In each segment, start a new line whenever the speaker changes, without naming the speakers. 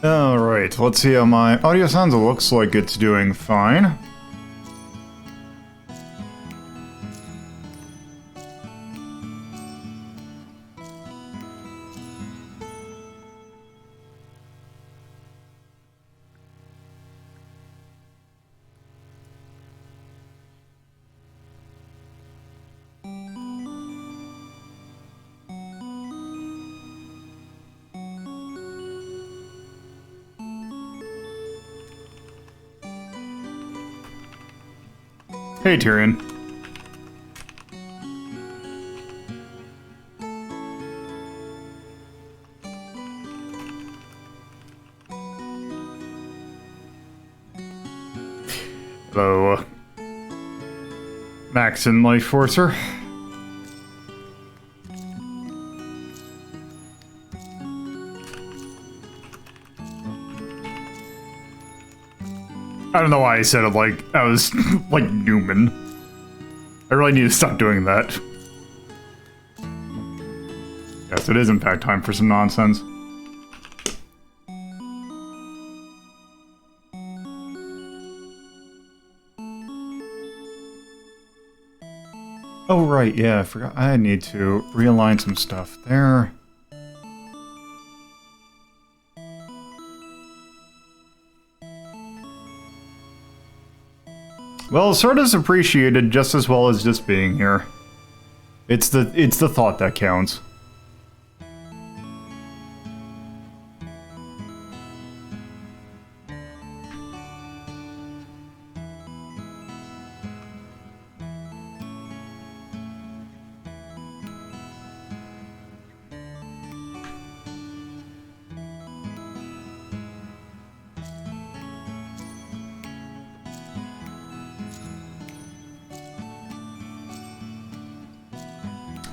Alright, let's see how my audio sounds. It looks like it's doing fine. Hey, Tyrion. Hello. Max and Life Forcer. I don't know why I said it like I was like Newman. I really need to stop doing that. Yes, it is in fact time for some nonsense. Oh right, yeah, I forgot. I need to realign some stuff there. Well, sorta's appreciated just as well as just being here. It's the thought that counts.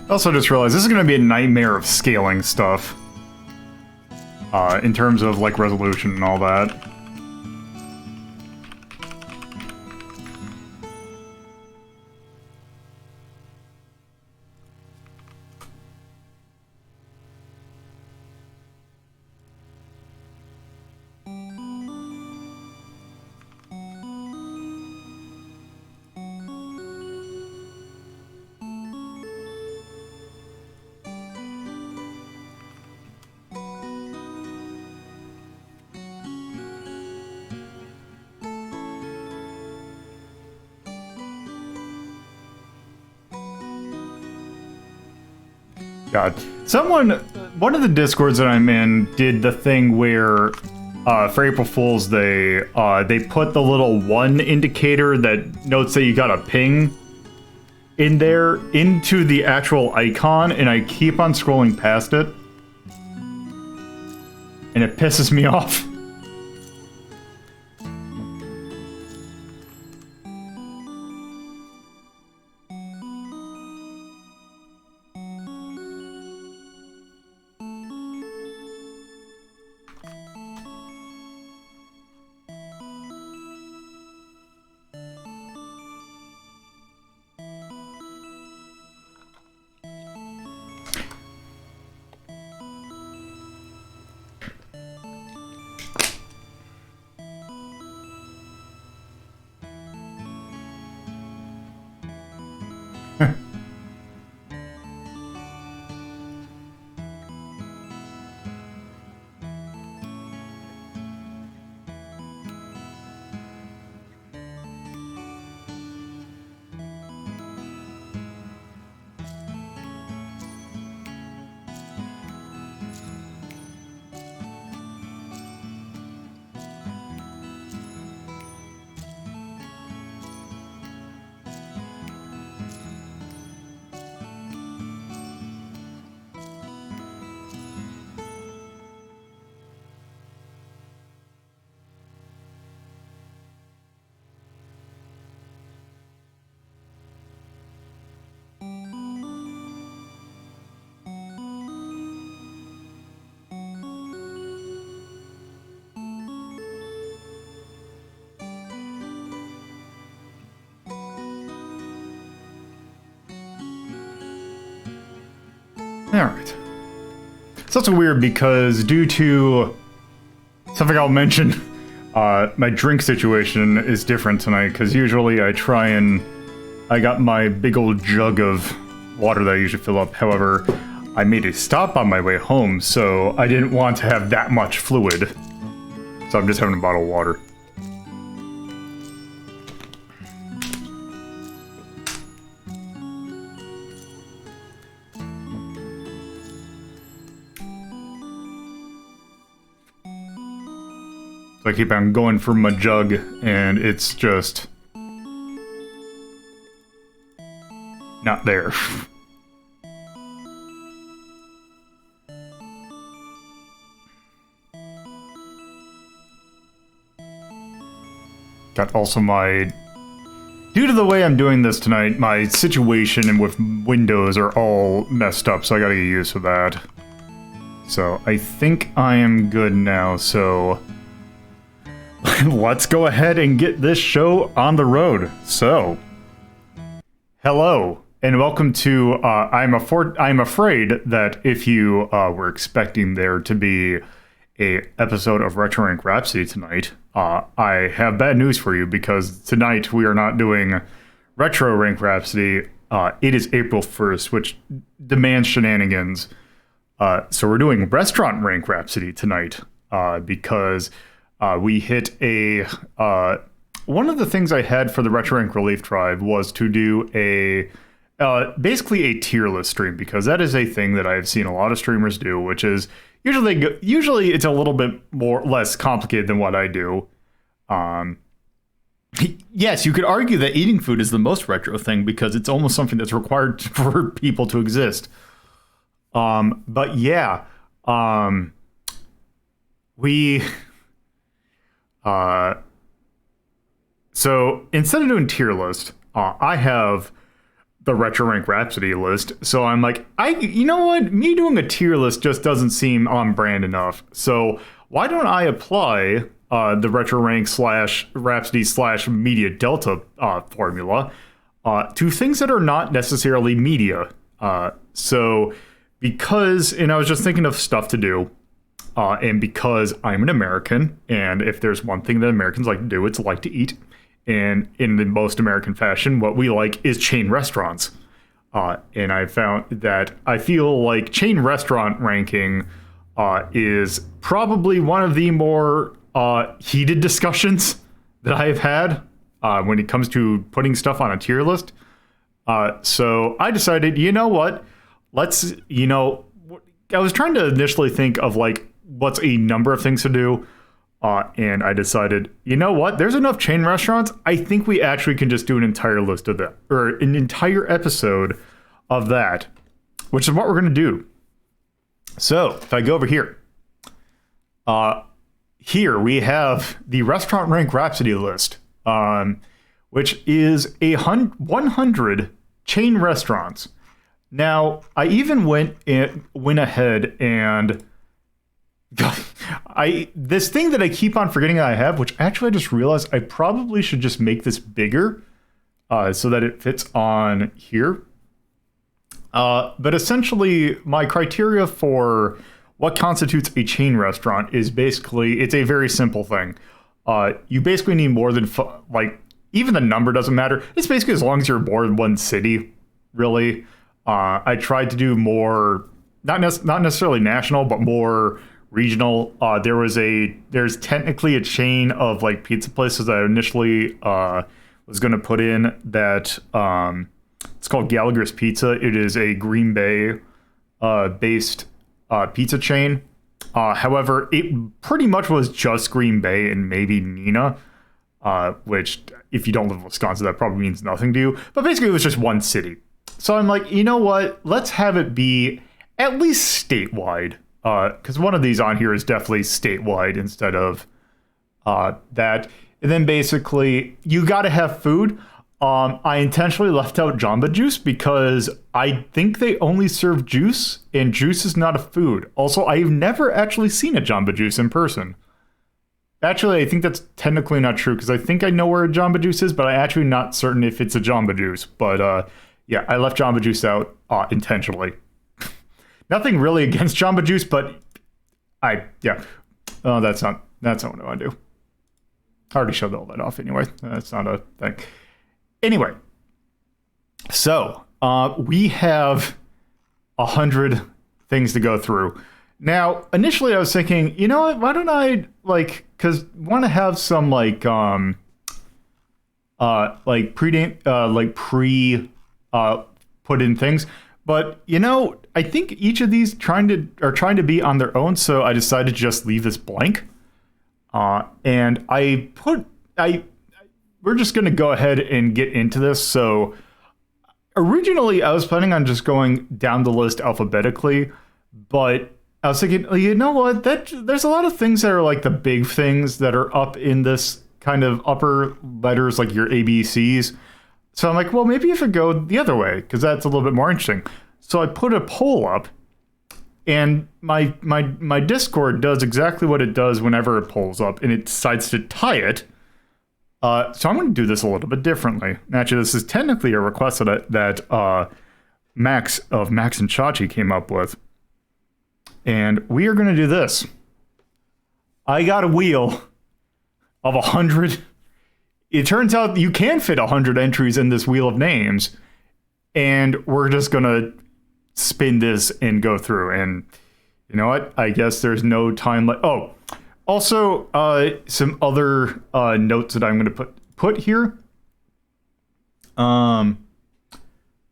Also just realized this is going to be a nightmare of scaling stuff. In terms of, like, resolution and all that. God. One of the Discords that I'm in did the thing where, for April Fool's Day, they put the little 1 indicator that notes that you got a ping in there into the actual icon, and I keep on scrolling past it. And it pisses me off. Alright. It's also weird because due to Something I'll mention, my drink situation is different tonight, because usually I got my big old jug of water that I usually fill up. However, I made a stop on my way home, so I didn't want to have that much fluid. So I'm just having a bottle of water. So I keep on going for my jug, and it's just not there. Got also my... Due to the way I'm doing this tonight, my situation and with windows are all messed up, so I gotta get used to that. So I think I am good now, so... Let's go ahead and get this show on the road. So... Hello, and welcome to, I'm afraid that if you were expecting there to be a episode of Retro Rank Rhapsody tonight, I have bad news for you, because tonight we are not doing Retro Rank Rhapsody. It is April 1st, which demands shenanigans. So we're doing Restaurant Rank Rhapsody tonight, because we hit a... one of the things I had for the Retro Rank Relief Tribe was to do a... basically a tier list stream, because that is a thing that I've seen a lot of streamers do, which is... Usually it's a little bit less complicated than what I do. Yes, you could argue that eating food is the most retro thing, because it's almost something that's required for people to exist. But yeah, so instead of doing tier list, I have the Retro Rank Rhapsody list. So I'm like, you know what? Me doing a tier list just doesn't seem on brand enough. So why don't I apply the Retro Rank / Rhapsody / Media Delta formula to things that are not necessarily media. So because, and I was just thinking of stuff to do, and because I'm an American, and if there's one thing that Americans like to do, it's like to eat. And in the most American fashion, what we like is chain restaurants. And I found that I feel like chain restaurant ranking is probably one of the more heated discussions that I have had when it comes to putting stuff on a tier list. So I decided, you know what? Let's, I was trying to initially think of like, what's a number of things to do. And I decided, you know what? There's enough chain restaurants. I think we actually can just do an entire list of that, or an entire episode of that, which is what we're going to do. So if I go over here, here we have the Restaurant Rank Rhapsody list, which is 100 chain restaurants. Now, I even went ahead and... this thing that I keep on forgetting I have, which actually I just realized I probably should just make this bigger so that it fits on here. But essentially, my criteria for what constitutes a chain restaurant is basically, it's a very simple thing. You basically need more than, even the number doesn't matter. It's basically as long as you're more than one city, really. I tried to do more, not necessarily national, but more regional. There's technically a chain of like pizza places that I initially was going to put in that it's called Gallagher's Pizza. It is a Green Bay based pizza chain. However, it pretty much was just Green Bay and maybe Neenah, which if you don't live in Wisconsin, that probably means nothing to you. But basically, it was just one city. So I'm like, you know what? Let's have it be at least statewide. Because one of these on here is definitely statewide instead of that. And then basically, you got to have food. I intentionally left out Jamba Juice because I think they only serve juice, and juice is not a food. Also, I've never actually seen a Jamba Juice in person. Actually, I think that's technically not true, because I think I know where a Jamba Juice is, but I'm actually not certain if it's a Jamba Juice. But yeah, I left Jamba Juice out intentionally. Nothing really against Jamba Juice, but yeah. Oh, that's not That's not what I want to do. I already showed all that off anyway. That's not a thing. Anyway, so we have 100 things to go through. Now, initially I was thinking, you know what, why don't I, because want to have some, pre put in things. But, I think each of these are trying to be on their own, so I decided to just leave this blank. And we're just going to go ahead and get into this. So originally I was planning on just going down the list alphabetically, but I was thinking, you know what, there's a lot of things that are like the big things that are up in this kind of upper letters, like your ABCs. So I'm like, well, maybe if I go the other way, because that's a little bit more interesting. So I put a poll up, and my Discord does exactly what it does whenever it polls up, and it decides to tie it. So I'm going to do this a little bit differently. Actually, this is technically a request that Max and Chachi came up with. And we are going to do this. I got a wheel of 100. It turns out you can fit 100 entries in this wheel of names. And we're just going to spin this and go through. And you know what? I guess there's no time. Also, some other notes that I'm going to put here.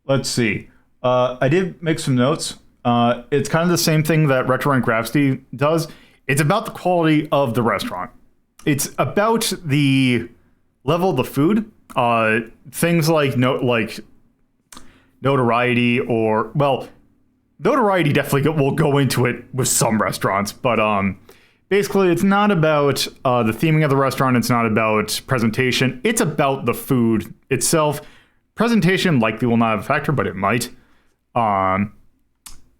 Let's see. I did make some notes. It's kind of the same thing that Retro Rhapsody does. It's about the quality of the restaurant. It's about the level of the food. Things like notoriety notoriety definitely will go into it with some restaurants, but basically it's not about the theming of the restaurant. It's not about presentation. It's about the food itself. Presentation likely will not have a factor, but it might.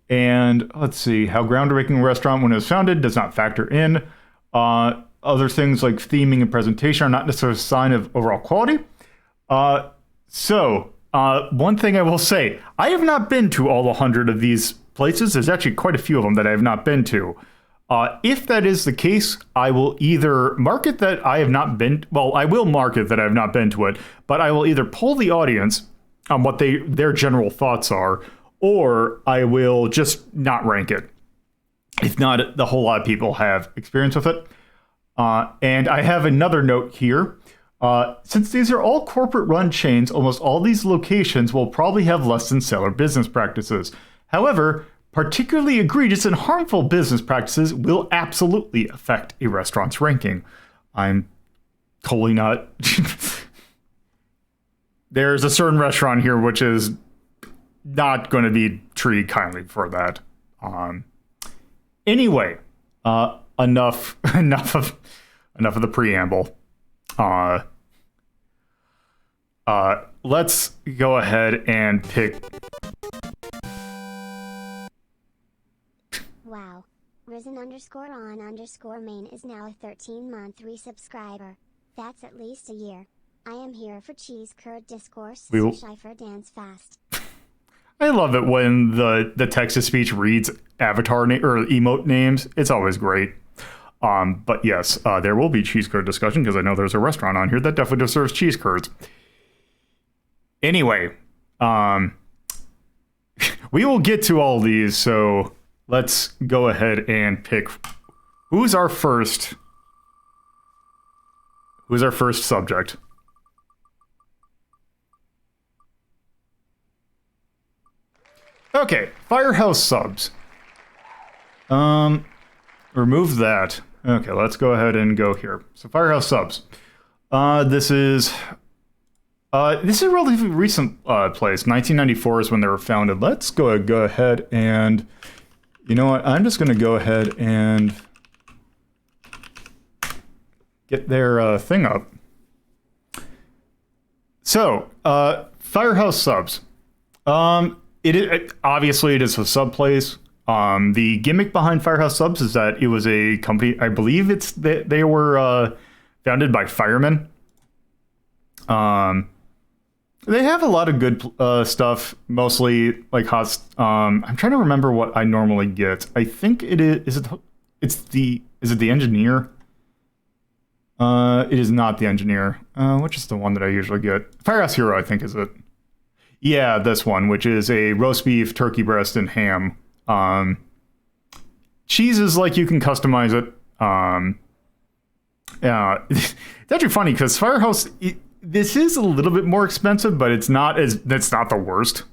And let's see, how groundbreaking a restaurant when it was founded does not factor in. Other things like theming and presentation are not necessarily a sign of overall quality. So one thing I will say, I have not been to all 100 of these places. There's actually quite a few of them that I have not been to. If that is the case, I will either mark it that I have not been. Well, I will mark it that I have not been to it, but I will either poll the audience on what their general thoughts are, or I will just not rank it. If not, the whole lot of people have experience with it. And I have another note here. Since these are all corporate-run chains, almost all these locations will probably have less than stellar business practices. However, particularly egregious and harmful business practices will absolutely affect a restaurant's ranking. I'm totally not... There's a certain restaurant here which is not going to be treated kindly for that. Anyway, enough of the preamble. Let's go ahead and pick.
Wow. Risen_on_main is now a 13-month resubscriber. That's at least a year. I am here for cheese curd discourse. Schleifer dance fast.
I love it when the text-to-speech reads avatar or emote names. It's always great. But yes, there will be cheese curd discussion because I know there's a restaurant on here that definitely serves cheese curds. Anyway, we will get to all these, so let's go ahead and pick who's our first subject. Okay, Firehouse subs. Remove that. Okay, let's go ahead and go here. So Firehouse subs. This is a relatively recent place. 1994 is when they were founded. Let's go ahead and, you know what? I'm just going to go ahead and get their thing up. So, Firehouse subs. Obviously it is a sub place. The gimmick behind Firehouse Subs is that it was a company, I believe they were founded by firemen. They have a lot of good stuff, mostly like hot. I'm trying to remember what I normally get. I think it is. Is it the engineer? It is not the engineer. Which is the one that I usually get? Firehouse Hero, I think, is it? Yeah, this one, which is a roast beef, turkey breast, and ham. Cheese is like you can customize it. Yeah, it's actually funny because Firehouse, this is a little bit more expensive, but it's not the worst.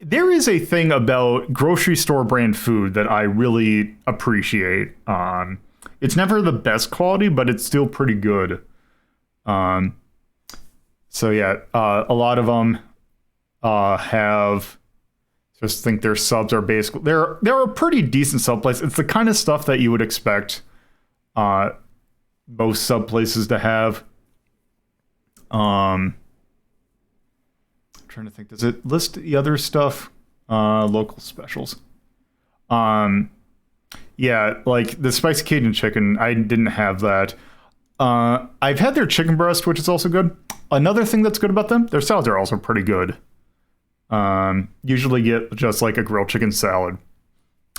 There is a thing about grocery store brand food that I really appreciate. It's never the best quality, but it's still pretty good. So yeah, a lot of them have. Just think their subs are basically they're a pretty decent sub place. It's the kind of stuff that you would expect most sub places to have. I'm trying to think. Does it list the other stuff? Local specials. Yeah, like the spicy Cajun chicken. I didn't have that. I've had their chicken breast, which is also good. Another thing that's good about them, their salads are also pretty good. Usually get just like a grilled chicken salad.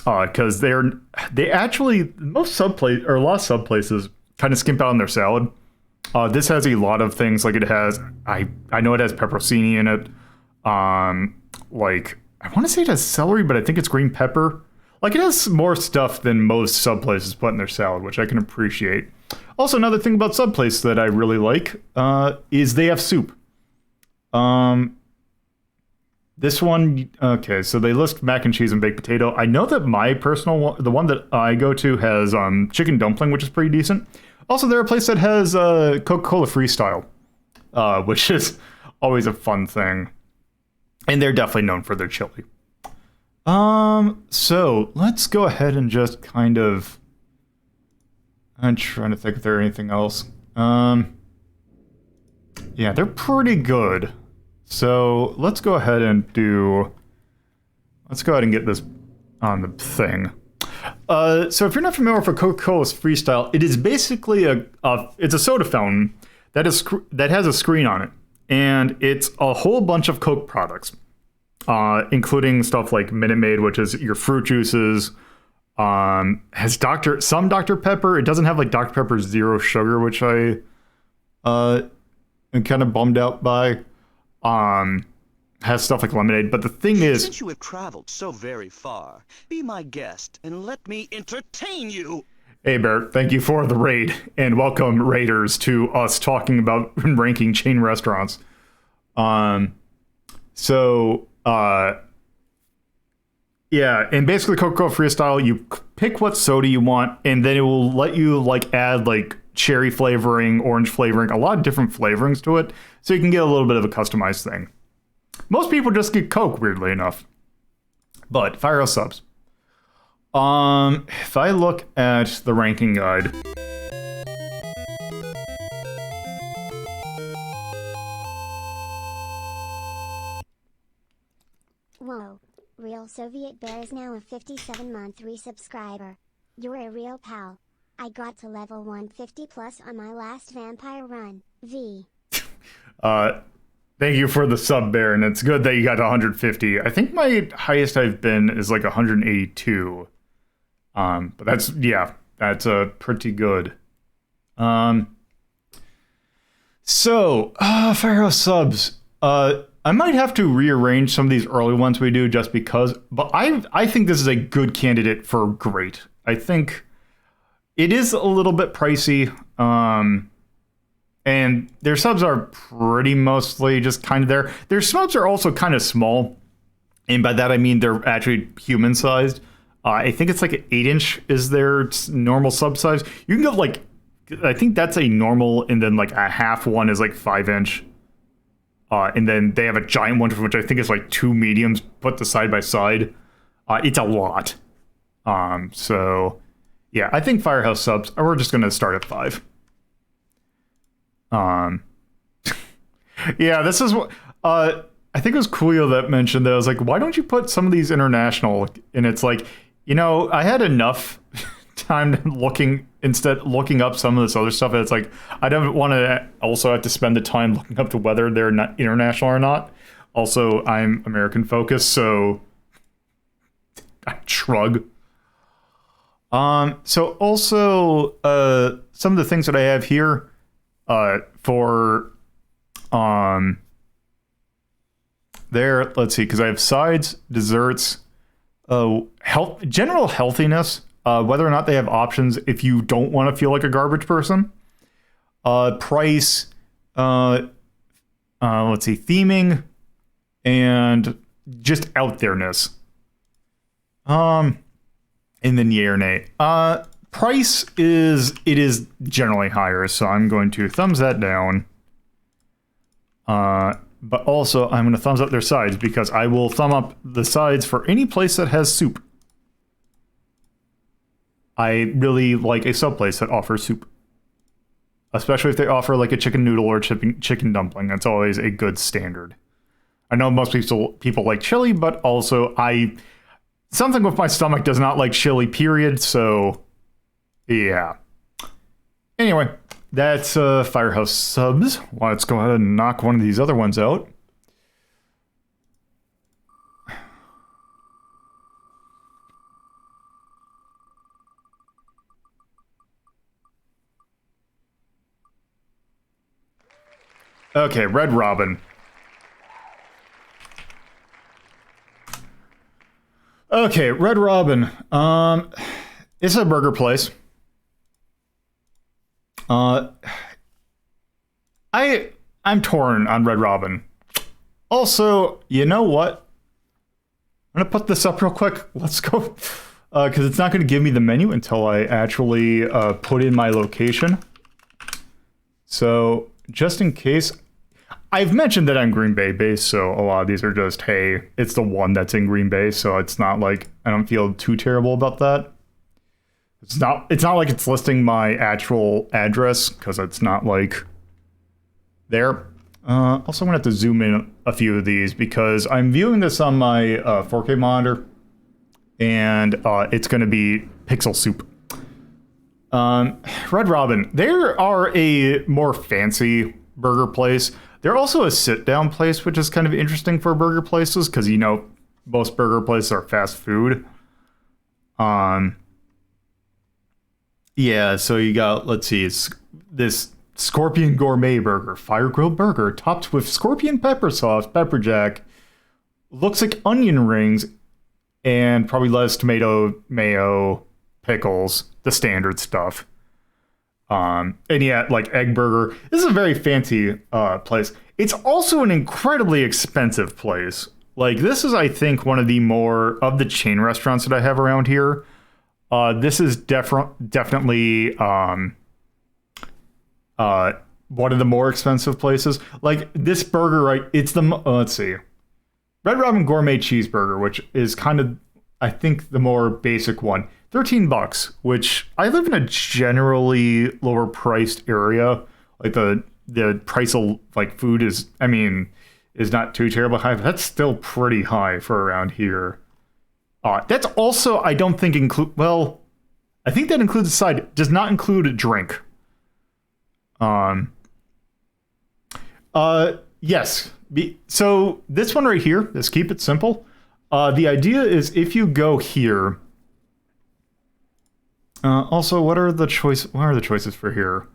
Because they actually most a lot of sub places kind of skimp out on their salad. This has a lot of things, like it has I know it has pepperoni in it. Like I want to say it has celery, but I think it's green pepper. Like it has more stuff than most sub places put in their salad, which I can appreciate. Also, another thing about sub places that I really like is they have soup. This one, okay, so they list mac and cheese and baked potato. I know that my personal one, the one that I go to, has chicken dumpling, which is pretty decent. Also, they're a place that has Coca-Cola Freestyle, which is always a fun thing. And they're definitely known for their chili. So let's go ahead and just kind of... I'm trying to think if there's anything else. Yeah, they're pretty good. So let's go ahead and get this on the thing. So if you're not familiar with a Coca-Cola's Freestyle, it is basically it's a soda fountain that has a screen on it, and it's a whole bunch of Coke products, including stuff like Minute Maid, which is your fruit juices. Has some Dr. Pepper. It doesn't have like Dr. Pepper Zero Sugar, which I am kind of bummed out by. Has stuff like lemonade, but the thing is,
since you have traveled so very far, be my guest and let me entertain you.
Hey Bear, thank you for the raid, and welcome raiders to us talking about ranking chain restaurants. Yeah, and basically Coca-Cola Freestyle, you pick what soda you want, and then it will let you like add like cherry flavoring, orange flavoring, a lot of different flavorings to it, so you can get a little bit of a customized thing. Most people just get Coke, weirdly enough. But Firehouse subs. If I look at the ranking guide,
Whoa, Real Soviet Bear is now a 57-month resubscriber. You're a real pal. I got to level 150 plus on my last vampire run. V.
Thank you for the sub, Bear, and it's good that you got to 150. I think my highest I've been is like 182. But that's pretty good. Firehouse subs. I might have to rearrange some of these early ones we do just because, but I think this is a good candidate for great. I think it is a little bit pricey. And their subs are pretty mostly just kind of there. Their subs are also kind of small. And by that, I mean they're actually human sized. I think it's like an 8-inch is their normal sub size. You can go like, I think that's a normal, and then like a half one is like 5-inch. And then they have a giant one, which I think is like 2 mediums put to side by side. It's a lot. So yeah, I think Firehouse subs, we're just going to start at 5. Yeah, this is what I think it was Coolio that mentioned that. I was like, why don't you put some of these international? And it's like, I had enough time looking up some of this other stuff. And it's like, I don't want to also have to spend the time looking up to whether they're not international or not. Also, I'm American focused, so I shrug. So also, some of the things that I have here, for, there, let's see, because I have sides, desserts, general healthiness, whether or not they have options if you don't want to feel like a garbage person. Price, let's see, theming, and just out there-ness. And then yay or nay. Price is generally higher, so I'm going to thumbs that down. But also, I'm going to thumbs up their sides because I will thumb up the sides for any place that has soup. I really like a sub place that offers soup. Especially if they offer like a chicken noodle or chicken dumpling. That's always a good standard. I know most people like chili, but also something with my stomach does not like chili, period, so yeah. Anyway, that's Firehouse subs. Let's go ahead and knock one of these other ones out. Okay, Red Robin. Okay, Red Robin. It's a burger place. I'm torn on Red Robin. Also, you know what? I'm gonna put this up real quick. Let's go, because it's not gonna give me the menu until I actually put in my location. So, just in case, I've mentioned that I'm Green Bay based, so a lot of these are just, hey, it's the one that's in Green Bay, so it's not like I don't feel too terrible about that. It's not like it's listing my actual address, because it's not like there. Also, I'm gonna have to zoom in a few of these because I'm viewing this on my 4K monitor, and it's gonna be pixel soup. Red Robin, they are a more fancy burger place. They're also a sit-down place, which is kind of interesting for burger places, because, you know, most burger places are fast food. Yeah, so you got, let's see, it's this Scorpion Gourmet Burger, fire grilled burger, topped with scorpion pepper sauce, pepper jack, looks like onion rings, and probably lettuce, tomato, mayo, pickles, the standard stuff. And yeah, like egg burger. This is a very fancy place. It's also an incredibly expensive place. Like, this is, I think, one of the more of the chain restaurants that I have around here. This is definitely one of the more expensive places. Like, this burger, right? It's the let's see, Red Robin Gourmet Cheeseburger, which is kind of, I think, the more basic one. $13, which I live in a generally lower priced area. Like the price of like food is not too terribly high, but that's still pretty high for around here. That's also, I don't think I think that includes a side, does not include a drink. Yes. So this one right here, let's keep it simple. The idea is if you go here, also, what are the choices for here?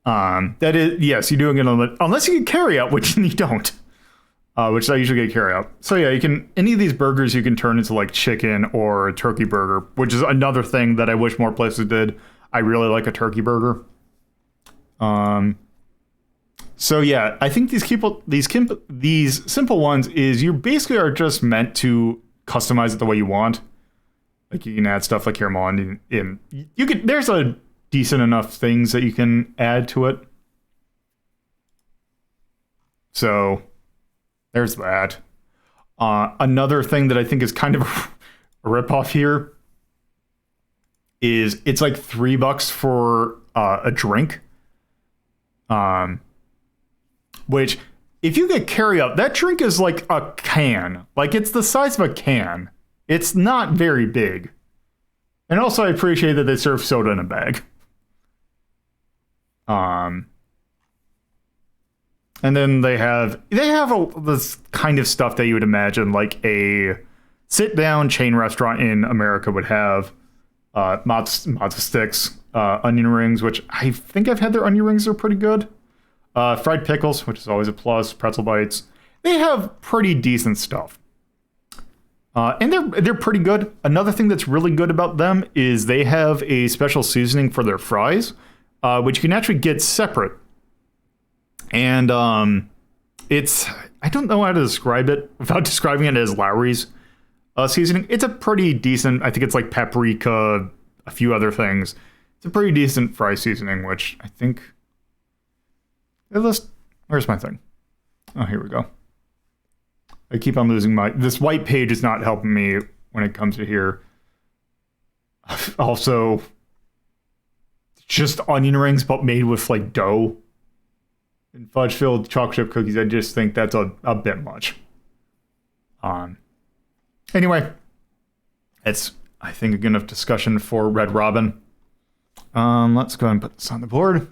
That is, yes, you do get unless you get carry out, which you don't. Which I usually get carry out. So yeah, you can, any of these burgers you can turn into like chicken or a turkey burger, which is another thing that I wish more places did. I really like a turkey burger. So yeah, I think these simple ones is you basically are just meant to customize it the way you want. Like you can add stuff like caramel and you can, there's a decent enough things that you can add to it. So there's that. Another thing that I think is kind of a ripoff here is it's like $3 for a drink. Which if you get carry out, that drink is like a can. Like it's the size of a can. It's not very big. And also I appreciate that they serve soda in a bag. And then they have this kind of stuff that you would imagine like a sit-down chain restaurant in America would have matzo sticks, onion rings, which I think I've had their onion rings. They're pretty good. Fried pickles, which is always a plus. Pretzel bites. They have pretty decent stuff. And they're pretty good. Another thing that's really good about them is they have a special seasoning for their fries, which you can actually get separate. And it's, I don't know how to describe it without describing it as Lowry's seasoning. It's a pretty decent, I think it's like paprika, a few other things. It's a pretty decent fry seasoning, which I think, where's my thing? Oh, here we go. I keep on losing this white page is not helping me when it comes to here. Also, just onion rings, but made with like dough and fudge-filled chocolate chip cookies. I just think that's a bit much. Anyway, it's, I think, a good enough discussion for Red Robin. Let's go ahead and put this on the board.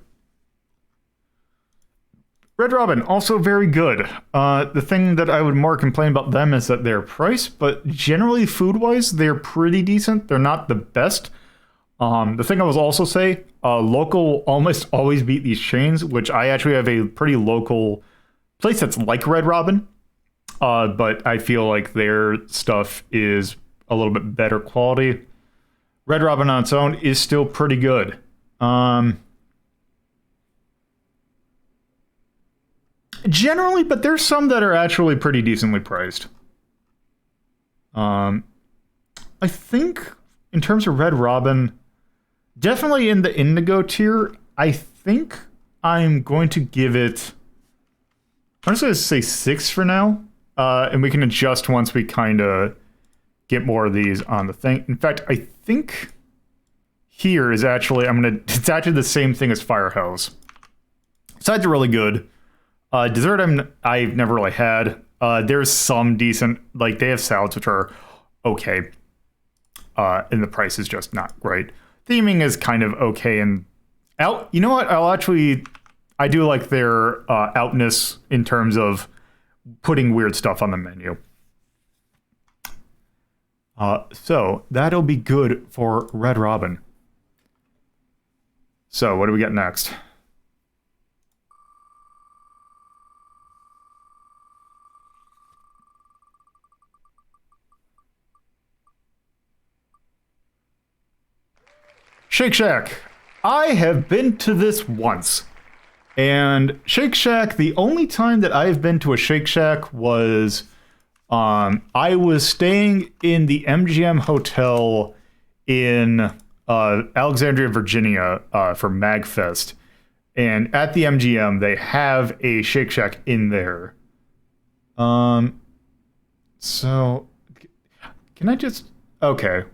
Red Robin, also very good. The thing that I would more complain about them is that their price, but generally food-wise, they're pretty decent. They're not the best. The thing I was also say, local almost always beat these chains, which I actually have a pretty local place that's like Red Robin. But I feel like their stuff is a little bit better quality. Red Robin on its own is still pretty good. Generally, but there's some that are actually pretty decently priced. I think in terms of Red Robin, definitely in the Indigo tier, I think I'm going to give it, I'm just going to say 6 for now. And we can adjust once we kind of get more of these on the thing. In fact, I think here is actually, it's actually the same thing as Firehouse. Sides are really good. Dessert I've never really had. There's some decent, like they have salads which are okay. And the price is just not great. Theming is kind of okay, and you know what? I do like their outness in terms of putting weird stuff on the menu. So that'll be good for Red Robin. So what do we get next? Shake Shack. I have been to this once. And Shake Shack, the only time that I've been to a Shake Shack was I was staying in the MGM Hotel in Alexandria, Virginia for MagFest. And at the MGM, they have a Shake Shack in there. So, can I just... Okay.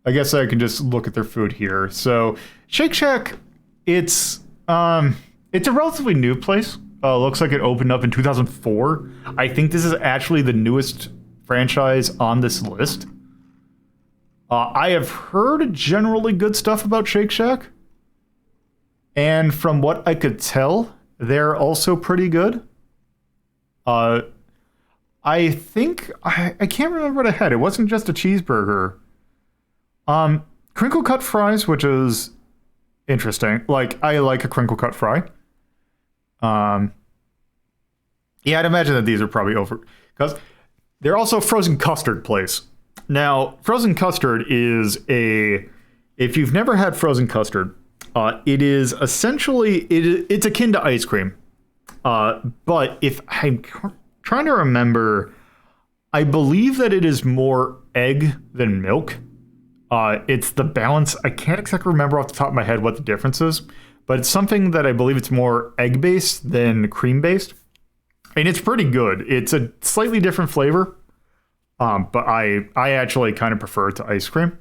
I guess I can just look at their food here. So, Shake Shack, it's a relatively new place. Looks like it opened up in 2004. I think this is actually the newest franchise on this list. I have heard generally good stuff about Shake Shack. And from what I could tell, they're also pretty good. I think... I can't remember what I had. It wasn't just a cheeseburger. Crinkle cut fries, which is interesting. Like, I like a crinkle cut fry. Yeah, I'd imagine that these are probably over, because they're also a frozen custard place. Now, frozen custard is if you've never had frozen custard, it is essentially, it's akin to ice cream. But if I'm trying to remember, I believe that it is more egg than milk. It's the balance. I can't exactly remember off the top of my head what the difference is, but it's something that I believe it's more egg-based than cream-based. And it's pretty good. It's a slightly different flavor, but I actually kind of prefer it to ice cream.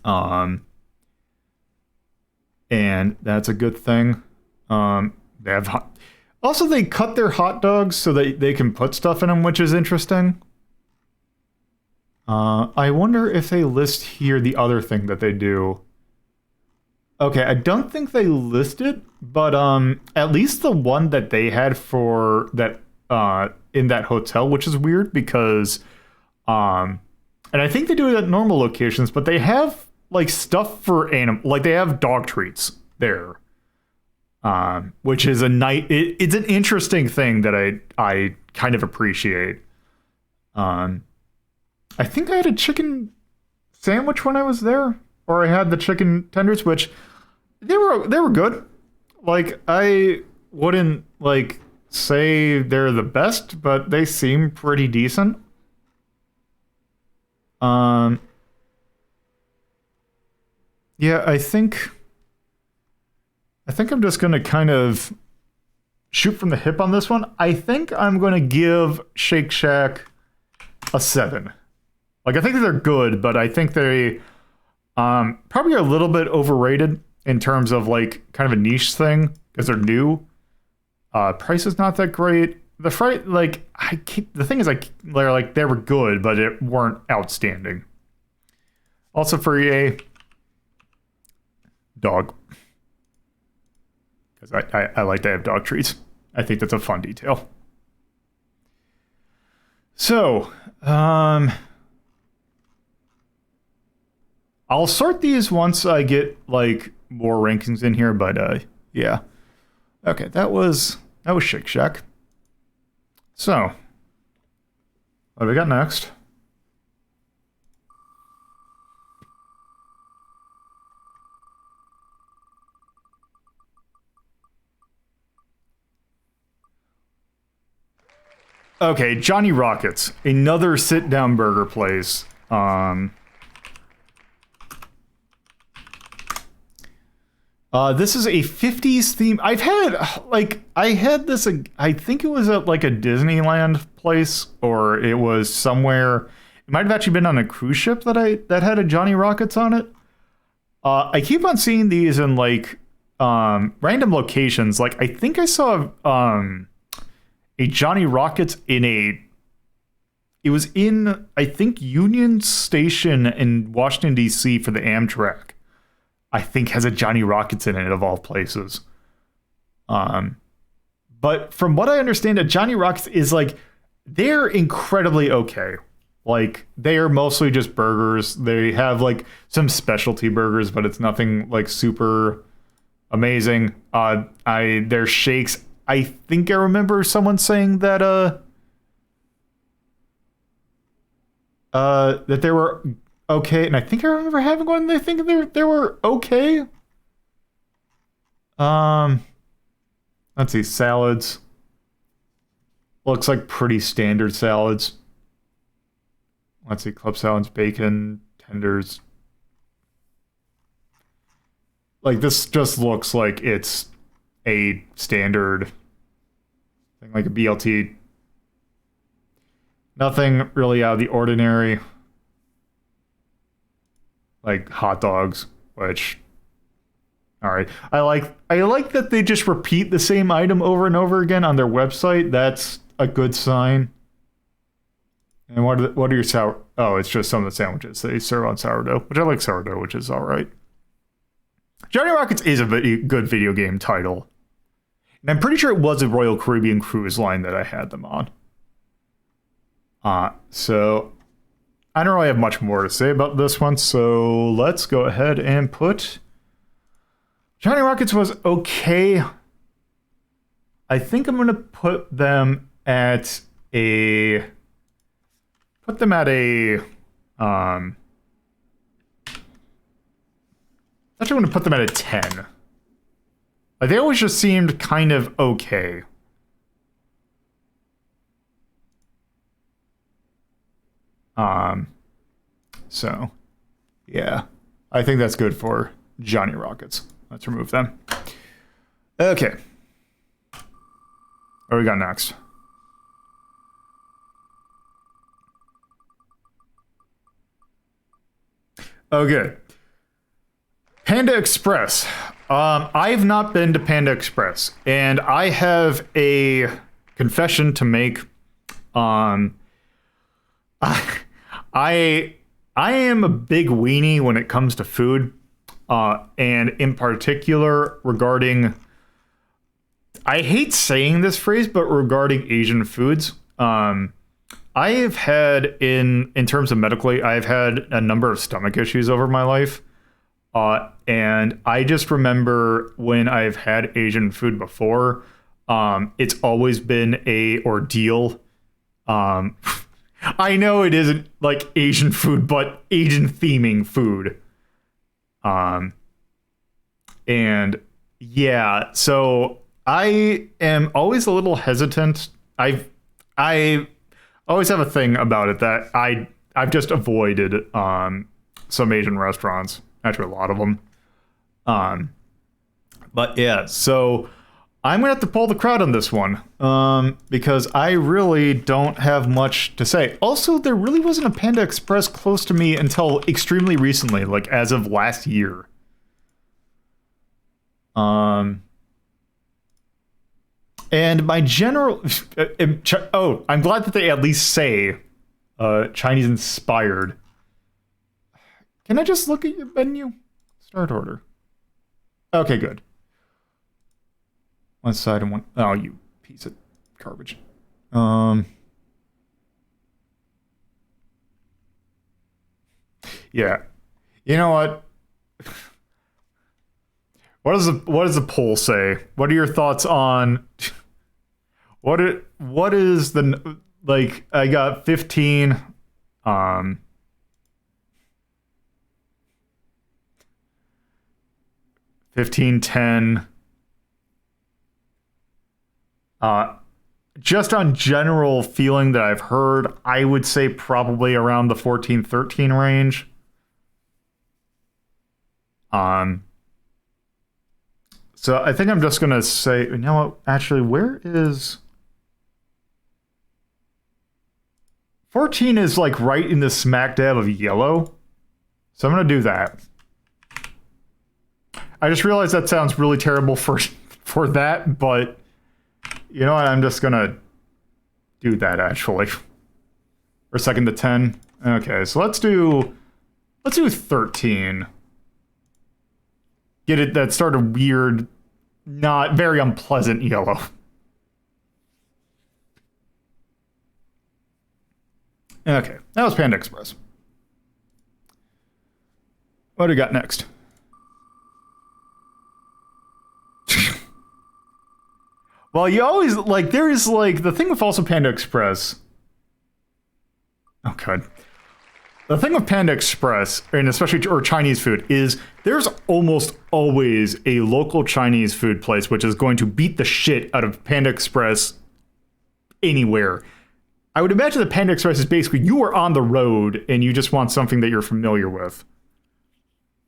And that's a good thing. They have also, they cut their hot dogs so that they can put stuff in them, which is interesting. I wonder if they list here the other thing that they do. Okay, I don't think they list it, but at least the one that they had for that in that hotel, which is weird because And I think they do it at normal locations, but they have like stuff for like they have dog treats there. Which is it's an interesting thing that I kind of appreciate. I think I had a chicken sandwich when I was there, or I had the chicken tenders, which they were good. Like, I wouldn't like say they're the best, but they seem pretty decent. Yeah, I think I'm just gonna kind of shoot from the hip on this one. I think I'm gonna give Shake Shack a 7. Like, I think they're good, but I think they probably are a little bit overrated in terms of like kind of a niche thing because they're new. Price is not that great. The thing is, they're like they were good, but it weren't outstanding. Also for EA, dog, because I like to have dog treats. I think that's a fun detail. So, I'll sort these once I get like more rankings in here, but yeah. Okay, that was Shake Shack. So, what do we got next? Okay, Johnny Rockets, another sit-down burger place. This is a 50s theme. I had this, I think it was at like a Disneyland place, or it was somewhere. It might have actually been on a cruise ship that had a Johnny Rockets on it. I keep on seeing these in like random locations. Like, I think I saw a Johnny Rockets it was in, I think, Union Station in Washington, D.C. for the Amtrak. I think has a Johnny Rockets in it, of all places. But from what I understand, a Johnny Rockets is like, they're incredibly okay. Like, they are mostly just burgers. They have like some specialty burgers, but it's nothing like super amazing. Their shakes, I think I remember someone saying that that they were okay, and I think I remember having one. They think they were okay. Let's see, salads. Looks like pretty standard salads. Let's see, club salads, bacon, tenders. Like, this just looks like it's a standard thing, like a BLT. Nothing really out of the ordinary. Like hot dogs, which, all right. I like that they just repeat the same item over and over again on their website. That's a good sign. And what are your sour? Oh, it's just some of the sandwiches they serve on sourdough, which I like sourdough, which is all right. Johnny Rockets is a good video game title. And I'm pretty sure it was a Royal Caribbean cruise line that I had them on. So I don't really have much more to say about this one, so let's go ahead and put... Johnny Rockets was okay. I think I'm going to put them at a... Actually, I'm going to put them at a 10. Like, they always just seemed kind of okay. So, yeah. I think that's good for Johnny Rockets. Let's remove them. Okay. What do we got next? Okay. Panda Express. I've not been to Panda Express, and I have a confession to make. I am a big weenie when it comes to food, and in particular regarding, I hate saying this phrase, but regarding Asian foods. I've had in terms of medically, I've had a number of stomach issues over my life. And I just remember when I've had Asian food before, it's always been a ordeal. I know it isn't like Asian food, but Asian theming food. And yeah, so I am always a little hesitant. I always have a thing about it that I've just avoided some Asian restaurants. Actually, a lot of them. But yeah, so I'm gonna have to pull the crowd on this one because I really don't have much to say. Also, there really wasn't a Panda Express close to me until extremely recently, like as of last year. And my general... I'm glad that they at least say Chinese inspired. Can I just look at your menu? Start order. Okay, good. One side and one... Oh, you piece of garbage. Yeah. You know what? What does the poll say? What are your thoughts on what is the, like, I got 15 15 10 just on general feeling that I've heard, I would say probably around the 14-13 range. So I think I'm just going to say, you know what, actually, where is... 14 is like right in the smack dab of yellow. So I'm going to do that. I just realized that sounds really terrible for that, but you know what, I'm just going to do that actually. Or second to 10. Okay, so let's do 13. Get it, that sort of weird, not very unpleasant yellow. Okay, that was Panda Express. What do we got next? Well, you always, like, there's, like, the thing with also Panda Express. Oh, God. The thing with Panda Express, and especially or Chinese food, is there's almost always a local Chinese food place which is going to beat the shit out of Panda Express anywhere. I would imagine that Panda Express is basically you are on the road and you just want something that you're familiar with.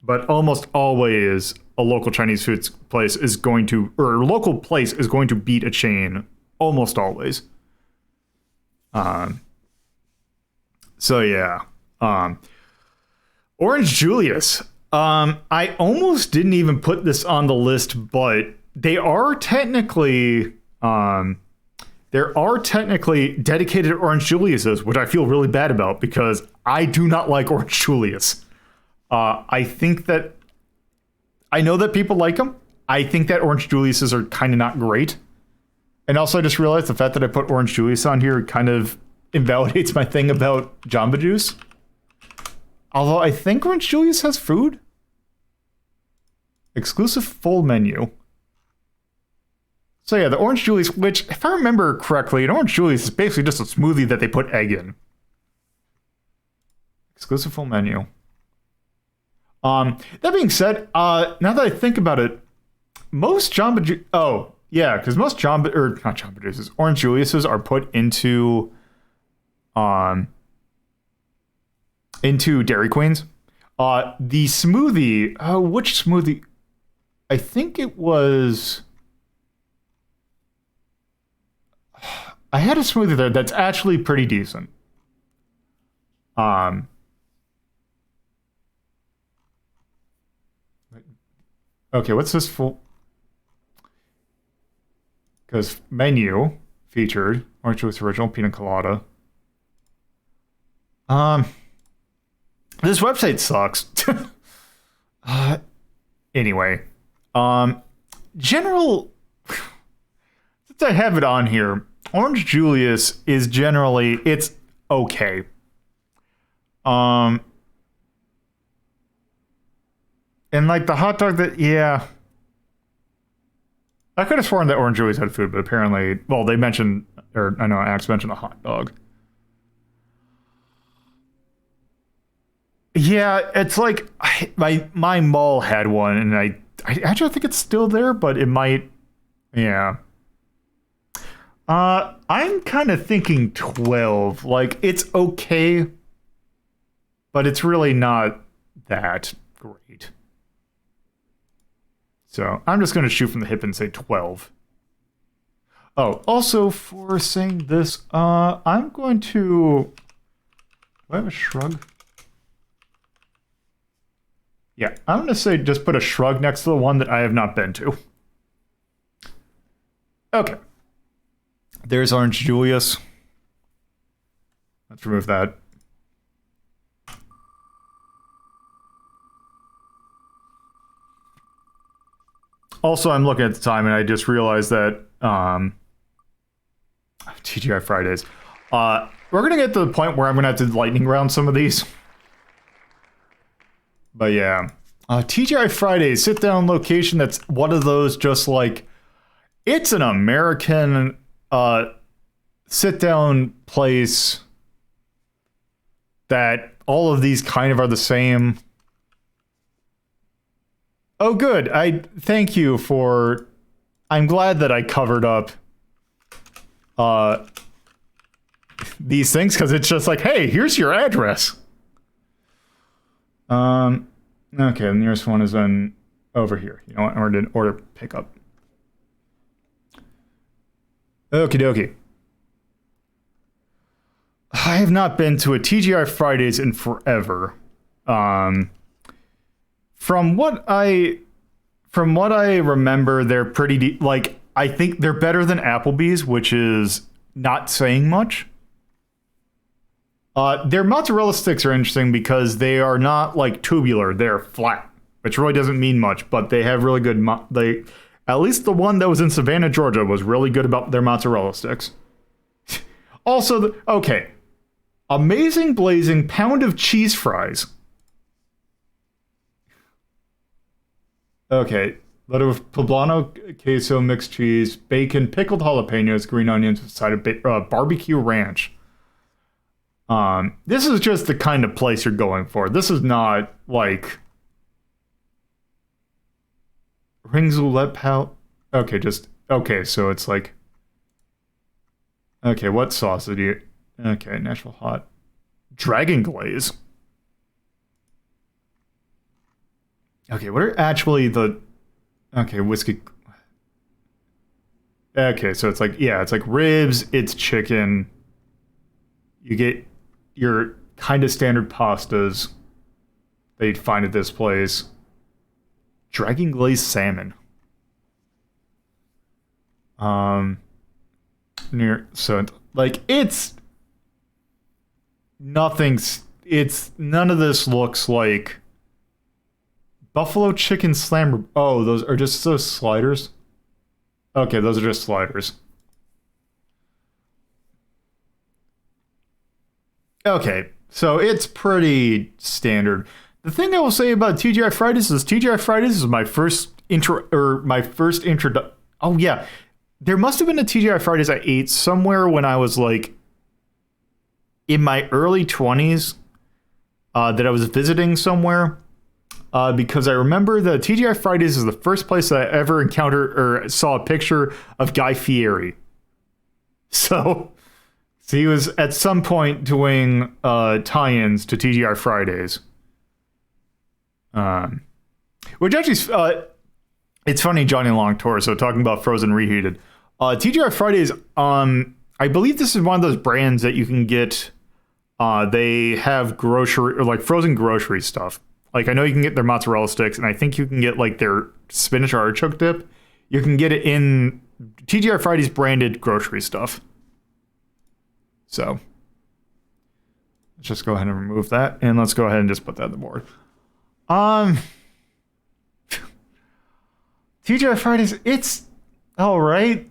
But almost always a local Chinese food place is going to, or a local place is going to beat a chain. Almost always. So yeah. Orange Julius. I almost didn't even put this on the list, but they are technically there are technically dedicated Orange Juliuses, which I feel really bad about because I do not like Orange Julius. I think that I know that people like them. I think that Orange Juliuses are kind of not great. And also I just realized the fact that I put Orange Julius on here kind of invalidates my thing about Jamba Juice. Although I think Orange Julius has food. Exclusive full menu. So yeah, the Orange Julius, which if I remember correctly, an Orange Julius is basically just a smoothie that they put egg in. Exclusive full menu. That being said, now that I think about it, most Jamba Juice, oh yeah, because most Jamba, or not Jamba Juices, Orange Juliuses are put into Dairy Queens. The smoothie, which smoothie? I think it was, I had a smoothie there that's actually pretty decent. Okay, what's this full? Because menu featured Orange Julius Original Pina Colada. This website sucks. Anyway, general. Since I have it on here, Orange Julius is generally okay. And like the hot dog that, yeah. I could have sworn that Orange Julius had food, but apparently, well, they mentioned, or I know Axe mentioned a hot dog. Yeah, it's like my mall had one, and I actually think it's still there, but it might, yeah. I'm kind of thinking 12. Like, it's okay, but it's really not that great. So I'm just going to shoot from the hip and say 12. Oh, also for saying this, I'm going to... Do I have a shrug? Yeah, I'm going to say just put a shrug next to the one that I have not been to. Okay. There's Orange Julius. Let's remove that. Also, I'm looking at the time, and I just realized that TGI Fridays. We're going to get to the point where I'm going to have to lightning round some of these. But yeah. TGI Fridays, sit-down location that's one of those just like... It's an American sit-down place that all of these kind of are the same... Oh, good. Thank you for... I'm glad that I covered up these things, because it's just like, hey, here's your address. Okay, the nearest one is over here. You know what? Or did order pickup. Okie dokie. I have not been to a TGI Fridays in forever. From what I remember, they're pretty like, I think they're better than Applebee's, which is not saying much. Their mozzarella sticks are interesting because they are not like tubular; they're flat, which really doesn't mean much. But they have really good. At least the one that was in Savannah, Georgia, was really good about their mozzarella sticks. Also, okay, amazing blazing pound of cheese fries. Okay, little poblano queso, mixed cheese, bacon, pickled jalapenos, green onions with side of barbecue ranch. This is just the kind of place you're going for. This is not like rings roulette pal. Okay, so it's like, okay, what sauce did you? Okay, Nashville hot, dragon glaze. Okay, what are actually the... Okay, whiskey... Okay, so it's like, yeah, it's like ribs, it's chicken. You get your kind of standard pastas that you'd find at this place. Dragon glazed salmon. Like, it's... None of this looks like... Buffalo chicken slam. Oh, those are just those sliders? Okay, those are just sliders. Okay, so it's pretty standard. The thing I will say about TGI Fridays is my first introduction. Oh yeah, there must have been a TGI Fridays I ate somewhere when I was like in my early 20s that I was visiting somewhere. Because I remember the TGI Fridays is the first place that I ever encountered or saw a picture of Guy Fieri. So he was at some point doing tie-ins to TGI Fridays. Which actually, it's funny, Johnny Long Tour, so talking about frozen reheated. TGI Fridays, I believe this is one of those brands that you can get, they have grocery, or like frozen grocery stuff. Like, I know you can get their mozzarella sticks, and I think you can get, like, their spinach artichoke dip. You can get it in TGI Fridays branded grocery stuff. So, let's just go ahead and remove that, and let's go ahead and just put that on the board. TGI Fridays, it's all right.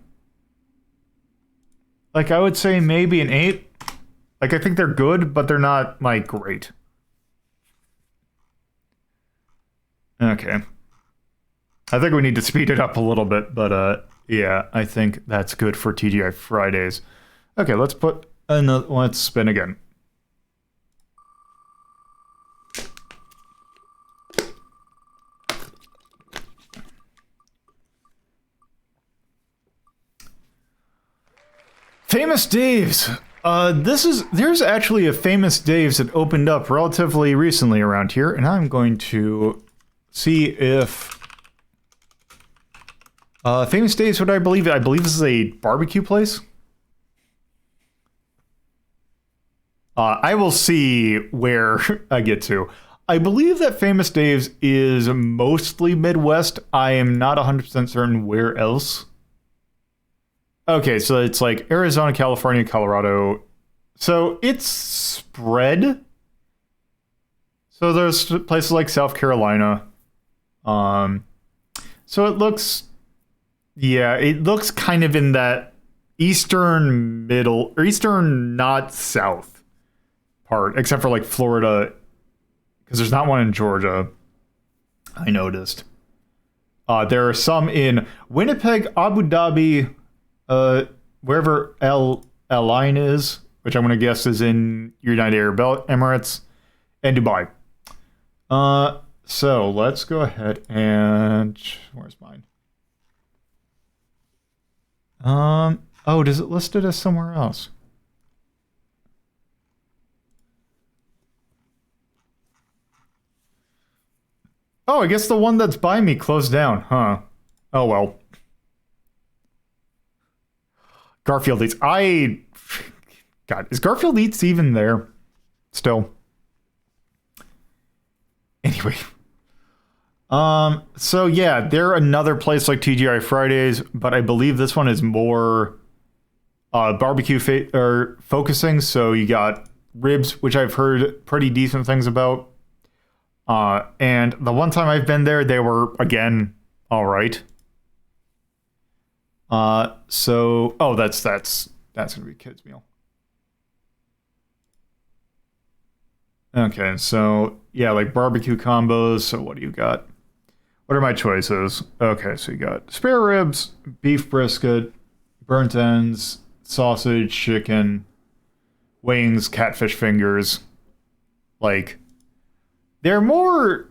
Like, I would say maybe an 8. Like, I think they're good, but they're not, like, great. Okay. I think we need to speed it up a little bit, but, yeah, I think that's good for TGI Fridays. Okay, let's put another, let's spin again. Famous Dave's. There's actually a Famous Dave's that opened up relatively recently around here, and I'm going to see if Famous Dave's, what I believe this is a barbecue place. I will see where I get to. I believe that Famous Dave's is mostly Midwest. I am not 100% certain where else. Okay, so it's like Arizona, California, Colorado. So it's spread. So there's places like South Carolina. So it looks, yeah, it looks kind of in that eastern middle, or eastern not south part, except for like Florida, because there's not one in Georgia, I noticed. There are some in Winnipeg, Abu Dhabi, wherever El Ain is, which I'm going to guess is in United Arab Emirates, and Dubai. So let's go ahead and, where's mine? Oh, does it list it as somewhere else? Oh, I guess the one that's by me closed down, huh? Oh well. Garfield Eats. God, is Garfield Eats even there? Still. Anyway. So yeah, they're another place like TGI Fridays, but I believe this one is more barbecue focusing. So you got ribs, which I've heard pretty decent things about. And the one time I've been there, they were, again, all right. So, oh, that's gonna be a kid's meal. Okay, so yeah, like barbecue combos. So what do you got? What are my choices? Okay, so you got spare ribs, beef brisket, burnt ends, sausage, chicken, wings, catfish fingers. Like, they're more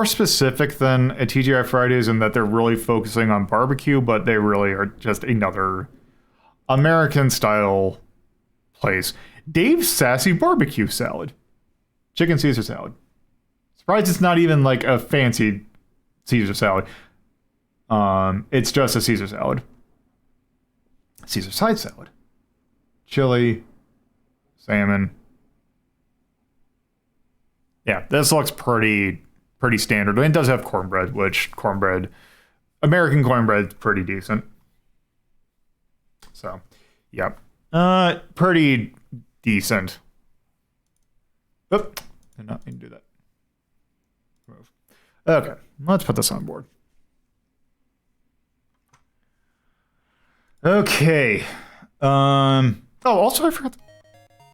specific than a TGI Fridays in that they're really focusing on barbecue, but they really are just another American style place. Dave's Sassy Barbecue Salad. Chicken Caesar salad. Surprised it's not even like a fancy Caesar salad. It's just a Caesar salad. Caesar side salad. Chili. Salmon. Yeah, this looks pretty standard. I mean, it does have cornbread, which American cornbread is pretty decent. So, yep. Pretty decent. Oop, did not mean to do that. Move. Okay, let's put this on board. Okay. Oh, also I forgot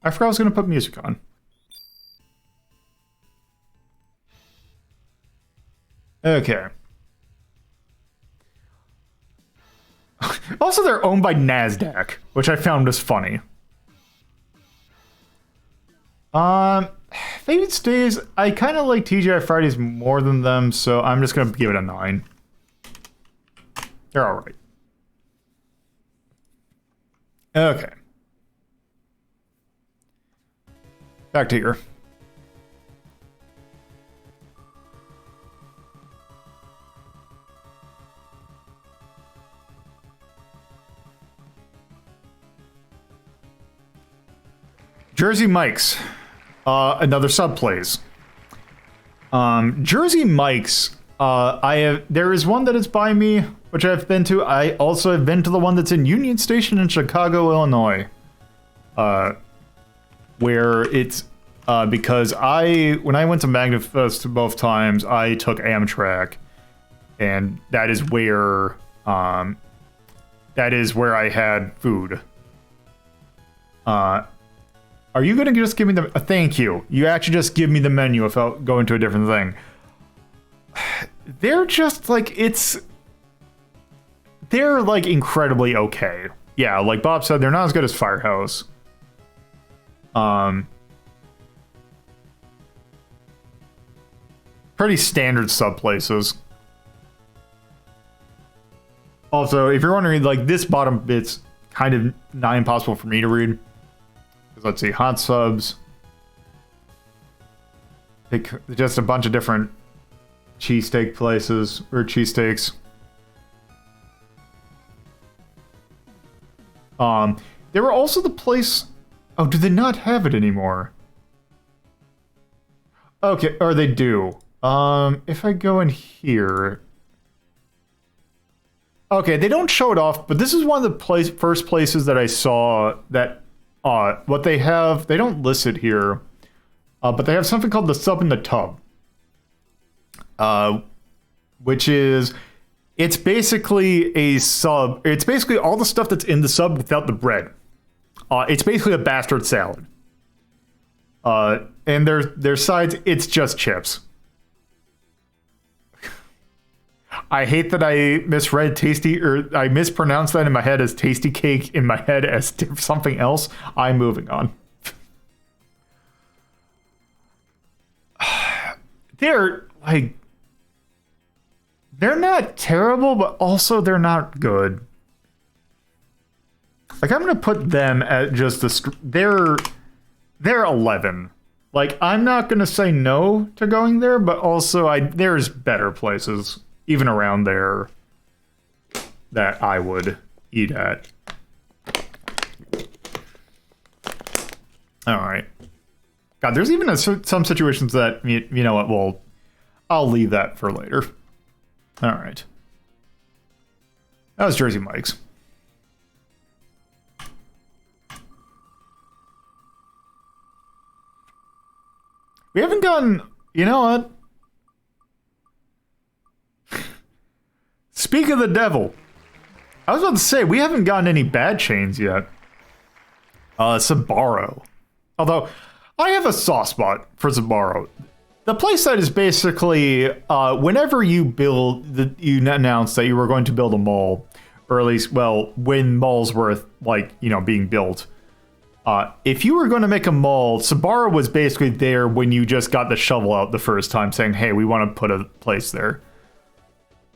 I was going to put music on. Okay. Also, they're owned by NASDAQ, which I found was funny. Famous Days, I kind of like TGI Fridays more than them, so I'm just going to give it a 9. They're alright. Okay. Back to here. Jersey Mike's, another sub plays. Jersey Mike's, there is one that is by me, which I've been to. I also have been to the one that's in Union Station in Chicago, Illinois, where it's because when I went to MagnaFest both times, I took Amtrak, and that is where I had food. Are you going to just give me the... thank you. You actually just give me the menu without going to a different thing. They're just, like, they're, like, incredibly okay. Yeah, like Bob said, they're not as good as Firehouse. Pretty standard sub places. Also, if you're wondering, like, this bottom bit's kind of not impossible for me to read. Because let's see, hot subs. Just a bunch of different cheesesteak places, or cheesesteaks. There were also the place... oh, do they not have it anymore? Okay, or they do. If I go in here... okay, they don't show it off, but this is one of the first places that I saw that, what they have, they don't list it here, but they have something called the sub in the tub. Which is, it's basically a sub, it's basically all the stuff that's in the sub without the bread. It's basically a bastard salad. And their sides, it's just chips. I hate that I misread tasty, or I mispronounced that in my head as tasty cake, in my head as something else. I'm moving on. They're, like, they're not terrible, but also they're not good. Like, I'm gonna put them at just they're 11. Like, I'm not gonna say no to going there, but also there's better places even around there that I would eat at. All right. God, there's even some situations that, you know what, well, I'll leave that for later. All right. That was Jersey Mike's. We haven't done, you know what? Speak of the devil. I was about to say, we haven't gotten any bad chains yet. Sbarro. Although, I have a soft spot for Sbarro. The playset is basically, whenever you you announce that you were going to build a mall, or at least, well, when malls were, like, you know, being built. If you were going to make a mall, Sbarro was basically there when you just got the shovel out the first time, saying, hey, we want to put a place there.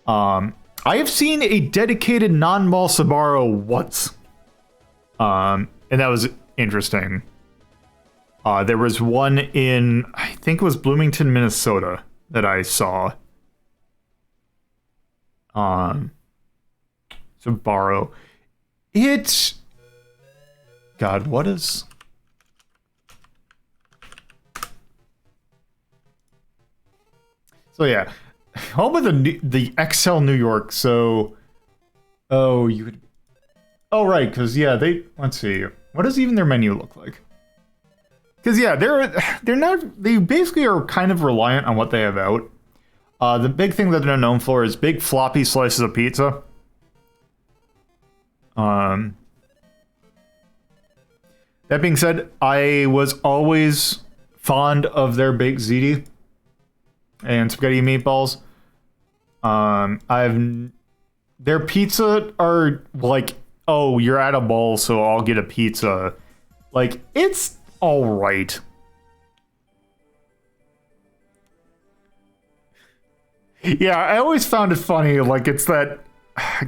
I have seen a dedicated non-mall Sbarro once. And that was interesting. There was one in, I think it was Bloomington, Minnesota, that I saw. Sbarro. It's... God, what is... So yeah, home of the XL New York. So, oh, you would... oh, right, because yeah, let's see. What does even their menu look like? Because yeah, they basically are kind of reliant on what they have out. The big thing that they're known for is big floppy slices of pizza. That being said, I was always fond of their baked ziti and spaghetti meatballs. Their pizza are like, oh, you're at a mall, so I'll get a pizza. Like, it's all right. Yeah, I always found it funny. Like, it's that,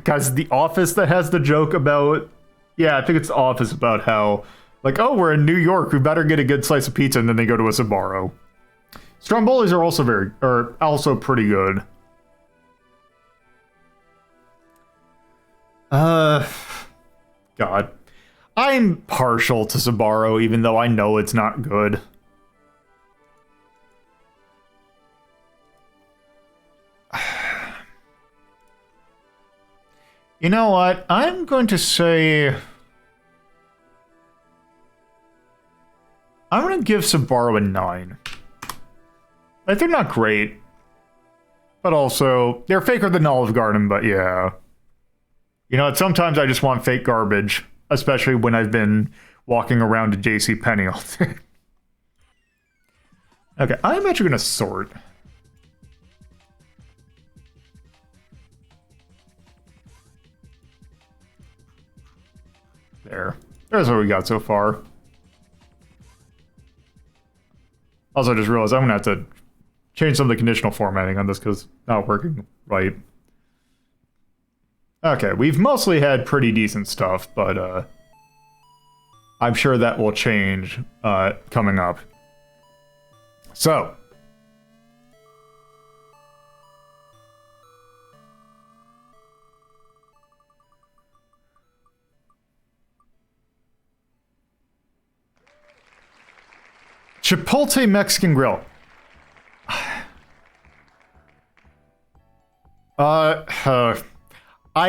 guys, The Office that has the joke about, yeah, I think it's The Office about how, like, oh, we're in New York, we better get a good slice of pizza, and then they go to a Sbarro. Strombolis are also pretty good. God. I'm partial to Sbarro, even though I know it's not good. You know what? I'm going to say... I'm going to give Sbarro a 9. Like, they're not great. But also, they're faker than Olive Garden, but yeah. You know, sometimes I just want fake garbage. Especially when walking around to JCPenney all day. Okay, I'm actually going to sort. There. There's what we got so far. Also, I just realized I'm going to have to change some of the conditional formatting on this because it's not working right. Okay, we've mostly had pretty decent stuff, but I'm sure that will change coming up. So. Chipotle Mexican Grill. I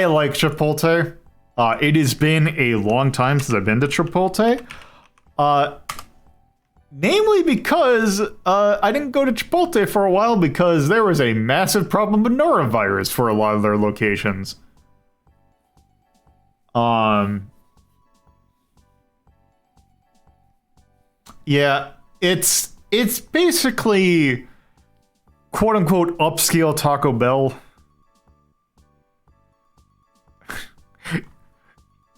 like Chipotle. It has been a long time since I've been to Chipotle. Namely because I didn't go to Chipotle for a while because there was a massive problem with norovirus for a lot of their locations. Yeah, it's basically quote unquote upscale Taco Bell.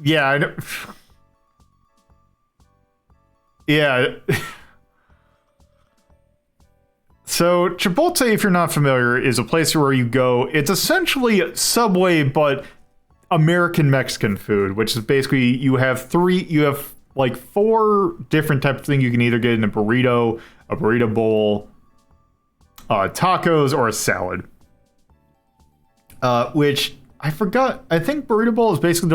Yeah, I know. Yeah. So Chipotle, if you're not familiar, is a place where you go. It's essentially Subway, but American Mexican food, which is basically you have like 4 different types of things you can either get in a burrito bowl, tacos, or a salad. Which I forgot. I think burrito bowl is basically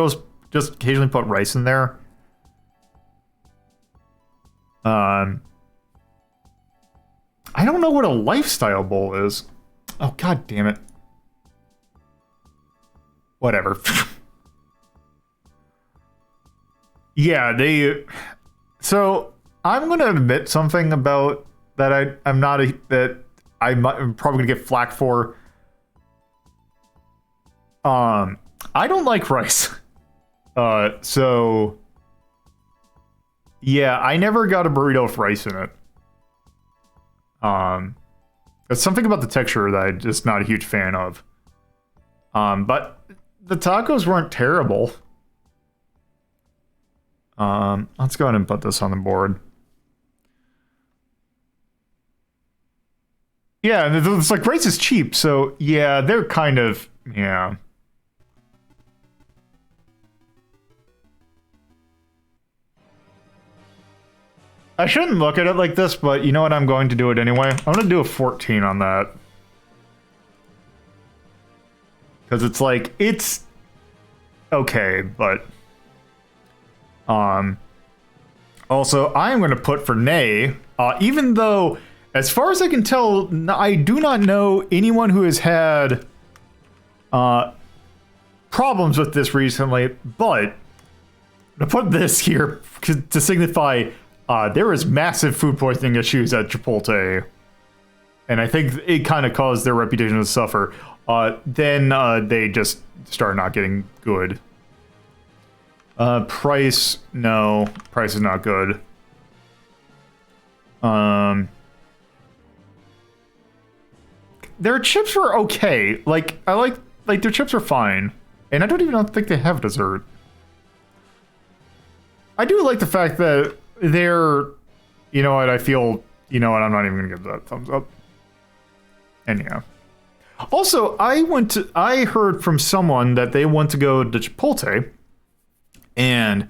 just occasionally put rice in there. I don't know what a lifestyle bowl is. Oh, god damn it. Whatever. Yeah, so I'm gonna admit something about that I'm probably gonna get flack for. I don't like rice. So yeah, I never got a burrito with rice in it. There's something about the texture that I'm just not a huge fan of. But the tacos weren't terrible. Let's go ahead and put this on the board. Yeah, it's like rice is cheap, so yeah, they're kind of, yeah. I shouldn't look at it like this, but you know what? I'm going to do it anyway. I'm going to do a 14 on that. Because it's like, it's okay, but... Also, I'm going to put for nay, even though, as far as I can tell, I do not know anyone who has had problems with this recently, but to put this here to signify there was massive food poisoning issues at Chipotle, and I think it kind of caused their reputation to suffer. Then they just started not getting good. Price, no. Price is not good. Their chips were okay. Like, I like their chips are fine. And I don't even think they have dessert. I do like the fact that they're, you know what, I feel, you know what, I'm not even gonna give that a thumbs up. Anyhow. Also, I heard from someone that they want to go to Chipotle, and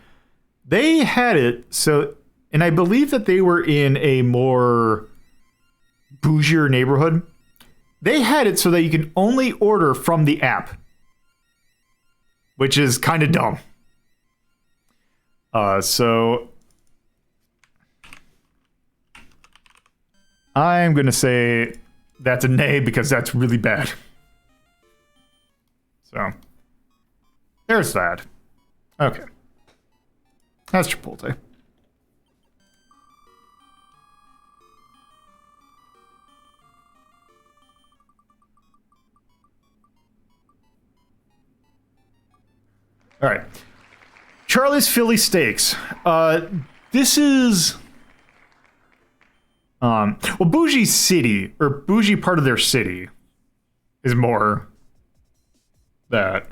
they had it, so, and I believe that they were in a more bougier neighborhood. They had it so that you can only order from the app, which is kind of dumb. So I'm going to say that's a nay because that's really bad. So there's that. Okay. That's Chipotle. All right. Charlie's Philly Steaks. This is well, bougie city or bougie part of their city is more that.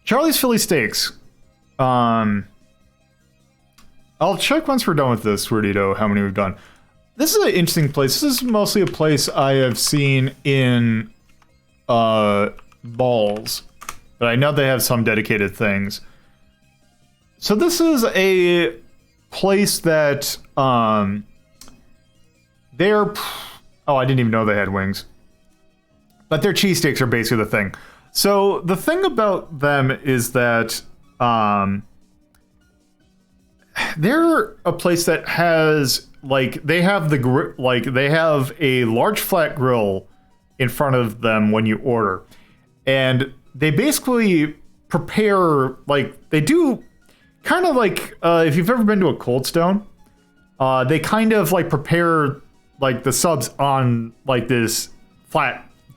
Charlie's Philly Steaks. I'll check once we're done with this, Wordito, how many we've done. This is an interesting place. This is mostly a place I have seen in balls, but I know they have some dedicated things. So this is a place that they're... Oh, I didn't even know they had wings. But their cheesesteaks are basically the thing. So the thing about them is that they're a place that has, like, they have they have a large flat grill in front of them when you order. And they basically prepare, like, they do kind of like, if you've ever been to a Cold Stone, they kind of, like, prepare, like, the subs on, like, this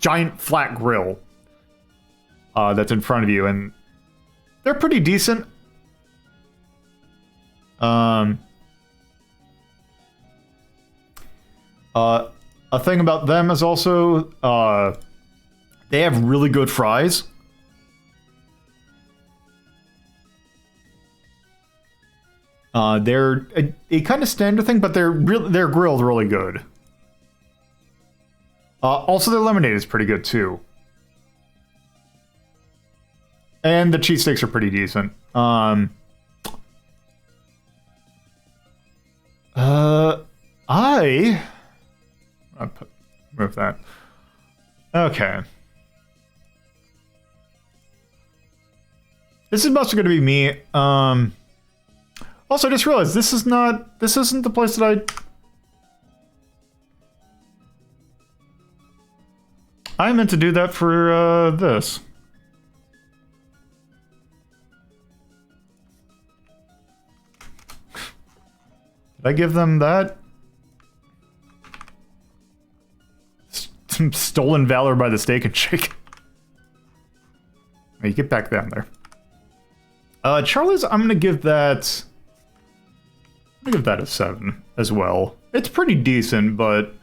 giant flat grill that's in front of you, and they're pretty decent. A thing about them is also they have really good fries. They're a kind of standard thing, but they're grilled really good. Also, their lemonade is pretty good too. And the cheesesteaks are pretty decent. I'll move that. Okay. This is mostly going to be me. Also, I just realized this isn't the place that I meant to do that for this. Did I give them that? Some stolen valor by the Steak and Shake. Hey, get back down there. Charlie's, I'm gonna give that a 7 as well. It's pretty decent, but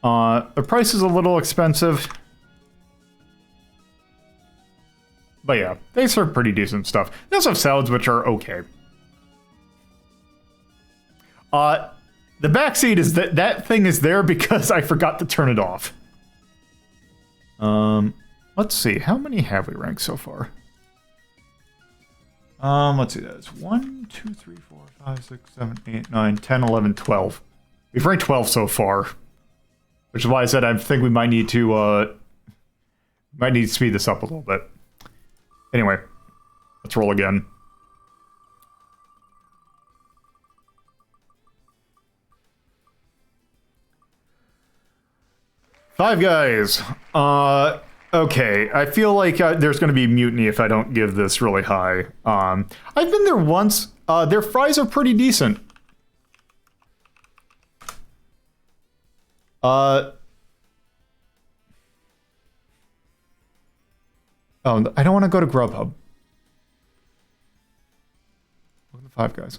the price is a little expensive. But yeah, they serve pretty decent stuff. They also have salads, which are okay. The back seat is that thing is there because I forgot to turn it off. Let's see, how many have we ranked so far? Let's see, that's 1, 2, 3, 4, 5, 6, 7, 8, 9, 10, 11, 12. We've ranked 12 so far. Which is why I said I think we might need to speed this up a little bit. Anyway, let's roll again. Five Guys. Okay, I feel like there's going to be mutiny if I don't give this really high. I've been there once. Their fries are pretty decent. Oh, I don't want to go to Grubhub. Look at the Five Guys.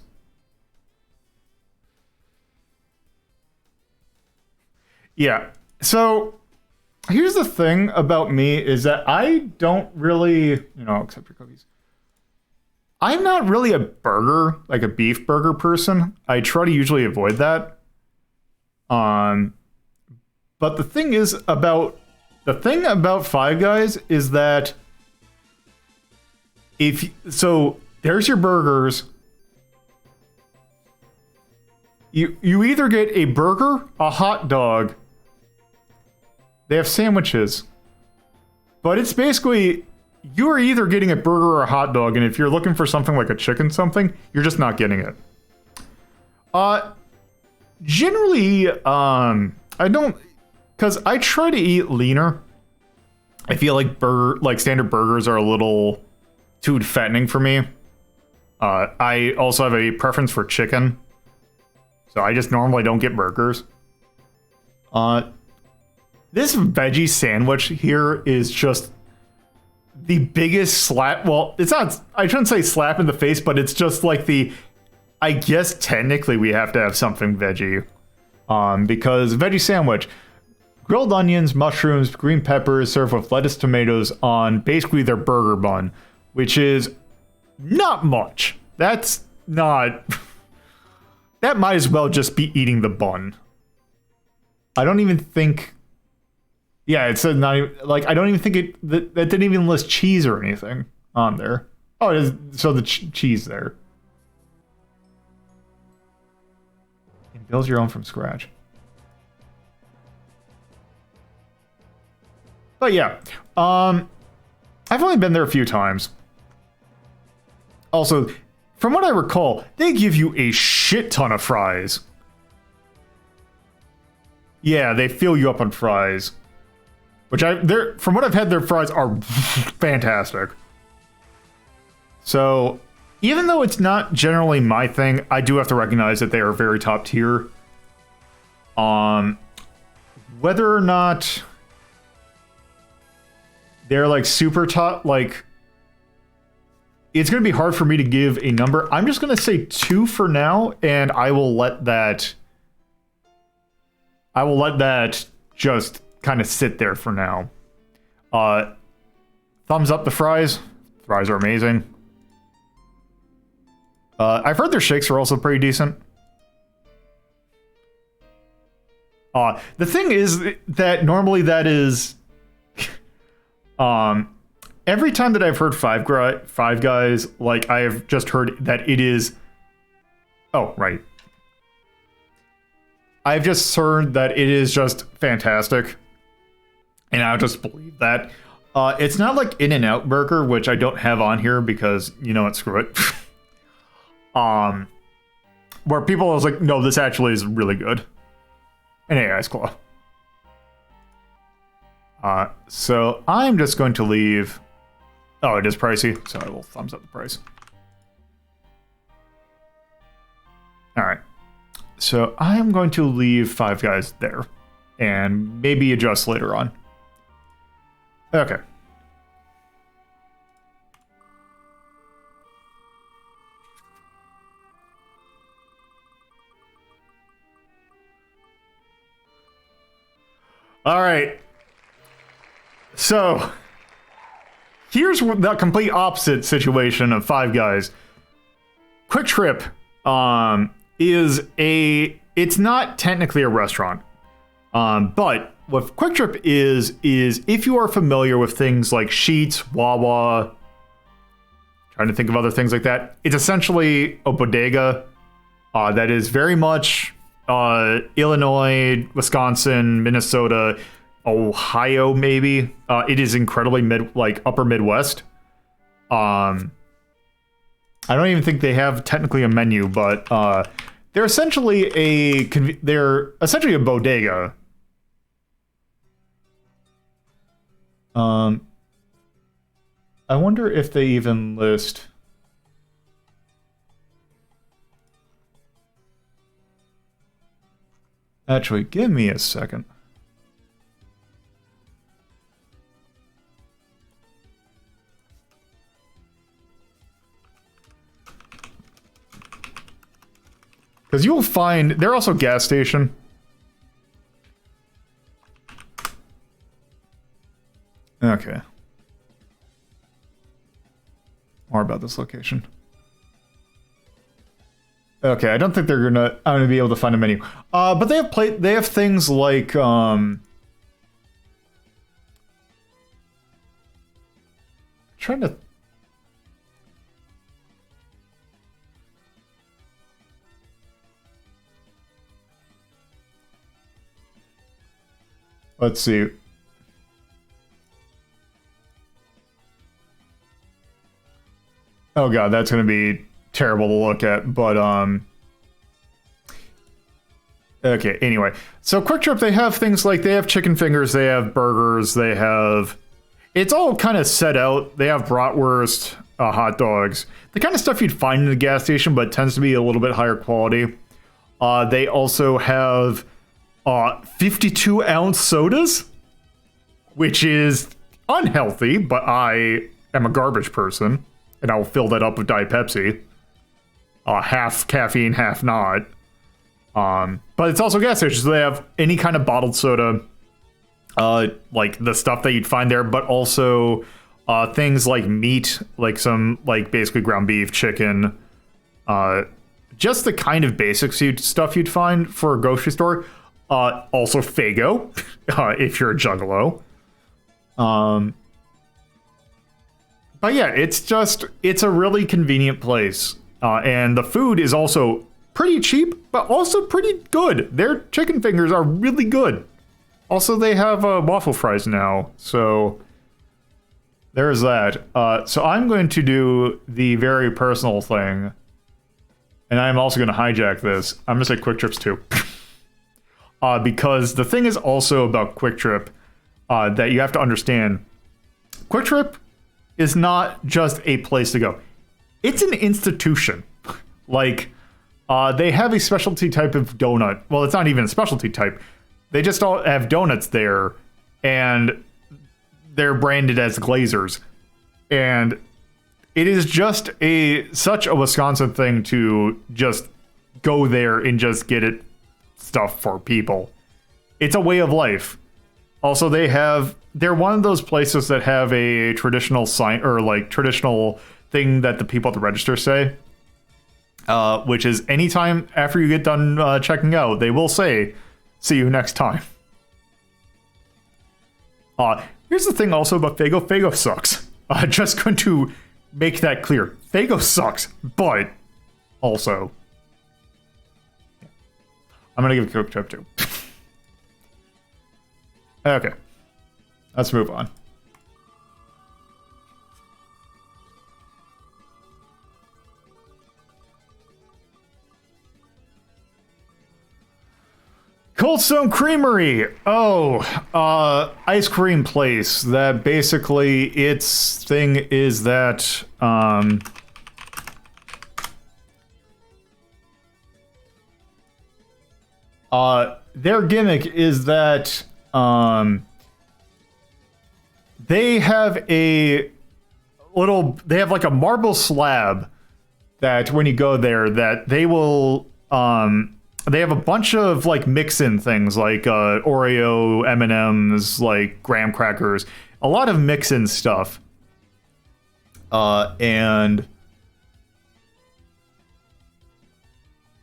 Yeah, so here's the thing about me is that I don't really, accept your cookies. I'm not really a burger, like a beef burger person. I try to usually avoid that. But the thing about Five Guys is that there's your burgers. You either get a burger, a hot dog. They have sandwiches. But it's basically, you're either getting a burger or a hot dog, and if you're looking for something like a chicken something, you're just not getting it. Generally, I don't, because I try to eat leaner. I feel like standard burgers are a little too fattening for me. I also have a preference for chicken. So I just normally don't get burgers. This veggie sandwich here is just the biggest slap. Well, it's not. I shouldn't say slap in the face, but it's just like the. I guess technically we have to have something veggie, because veggie sandwich, grilled onions, mushrooms, green peppers, served with lettuce, tomatoes on basically their burger bun, which is not much. That's not. That might as well just be eating the bun. I don't even think. Yeah, it said not even, like, I don't even think that didn't even list cheese or anything on there. Oh, it is, so the cheese there. And build your own from scratch. But yeah, I've only been there a few times. Also, from what I recall, they give you a shit ton of fries. Yeah, they fill you up on fries. Which from what I've had, their fries are fantastic. So, even though it's not generally my thing, I do have to recognize that they are very top tier. Whether or not they're like super top, like, it's going to be hard for me to give a number. I'm just going to say 2 for now, and I will let that just kind of sit there for now. Thumbs up the fries. Fries are amazing. I've heard their shakes are also pretty decent. The thing is that normally that is... every time that I've heard Five Guys, like, I have just heard that it is... Oh, right. I've just heard that it is just fantastic. And I'll just believe that. It's not like In-N-Out Burger, which I don't have on here because, you know what, screw it. Where people was like, no, this actually is really good. And hey, Ice Claw. So I'm just going to leave... Oh, it is pricey, so I will thumbs up the price. Alright. So I'm going to leave Five Guys there. And maybe adjust later on. Okay. All right. So here's the complete opposite situation of Five Guys. Quick Trip is it's not technically a restaurant. But what Quick Trip is if you are familiar with things like Sheetz, Wawa, trying to think of other things like that, it's essentially a bodega that is very much Illinois, Wisconsin, Minnesota, Ohio, maybe. It is incredibly upper Midwest. I don't even think they have technically a menu, but they're essentially a bodega. I wonder if they even list... Actually, give me a second. Because you'll find... They're also a gas station. Okay. More about this location. Okay, I don't think I'm gonna be able to find a menu. But they have things like trying to let's see. Oh god, that's gonna be terrible to look at, but okay, anyway. So Quick Trip, they have things like, they have chicken fingers, they have burgers, they have... It's all kind of set out. They have bratwurst, hot dogs. The kind of stuff you'd find in the gas station, but tends to be a little bit higher quality. They also have 52-ounce sodas, which is unhealthy, but I am a garbage person, and I'll fill that up with Diet Pepsi. Half caffeine, half not. But it's also gas stations, so they have any kind of bottled soda, like the stuff that you'd find there, but also things like meat, like some, like basically ground beef, chicken, just the kind of basic stuff you'd find for a grocery store. Also Faygo, if you're a juggalo. But yeah, it's a really convenient place. And the food is also pretty cheap, but also pretty good. Their chicken fingers are really good. Also, they have waffle fries now, so there's that. So I'm going to do the very personal thing, and I'm also going to hijack this. I'm going to say Quick Trips too. Because the thing is also about Quick Trip that you have to understand. Quick Trip is not just a place to go. It's an institution. Like, they have a specialty type of donut. Well, it's not even a specialty type. They just all have donuts there, and they're branded as Glazers. And it is just such a Wisconsin thing to just go there and just get it stuff for people. It's a way of life. Also, they're one of those places that have a traditional sign, or like traditional thing that the people at the register say, which is anytime after you get done checking out, they will say, "See you next time." Here's the thing also about Faygo. Faygo sucks. Just going to make that clear. Faygo sucks, but also, I'm going to give it a Quick Trip too. Okay. Let's move on. Cold Stone Creamery. Ice cream place that basically its thing is that their gimmick is that they have like a marble slab that when you go there that they will they have a bunch of like mix-in things like Oreo, M&Ms, like graham crackers, a lot of mix-in stuff. And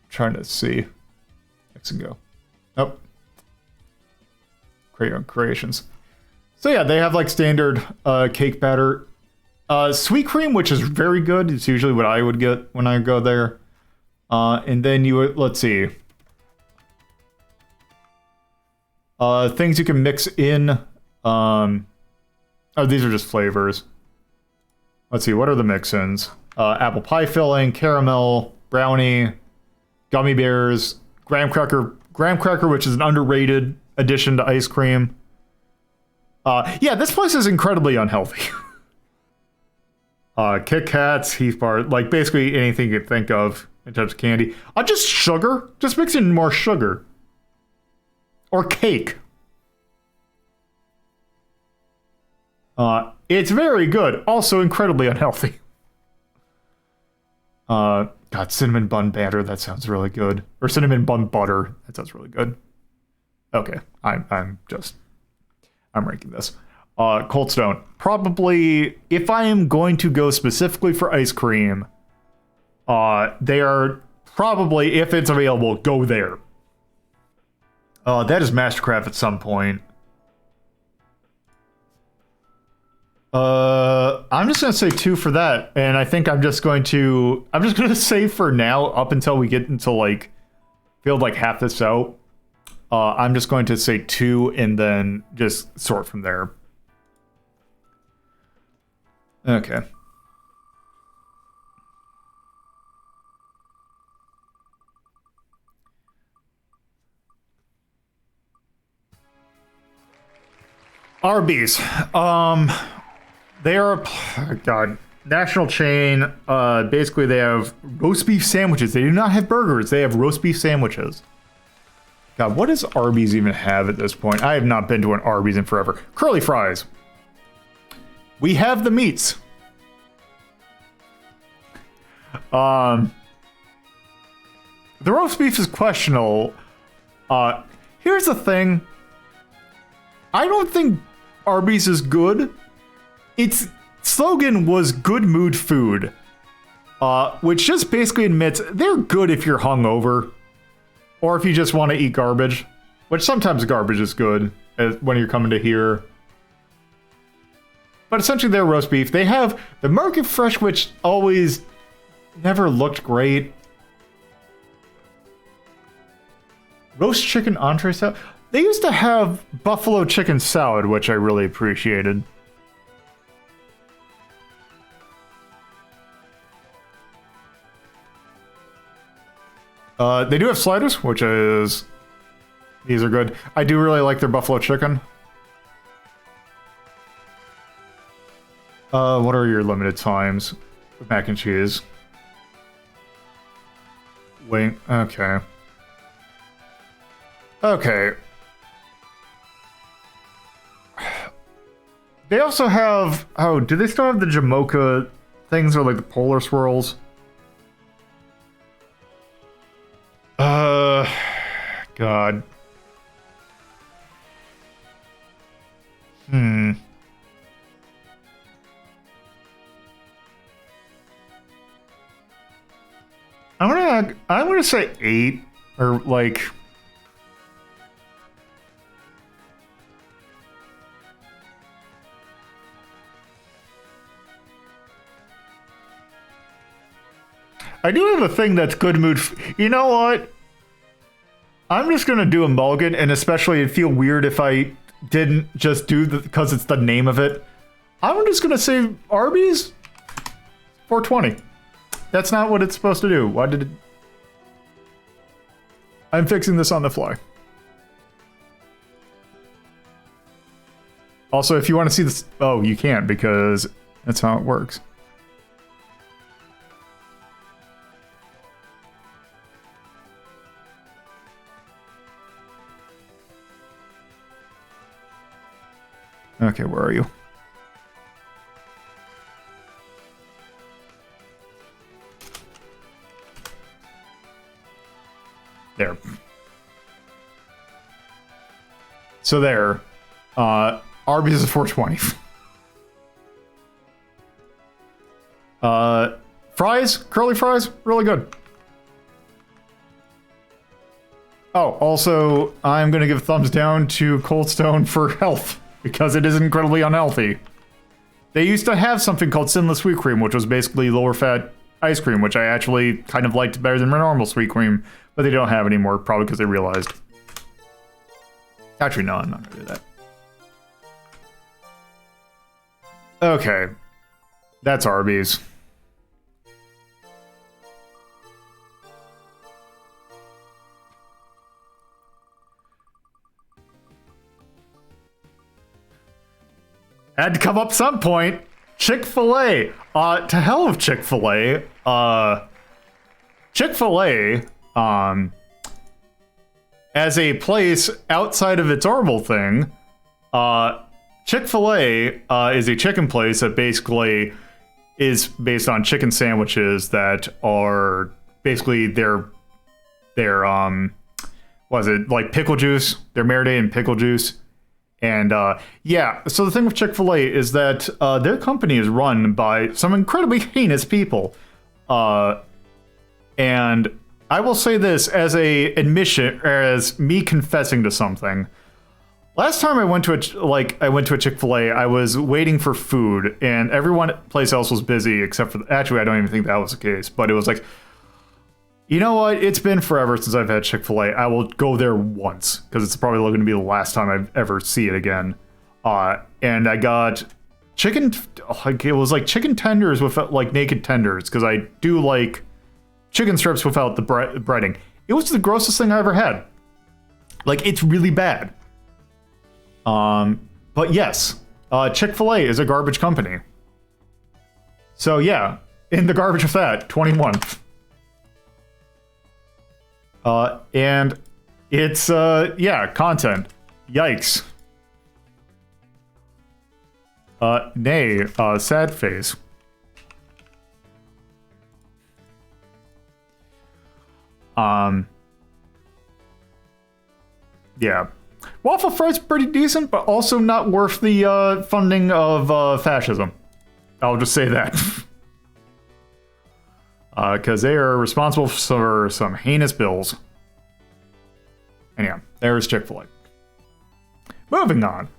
trying to see. Let's go. Nope. Create on creations. So yeah, they have like standard cake batter. Sweet cream, which is very good. It's usually what I would get when I go there. And then you would, let's see. Things you can mix in. These are just flavors. Let's see, what are the mix-ins? Apple pie filling, caramel, brownie, gummy bears, graham cracker, which is an underrated addition to ice cream. Yeah, this place is incredibly unhealthy. Kit Kats, Heath Bar, like basically anything you could think of in terms of candy. Just sugar. Just mix in more sugar. Or cake. It's very good. Also incredibly unhealthy. God, cinnamon bun batter. That sounds really good. Or cinnamon bun butter. That sounds really good. Okay, I'm ranking this. Cold Stone. Probably, if I am going to go specifically for ice cream, they are probably, if it's available, go there. That is Mastercraft at some point. I'm just gonna say 2 for that, and I think I'm just gonna say for now, up until we get into like build like half this out. I'm just going to say 2 and then just sort from there. Okay. Arby's. They are, God, national chain. Basically, they have roast beef sandwiches. They do not have burgers. They have roast beef sandwiches. God, what does Arby's even have at this point? I have not been to an Arby's in forever. Curly fries. We have the meats. The roast beef is questionable. Here's the thing. I don't think Arby's is good. Its slogan was good mood food, which just basically admits they're good if you're hungover or if you just want to eat garbage, which sometimes garbage is good when you're coming to here. But essentially they're roast beef. They have the market fresh, which always never looked great. Roast chicken entree salad. They used to have buffalo chicken salad, which I really appreciated. They do have sliders, which is... These are good. I do really like their buffalo chicken. What are your limited times with mac and cheese? Wait, okay. Okay. They also have... Oh, do they still have the Jamocha things or like the polar swirls? God. I'm gonna say 8 or like. I do have a thing that's good mood. You know what? I'm just gonna do a mulligan, and especially it'd feel weird if I didn't just do the because it's the name of it. I'm just gonna say Arby's 420. That's not what it's supposed to do. Why did it? I'm fixing this on the fly. Also, if you want to see this, oh, you can't because that's how it works. Okay, where are you? There. So there. Arby's is 420. Fries, curly fries, really good. Oh, also, I'm gonna give a thumbs down to Cold Stone for health, because it is incredibly unhealthy. They used to have something called Sinless Sweet Cream, which was basically lower fat ice cream, which I actually kind of liked better than my normal sweet cream, but they don't have anymore, probably because they realized. Actually, no, I'm not gonna do that. Okay. That's Arby's. Had to come up some point. Chick-fil-A. To hell with Chick-fil-A. Chick-fil-A, as a place outside of its Orville thing, Chick-fil-A is a chicken place that basically is based on chicken sandwiches that are basically their what is it, like pickle juice? They're marinated in pickle juice. And yeah, so the thing with Chick-fil-A is that their company is run by some incredibly heinous people. And I will say this as a admission, as me confessing to something. Last time I went to a Chick-fil-A, I was waiting for food, and place else was busy except for actually I don't even think that was the case, but it was like, you know what? It's been forever since I've had Chick-fil-A. I will go there once because it's probably going to be the last time I ever see it again. And I got chicken. It was like chicken tenders with like naked tenders because I do like chicken strips without the breading. It was the grossest thing I ever had. Like, it's really bad. But yes, Chick-fil-A is a garbage company. So yeah, in the garbage of that, 21. And it's, yeah, content. Yikes. Nay, sad face. Yeah. Waffle Fry's pretty decent, but also not worth the funding of fascism. I'll just say that. Because they are responsible for some heinous bills. Anyhow, there's Chick-fil-A. Moving on.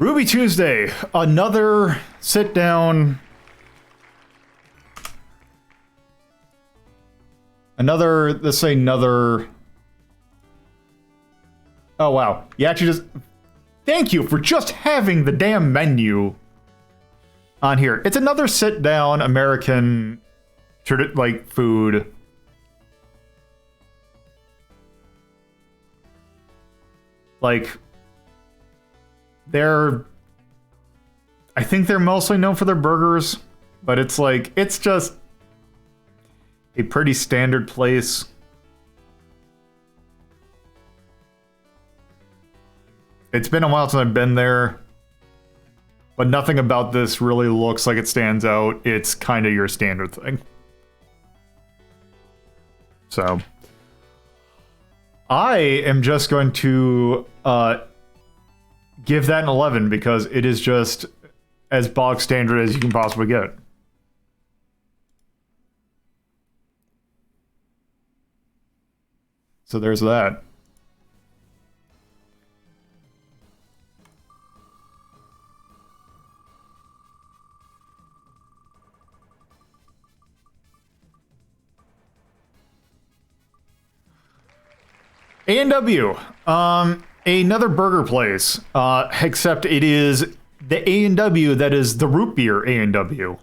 Ruby Tuesday, another sit down. Let's say another. Oh wow, you actually just. Thank you for just having the damn menu on here. It's another sit down American, like food. Like. I think they're mostly known for their burgers, but it's like, it's just a pretty standard place. It's been a while since I've been there, but nothing about this really looks like it stands out. It's kind of your standard thing. So, I am just going to, give that an 11 because it is just as bog standard as you can possibly get. So there's that. A&W. Another burger place, except it is the A&W that is the root beer A&W.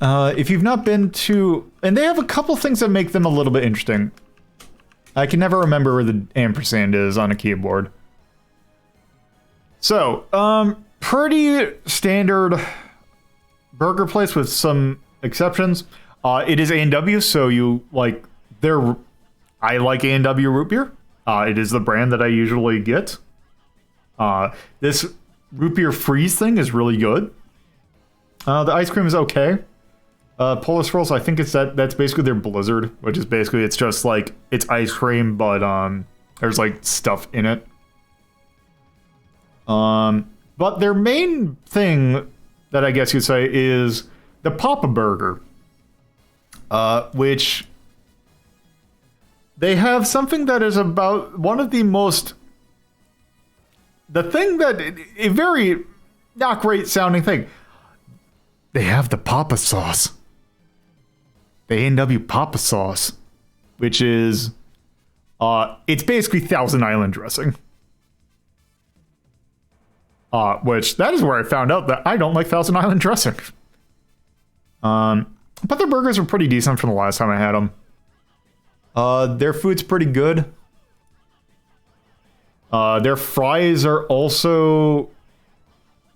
If you've not been to... And they have a couple things that make them a little bit interesting. I can never remember where the ampersand is on a keyboard. So, pretty standard burger place with some exceptions. It is A&W, so you, like, they're... I like A&W root beer. It is the brand that I usually get. This root beer freeze thing is really good. The ice cream is okay. Polar Swirls, I think that's basically their Blizzard, which is basically, it's just like, it's ice cream, but there's like stuff in it. But their main thing that I guess you'd say is the Papa Burger, which... They have something that is about one of the most... The thing that... A very not great sounding thing. They have the Papa Sauce. The A&W Papa Sauce. Which is... it's basically Thousand Island dressing. Which, that is where I found out that I don't like Thousand Island dressing. But their burgers are pretty decent from the last time I had them. Their food's pretty good. Their fries are also,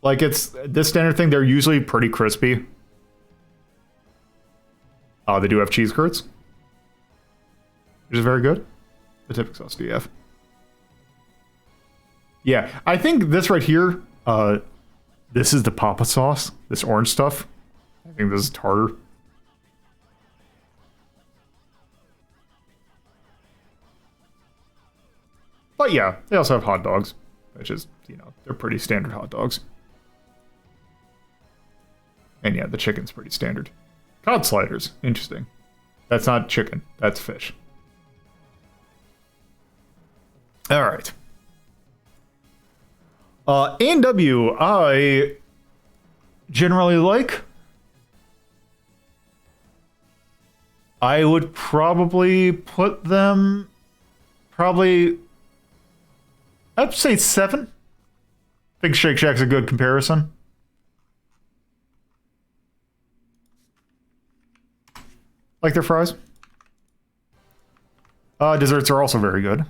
like, it's this standard thing. They're usually pretty crispy. They do have cheese curds, which is very good. The typical sauce do you have? Yeah, I think this right here, this is the Papa sauce. This orange stuff. I think this is tartar. But yeah, they also have hot dogs, which is, you know, they're pretty standard hot dogs. And yeah, the chicken's pretty standard. Cod sliders, interesting. That's not chicken, that's fish. All right. A&W, I generally like. I would probably put them, I'd say 7. I think Shake Shack's a good comparison. Like their fries. Desserts are also very good.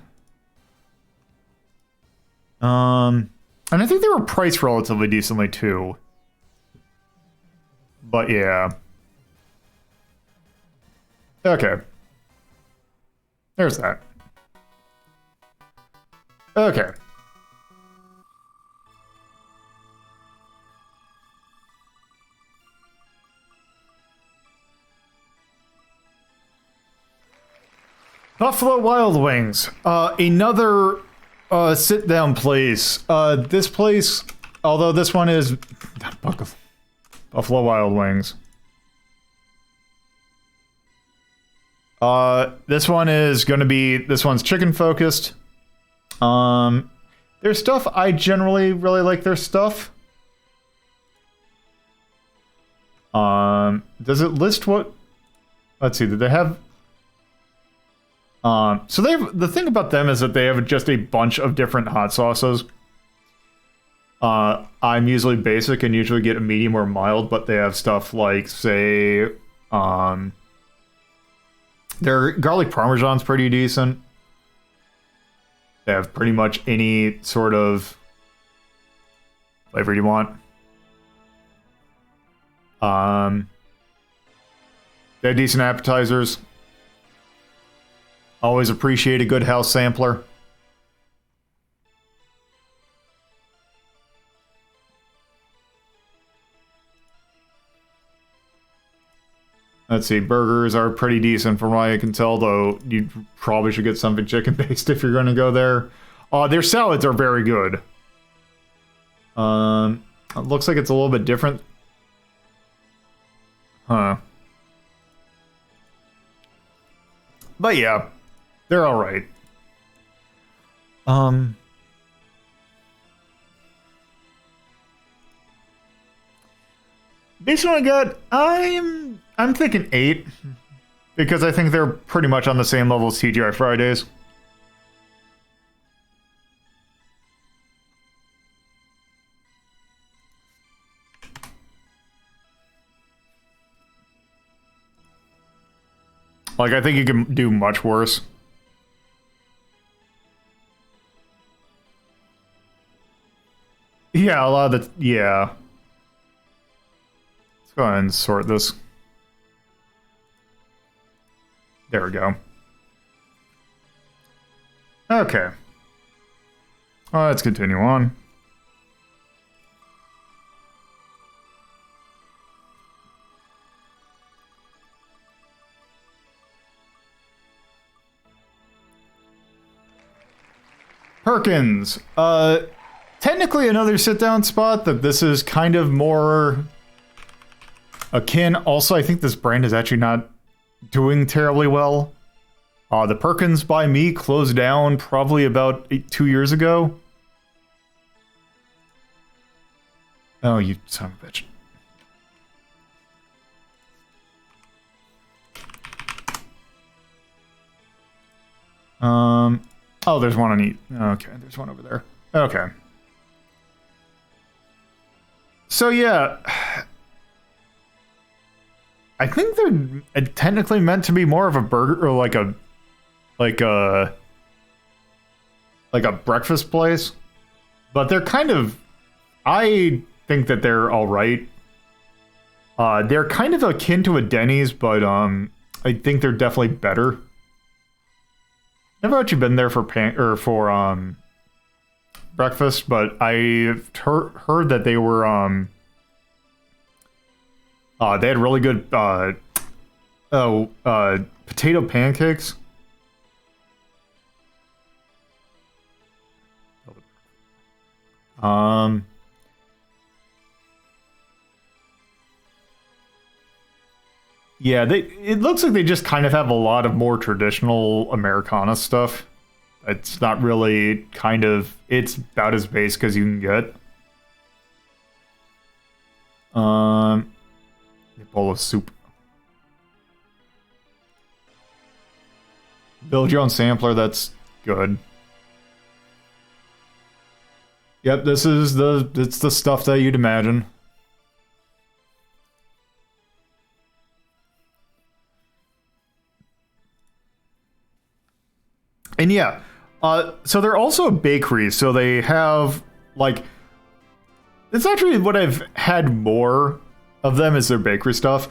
And I think they were priced relatively decently too. But yeah. Okay. There's that. Okay. Buffalo Wild Wings. Another sit-down place. This place, although this one is Buffalo Wild Wings. This one is going to be, this one's chicken focused. Their stuff, I generally really like their stuff. Does it list what? Let's see, did they have? So they have, the thing about them is that they have just a bunch of different hot sauces. I'm usually basic and usually get a medium or mild, but they have stuff like, say, their garlic parmesan's pretty decent. They have pretty much any sort of flavor you want. They have decent appetizers. Always appreciate a good house sampler. Let's see, burgers are pretty decent from what I can tell, though you probably should get something chicken-based if you're going to go there. Their salads are very good. It looks like it's a little bit different. Huh. But yeah, they're alright. Based on what I got, I'm thinking 8. Because I think they're pretty much on the same level as TGI Fridays. Like, I think you can do much worse. Yeah, a lot of the... Yeah. Let's go ahead and sort this. There we go. Okay. Let's continue on. Perkins. Technically another sit-down spot, that this is kind of more akin. Also, I think this brand is actually not doing terribly well. The Perkins by me closed down probably about 2 years ago. Oh, you son of a bitch. Oh, there's one on each. Okay, there's one over there. Okay. So yeah, I think they're technically meant to be more of a burger or like a breakfast place, but they're kind of. I think that they're all right. They're kind of akin to a Denny's, but I think they're definitely better. Never actually been there for breakfast, but I've heard that they were they had really good potato pancakes. Yeah, it looks like they just kind of have a lot of more traditional Americana stuff. It's not really it's about as basic as you can get. A bowl of soup. Build your own sampler, that's good. Yep, this is it's the stuff that you'd imagine. And yeah, so they're also a bakery, so they have, like, it's actually what I've had more of them is their bakery stuff.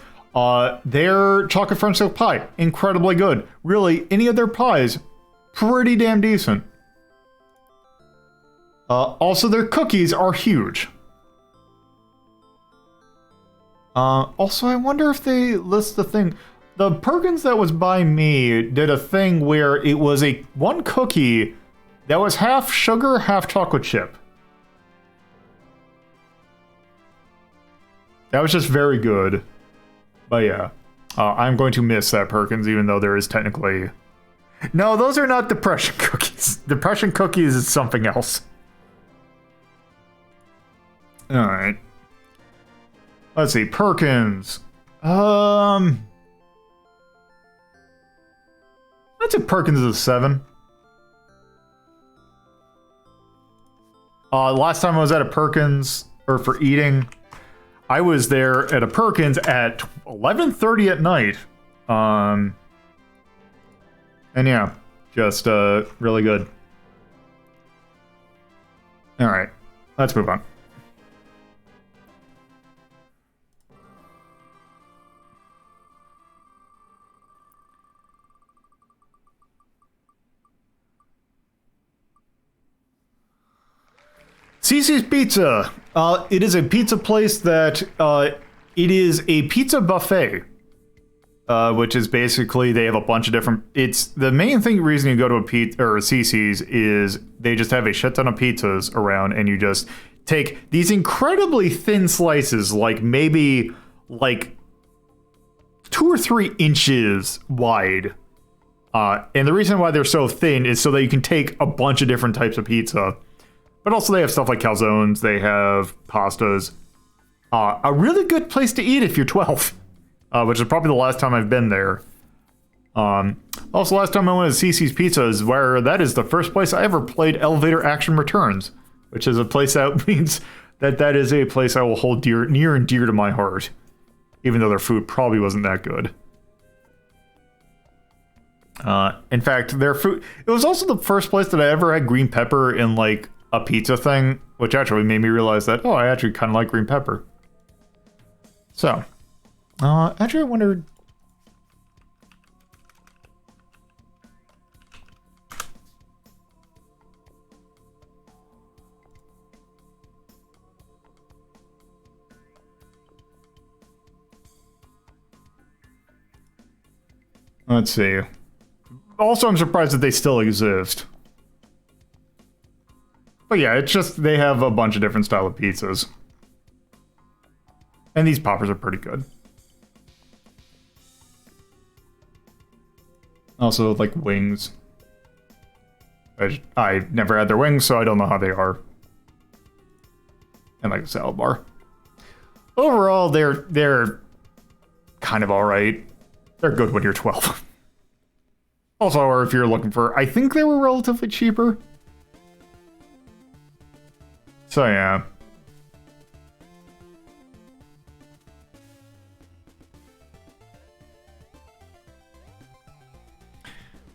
Their chocolate French silk pie, incredibly good. Really, any of their pies, pretty damn decent. Also, their cookies are huge. Also, I wonder if they list the thing. The Perkins that was by me did a thing where it was one cookie that was half sugar, half chocolate chip. That was just very good. But yeah, I'm going to miss that Perkins, even though there is technically... No, those are not depression cookies. Depression cookies is something else. Alright. Let's see, Perkins. I'd say Perkins is a 7. Last time I was at a Perkins, or for eating, I was there at a Perkins at 11:30 at night. And yeah, just really good. Alright, let's move on. Cece's Pizza. It is a pizza place that it is a pizza buffet, which is basically they have a bunch of different. It's the main reason you go to a pizza or Cece's is they just have a shit ton of pizzas around, and you just take these incredibly thin slices, like maybe like 2 or 3 inches wide. And the reason why they're so thin is so that you can take a bunch of different types of pizza. But also they have stuff like calzones, they have pastas. A really good place to eat if you're 12, which is probably the last time I've been there. Also, last time I went to Cece's Pizza is where that is the first place I ever played Elevator Action Returns, which is a place that means that is a place I will hold near and dear to my heart, even though their food probably wasn't that good. In fact, their food, it was also the first place that I ever had green pepper in like a pizza thing, which actually made me realize that, oh, I actually kind of like green pepper. So, actually I wondered... Let's see. Also, I'm surprised that they still exist. But yeah, it's just they have a bunch of different style of pizzas. And these poppers are pretty good. Also, like wings. I've never had their wings, so I don't know how they are. And like a salad bar. Overall, they're kind of alright. They're good when you're 12. Also, or if you're looking for... I think they were relatively cheaper. So, yeah.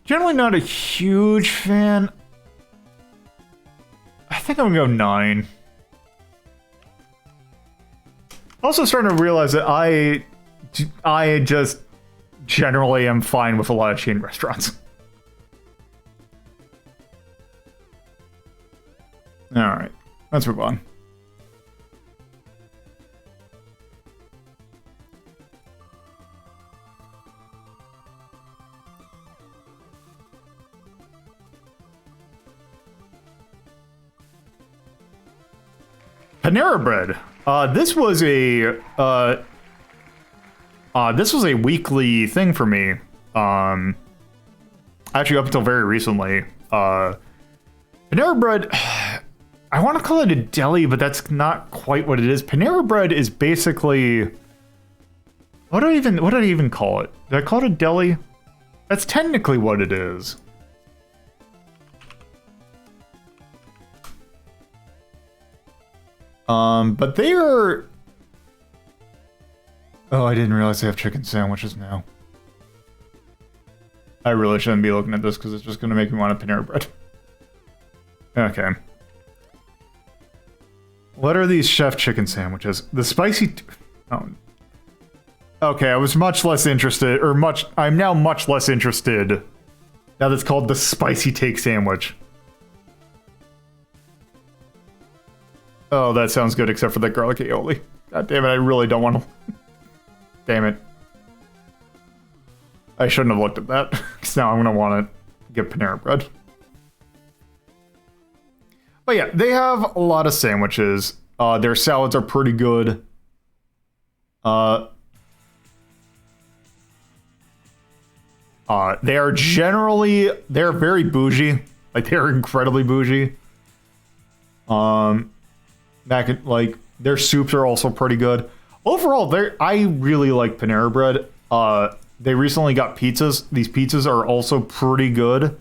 Generally not a huge fan. I think I'm gonna go 9. Also starting to realize that I just generally am fine with a lot of chain restaurants. Alright, let's move on. Panera Bread. This was a weekly thing for me. Actually, up until very recently. Panera Bread. I want to call it a deli, but that's not quite what it is. Panera Bread is basically. What do I even call it? Did I call it a deli? That's technically what it is. But they are... Oh, I didn't realize they have chicken sandwiches now. I really shouldn't be looking at this because it's just going to make me want a Panera Bread. Okay. What are these chef chicken sandwiches? The spicy... Oh. Okay, I was much less interested, I'm now much less interested. Now that's called the spicy take sandwich. Oh, that sounds good, except for the garlic aioli. God damn it, I really don't want to. Damn it. I shouldn't have looked at that, because now I'm going to want to get Panera Bread. But yeah, they have a lot of sandwiches. Their salads are pretty good. They're very bougie. Like, they're incredibly bougie. Their soups are also pretty good. Overall, I really like Panera Bread. They recently got pizzas. These pizzas are also pretty good.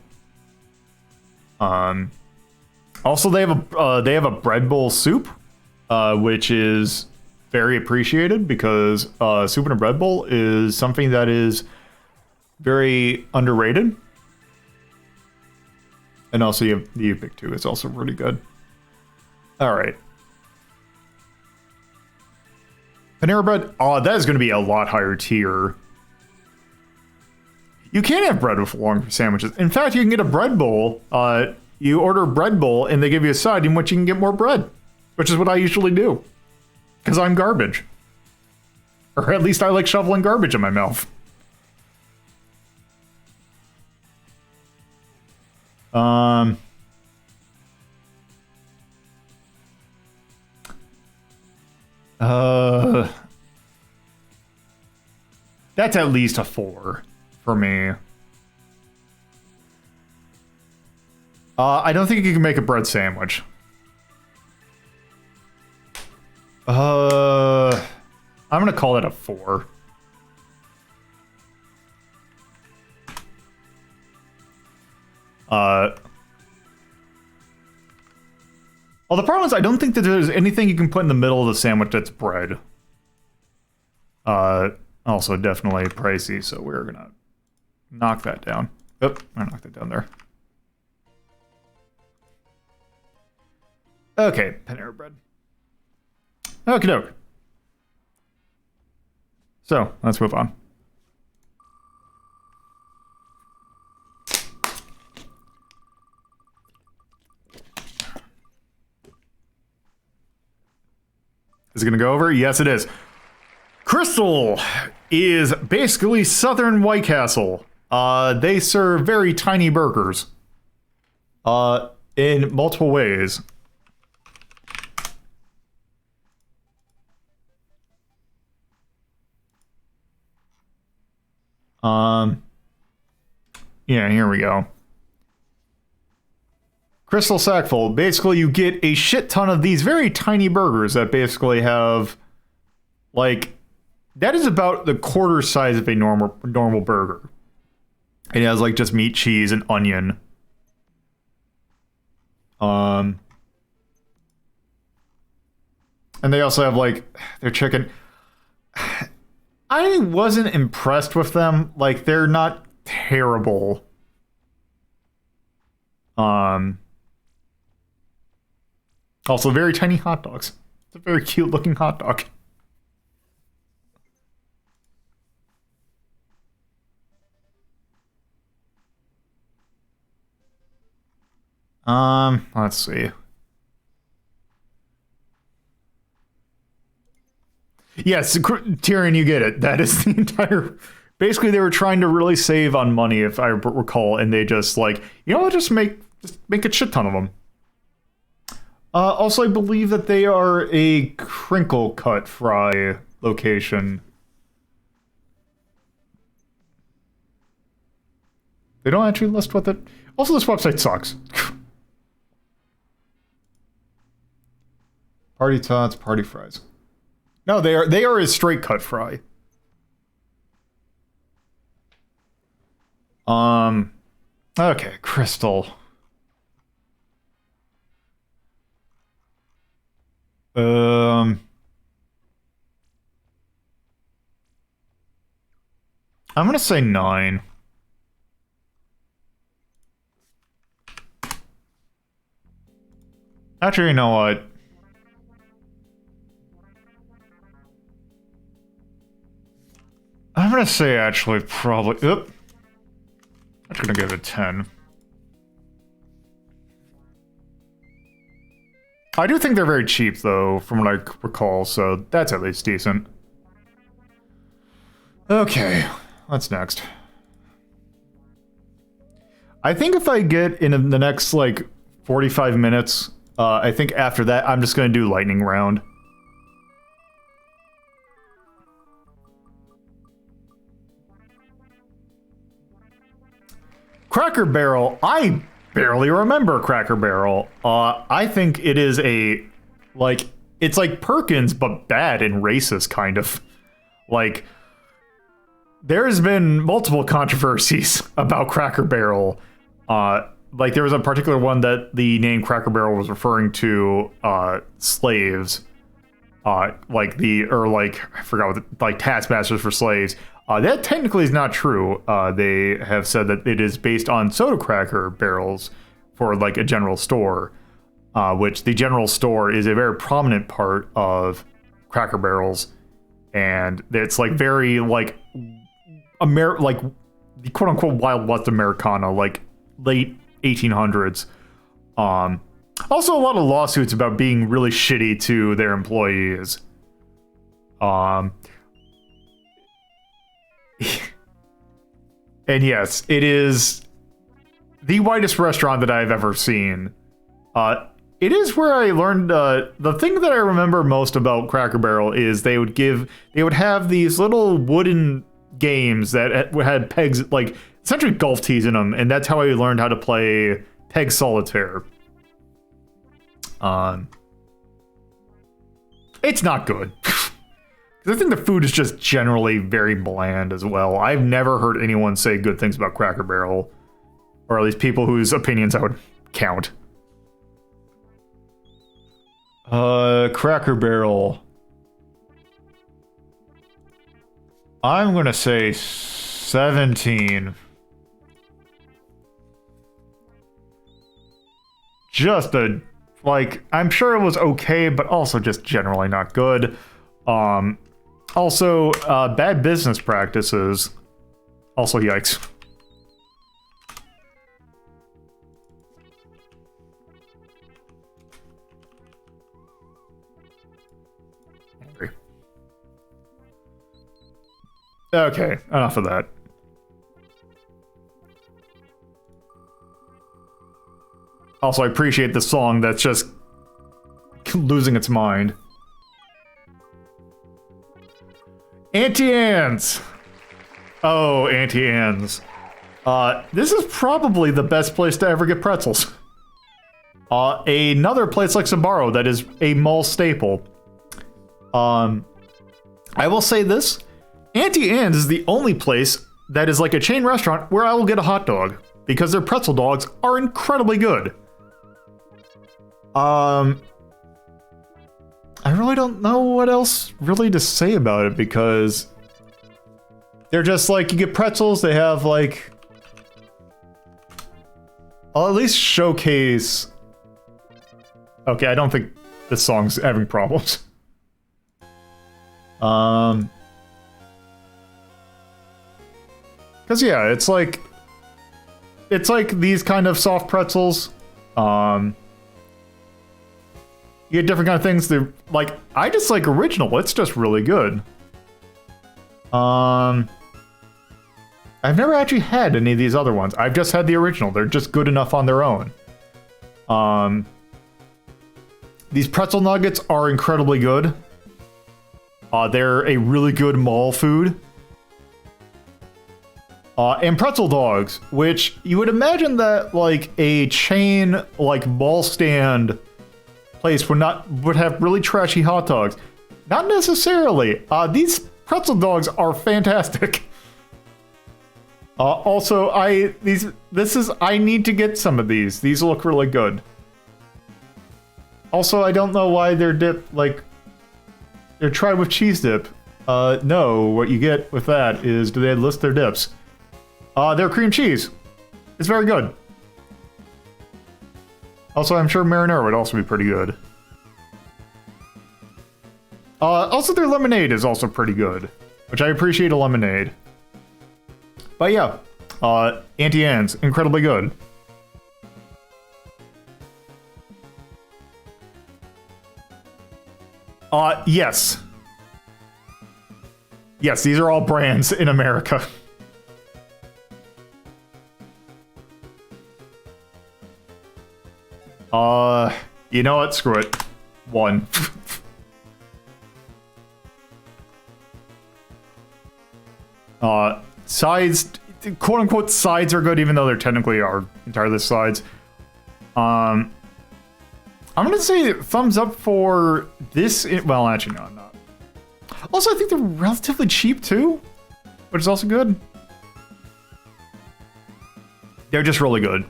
Also, they have a bread bowl soup, which is very appreciated because soup in a bread bowl is something that is very underrated. And also, you have the Epic too. It's also really good. All right. Panera Bread, that is going to be a lot higher tier. You can have bread with long sandwiches. In fact, you can get a bread bowl. You order a bread bowl, and they give you a side in which you can get more bread, which is what I usually do, because I'm garbage. Or at least I like shoveling garbage in my mouth. That's at least a 4 for me. I don't think you can make a bread sandwich. I'm gonna call it a 4. Well, the problem is I don't think that there's anything you can put in the middle of the sandwich that's bread. Also definitely pricey, so we're gonna knock that down. Oh, I knocked it down there. Okay, Panera Bread. Okie doke. So, let's move on. Is it going to go over? Yes, it is. Crystal is basically Southern White Castle. They serve very tiny burgers. In multiple ways. Yeah, here we go. Crystal Sackful. Basically, you get a shit ton of these very tiny burgers that basically have, like, that is about the quarter size of a normal burger. It has, like, just meat, cheese, and onion. And they also have, like, their chicken. I wasn't impressed with them. Like, they're not terrible. Also, very tiny hot dogs. It's a very cute looking hot dog. Let's see. Yes, Tyrion, you get it. That is the entire... Basically, they were trying to really save on money, if I recall, and they just, like, you know what, just make a shit ton of them. Also, I believe that they are a crinkle cut fry location. They don't actually list what the... Also, this website sucks. Party tots, party fries. No, they are a straight cut fry. Okay, Crystal. I'm gonna say 9. Actually, you know what? gonna say actually probably. Oop. I'm just gonna give it a 10. I do think they're very cheap though, from what I recall, so that's at least decent. Okay, what's next? I think if I get in the next like 45 minutes, I think after that I'm just gonna do lightning round. Cracker Barrel, I barely remember Cracker Barrel. I think it is it's like Perkins, but bad and racist, kind of. Like, there's been multiple controversies about Cracker Barrel. Like, there was a particular one that the name Cracker Barrel was referring to slaves. I forgot what, like, taskmasters for slaves. That technically is not true. They have said that it is based on soda cracker barrels for like a general store, which the general store is a very prominent part of Cracker Barrels, and it's like very like like the quote unquote Wild West Americana, like late 1800s. Also, a lot of lawsuits about being really shitty to their employees. And yes, it is the whitest restaurant that I've ever seen. It is where I learned, the thing that I remember most about Cracker Barrel is they would have these little wooden games that had pegs, like essentially golf tees in them, and that's how I learned how to play Peg Solitaire. It's not good. I think the food is just generally very bland as well. I've never heard anyone say good things about Cracker Barrel. Or at least people whose opinions I would count. Cracker Barrel. I'm gonna say 17. Just I'm sure it was okay, but also just generally not good. Also, bad business practices. Also, yikes. Okay, enough of that. Also, I appreciate the song that's just losing its mind. Auntie Anne's! Oh, Auntie Anne's. This is probably the best place to ever get pretzels. Another place like Sbarro that is a mall staple. I will say this. Auntie Anne's is the only place that is like a chain restaurant where I will get a hot dog. Because their pretzel dogs are incredibly good. I really don't know what else really to say about it, because they're just like, you get pretzels, they have like, I'll at least showcase. Okay, I don't think this song's having problems. Cause yeah, it's like these kind of soft pretzels. You get different kind of things. They're like, I just like original. It's just really good. I've never actually had any of these other ones. I've just had the original. They're just good enough on their own. These pretzel nuggets are incredibly good. They're a really good mall food. And pretzel dogs, which you would imagine that like a chain like mall stand place would have really trashy hot dogs. Not necessarily. These pretzel dogs are fantastic. Also, I need to get some of these. These look really good. Also, I don't know why they're they're tried with cheese dip. No, what you get with that is, do they list their dips? They're cream cheese. It's very good. Also, I'm sure marinara would also be pretty good. Also, their lemonade is also pretty good, which I appreciate a lemonade. But yeah, Auntie Anne's, incredibly good. Yes. Yes, these are all brands in America. You know what? Screw it. 1. Sides, quote-unquote sides are good, even though they're technically are entirely sides. I'm gonna say thumbs up for this. Well, actually, no, I'm not. Also, I think they're relatively cheap too, which is also good. They're just really good.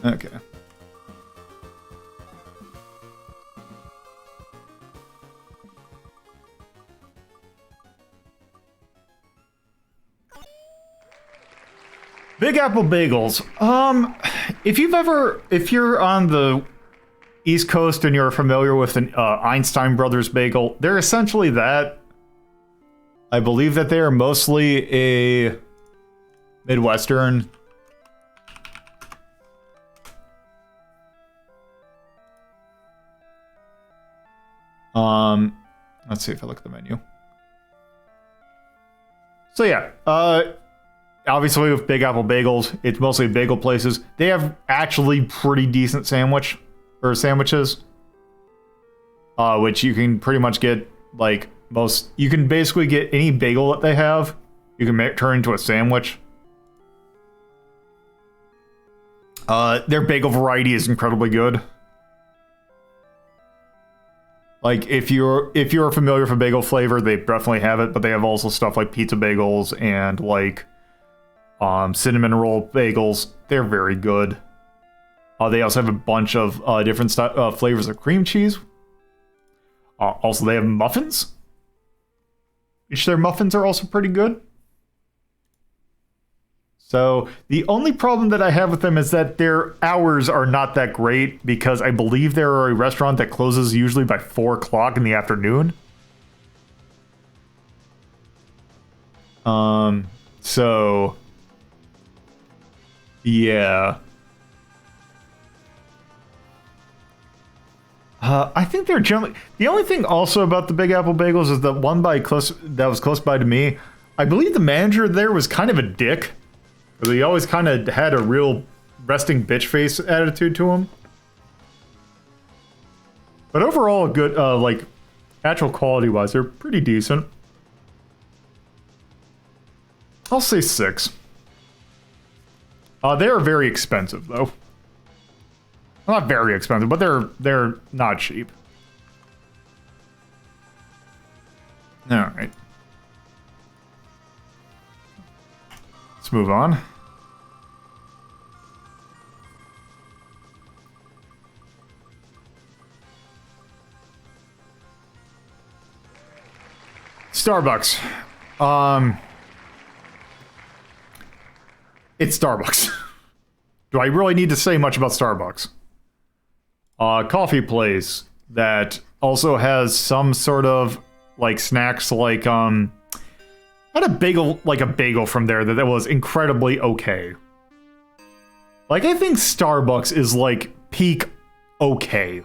Okay. Big Apple Bagels. If you're on the East Coast and you're familiar with an Einstein Brothers bagel, they're essentially that. I believe that they are mostly a Midwestern. Let's see if I look at the menu. So yeah, obviously with Big Apple Bagels, it's mostly bagel places. They have actually pretty decent sandwiches, which you can pretty much get like most. You can basically get any bagel that they have. You can turn into a sandwich. Their bagel variety is incredibly good. Like if you're familiar with a bagel flavor, they definitely have it, but they have also stuff like pizza bagels and like cinnamon roll bagels. They're very good. They also have a bunch of different flavors of cream cheese. Also, they have muffins. Which their muffins are also pretty good. So the only problem that I have with them is that their hours are not that great because I believe they're a restaurant that closes usually by 4 o'clock in the afternoon. So yeah. I think they're generally... The only thing also about the Big Apple Bagels is that one that was close by to me, I believe the manager there was kind of a dick. He always kind of had a real resting bitch face attitude to him. But overall, good, like, actual quality-wise, they're pretty decent. I'll say 6. They are very expensive, though. Well, not very expensive, but they're not cheap. All right. Let's move on. Starbucks. It's Starbucks. Do I really need to say much about Starbucks? Coffee place that also has some sort of like snacks, like had a bagel from there that was incredibly okay. Like, I think Starbucks is like peak okay.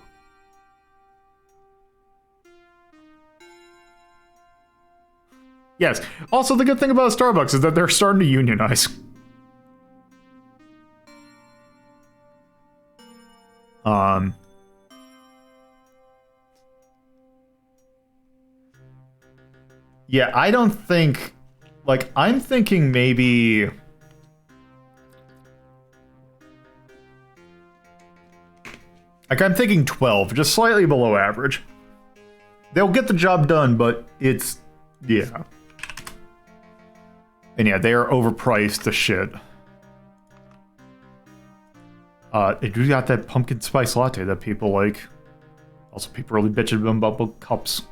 Yes. Also, the good thing about Starbucks is that they're starting to unionize. Yeah, I don't think... Like, I'm thinking maybe... Like, I'm thinking 12, just slightly below average. They'll get the job done, but it's... Yeah. And yeah, they are overpriced to shit. They do got that pumpkin spice latte that people like. Also, people really bitching about cups.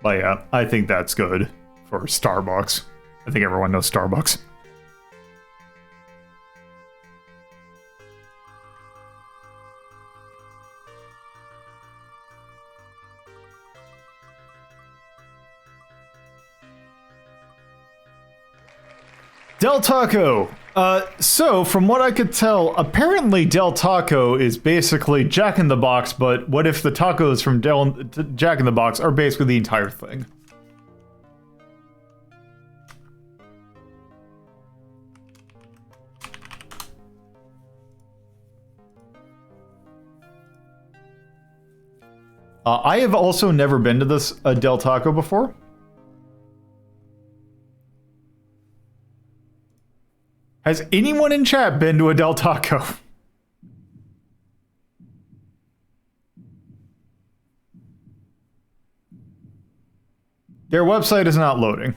But yeah, I think that's good for Starbucks. I think everyone knows Starbucks. Del Taco. So from what I could tell, apparently Del Taco is basically Jack in the Box, but what if the tacos from Jack in the Box are basically the entire thing? I have also never been to this Del Taco before. Has anyone in chat been to a Del Taco? Their website is not loading.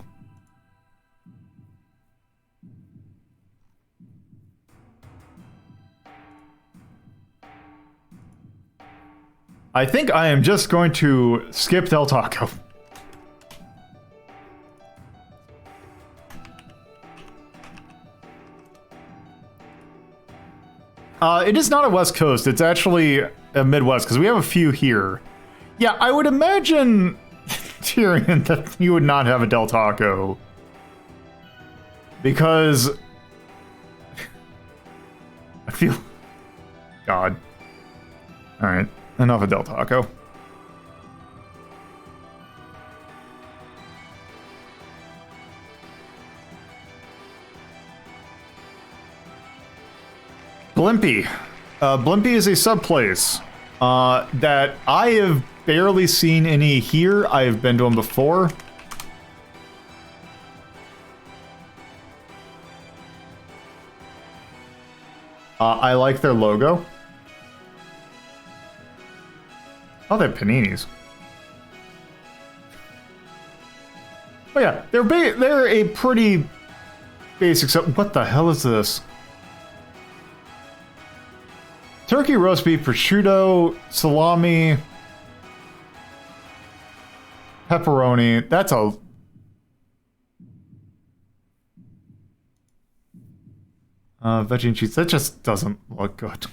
I think I am just going to skip Del Taco. It is not a West Coast, it's actually a Midwest, because we have a few here. Yeah, I would imagine, Tyrion, that you would not have a Del Taco. Because... I feel... God. Alright, enough of Del Taco. Blimpie. Blimpie is a sub-place that I have barely seen any here. I have been to them before. I like their logo. Oh, they have paninis. Oh yeah, they're a pretty basic sub. What the hell is this? Turkey, roast beef, prosciutto, salami, pepperoni. That's a... veggie and cheese. That just doesn't look good.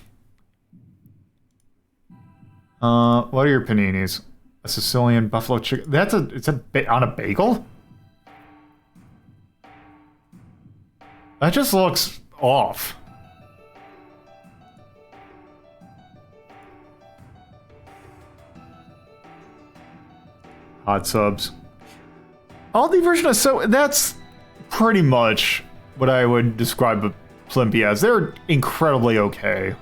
What are your paninis? A Sicilian buffalo chicken. It's on a bagel? That just looks off. Hot subs. Aldi version of so that's pretty much what I would describe a Blimpie as. They're incredibly okay.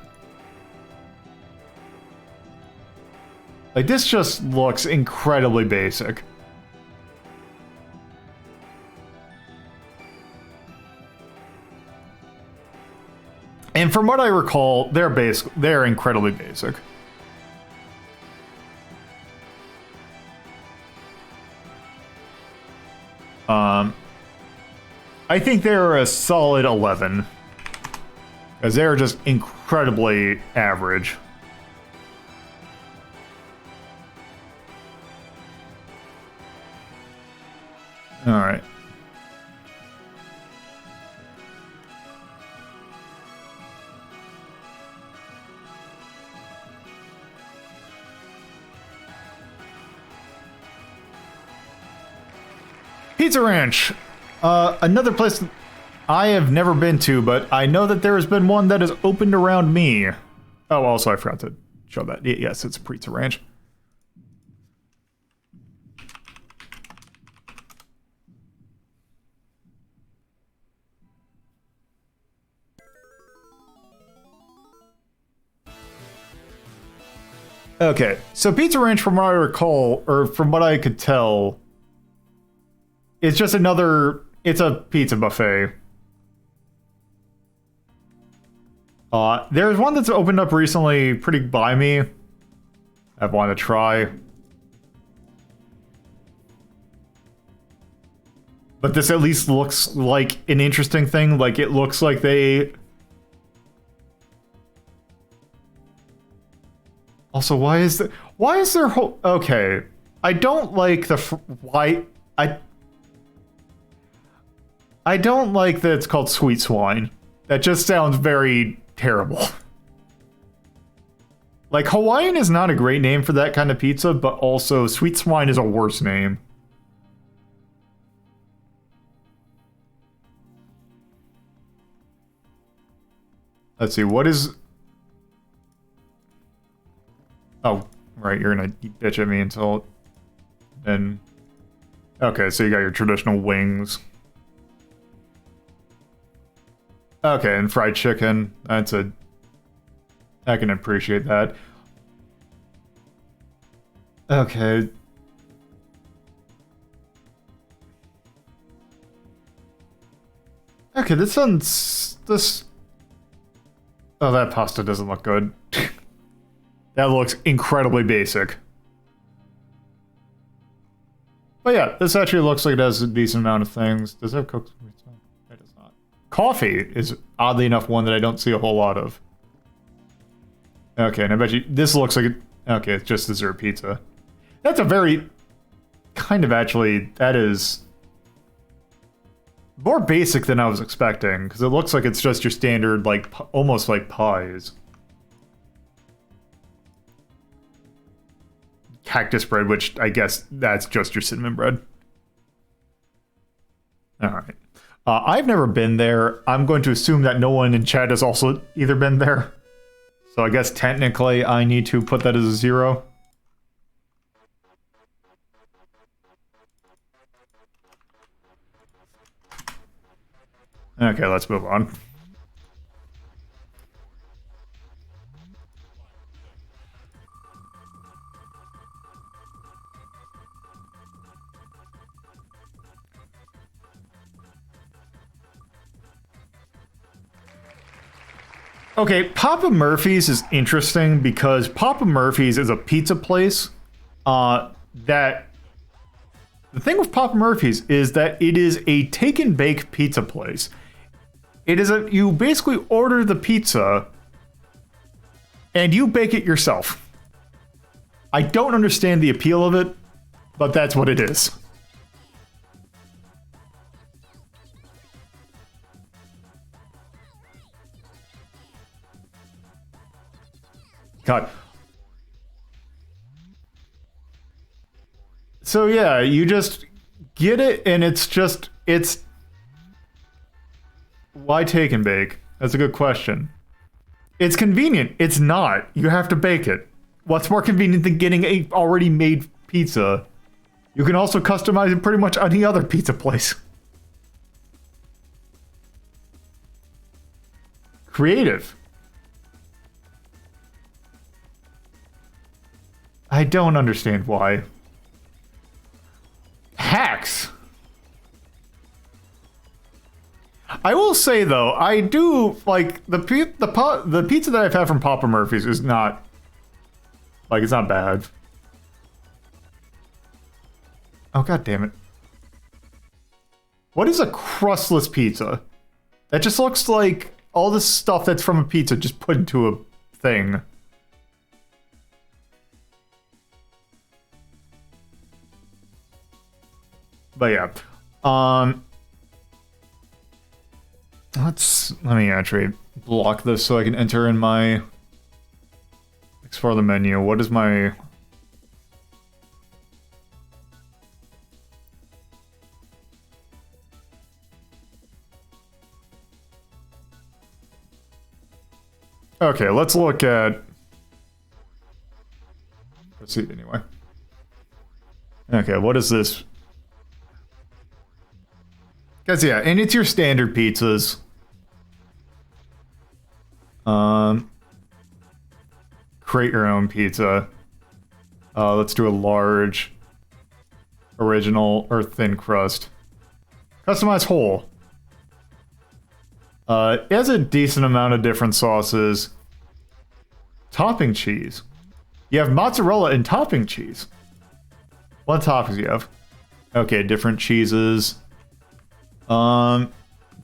Like, this just looks incredibly basic. And from what I recall, they're incredibly basic. I think they're a solid 11. Because they're just incredibly average. Alright. Pizza Ranch. Another place I have never been to, but I know that there has been one that has opened around me. Oh, also I forgot to show that. Yes, it's Pizza Ranch. Okay, so Pizza Ranch, from what I recall, or from what I could tell, it's just it's a pizza buffet. There's one that's opened up recently, pretty by me. I've wanted to try. But this at least looks like an interesting thing. Like, it looks like they... Also, why is there whole... Okay. I don't like the... I don't like that it's called Sweet Swine. That just sounds very terrible. Like, Hawaiian is not a great name for that kind of pizza, but also Sweet Swine is a worse name. Let's see, what is... Oh, right, you're gonna bitch at me until... Then... Okay, so you got your traditional wings. Okay, and fried chicken. That's a... I can appreciate that. Okay. Okay, this sounds... This... Oh, that pasta doesn't look good. That looks incredibly basic. But yeah, this actually looks like it has a decent amount of things. Does it have cooked? It does not. Coffee is, oddly enough, one that I don't see a whole lot of. Okay, and I bet you... This looks like it... Okay, it's just dessert pizza. That's a very... Kind of actually... That is... More basic than I was expecting, because it looks like it's just your standard, like, almost like pies. Cactus bread, which I guess that's just your cinnamon bread. Alright. I've never been there. I'm going to assume that no one in chat has also either been there. So I guess technically I need to put that as a 0. Okay, let's move on. Okay, Papa Murphy's is interesting because Papa Murphy's is a pizza place that... The thing with Papa Murphy's is that it is a take and bake pizza place. It is a... You basically order the pizza and you bake it yourself. I don't understand the appeal of it, but that's what it is. God. So yeah, you just get it and it's just, it's... Why take and bake? That's a good question. It's convenient. It's not. You have to bake it. What's more convenient than getting a already made pizza? You can also customize it pretty much any other pizza place. Creative. I don't understand why. Hacks. I will say though, I do like the pizza that I've had from Papa Murphy's is not like, it's not bad. Oh god damn it. What is a crustless pizza? That just looks like all the stuff that's from a pizza just put into a thing. But yeah, let me actually block this so I can enter in my, explore the menu. What is my, okay, let's look at, proceed anyway. Okay, what is this? Because yeah, and it's your standard pizzas. Create your own pizza. Let's do a large, original, or thin crust. Customize whole. It has a decent amount of different sauces. Topping cheese. You have mozzarella and topping cheese. What toppings do you have? Okay, different cheeses.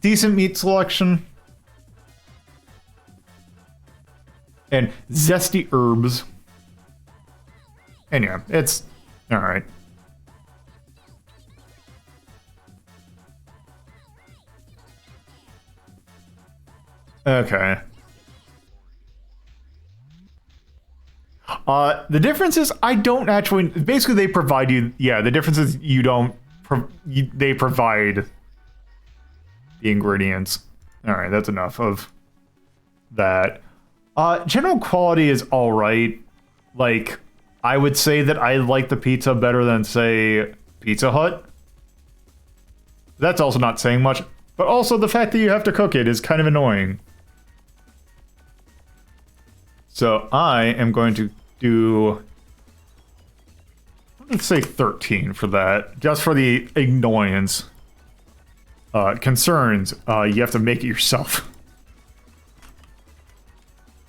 Decent meat selection. And zesty herbs. And yeah, it's alright. Okay. The difference is I don't actually... Basically, they provide you... Yeah, the difference is you don't... they provide the ingredients. Alright, that's enough of that. General quality is alright. Like, I would say that I like the pizza better than, say, Pizza Hut. That's also not saying much, but also the fact that you have to cook it is kind of annoying. So I am going to do, let's say 13 for that, just for the annoyance. Concerns, you have to make it yourself.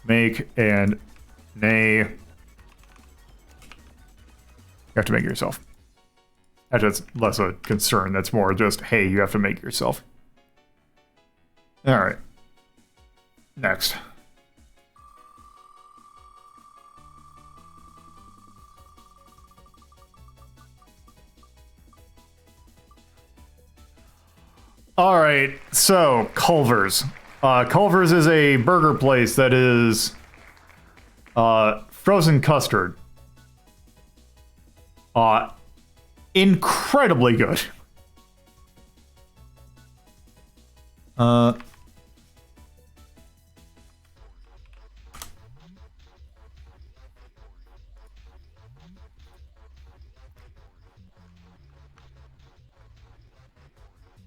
Make and nay. You have to make it yourself. Actually, that's less a concern. That's more just, hey, you have to make it yourself. Alright. Next. Alright, so, Culver's. Culver's is a burger place that is frozen custard. Incredibly good.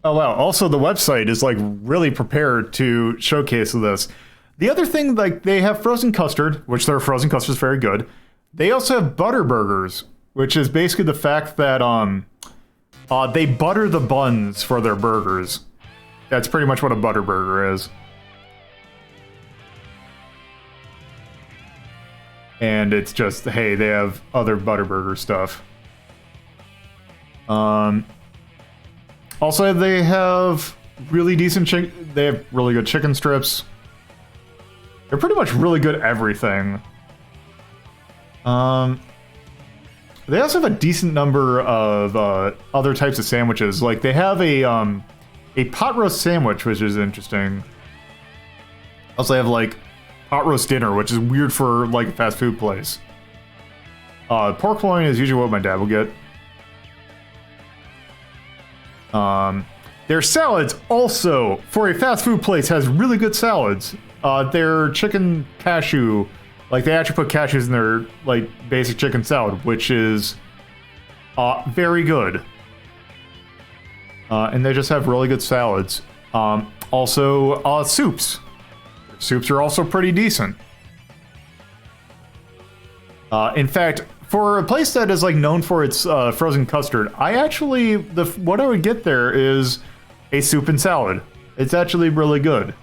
Oh wow, also the website is like really prepared to showcase this. The other thing, like, they have frozen custard, which their frozen custard is very good. They also have butter burgers, which is basically the fact that they butter the buns for their burgers. That's pretty much what a butter burger is. And it's just, hey, they have other butter burger stuff. Also, they have really decent chicken. They have really good chicken strips. They're pretty much really good at everything. They also have a decent number of other types of sandwiches. Like, they have a pot roast sandwich, which is interesting. Also, they have, like, pot roast dinner, which is weird for, like, a fast food place. Pork loin is usually what my dad will get. Their salads also, for a fast food place, has really good salads. Their chicken cashew, like, they actually put cashews in their, like, basic chicken salad, which is very good. And they just have really good salads. Also, soups. Soups are also pretty decent. In fact, for a place that is, like, known for its frozen custard, what I would get there is a soup and salad. It's actually really good.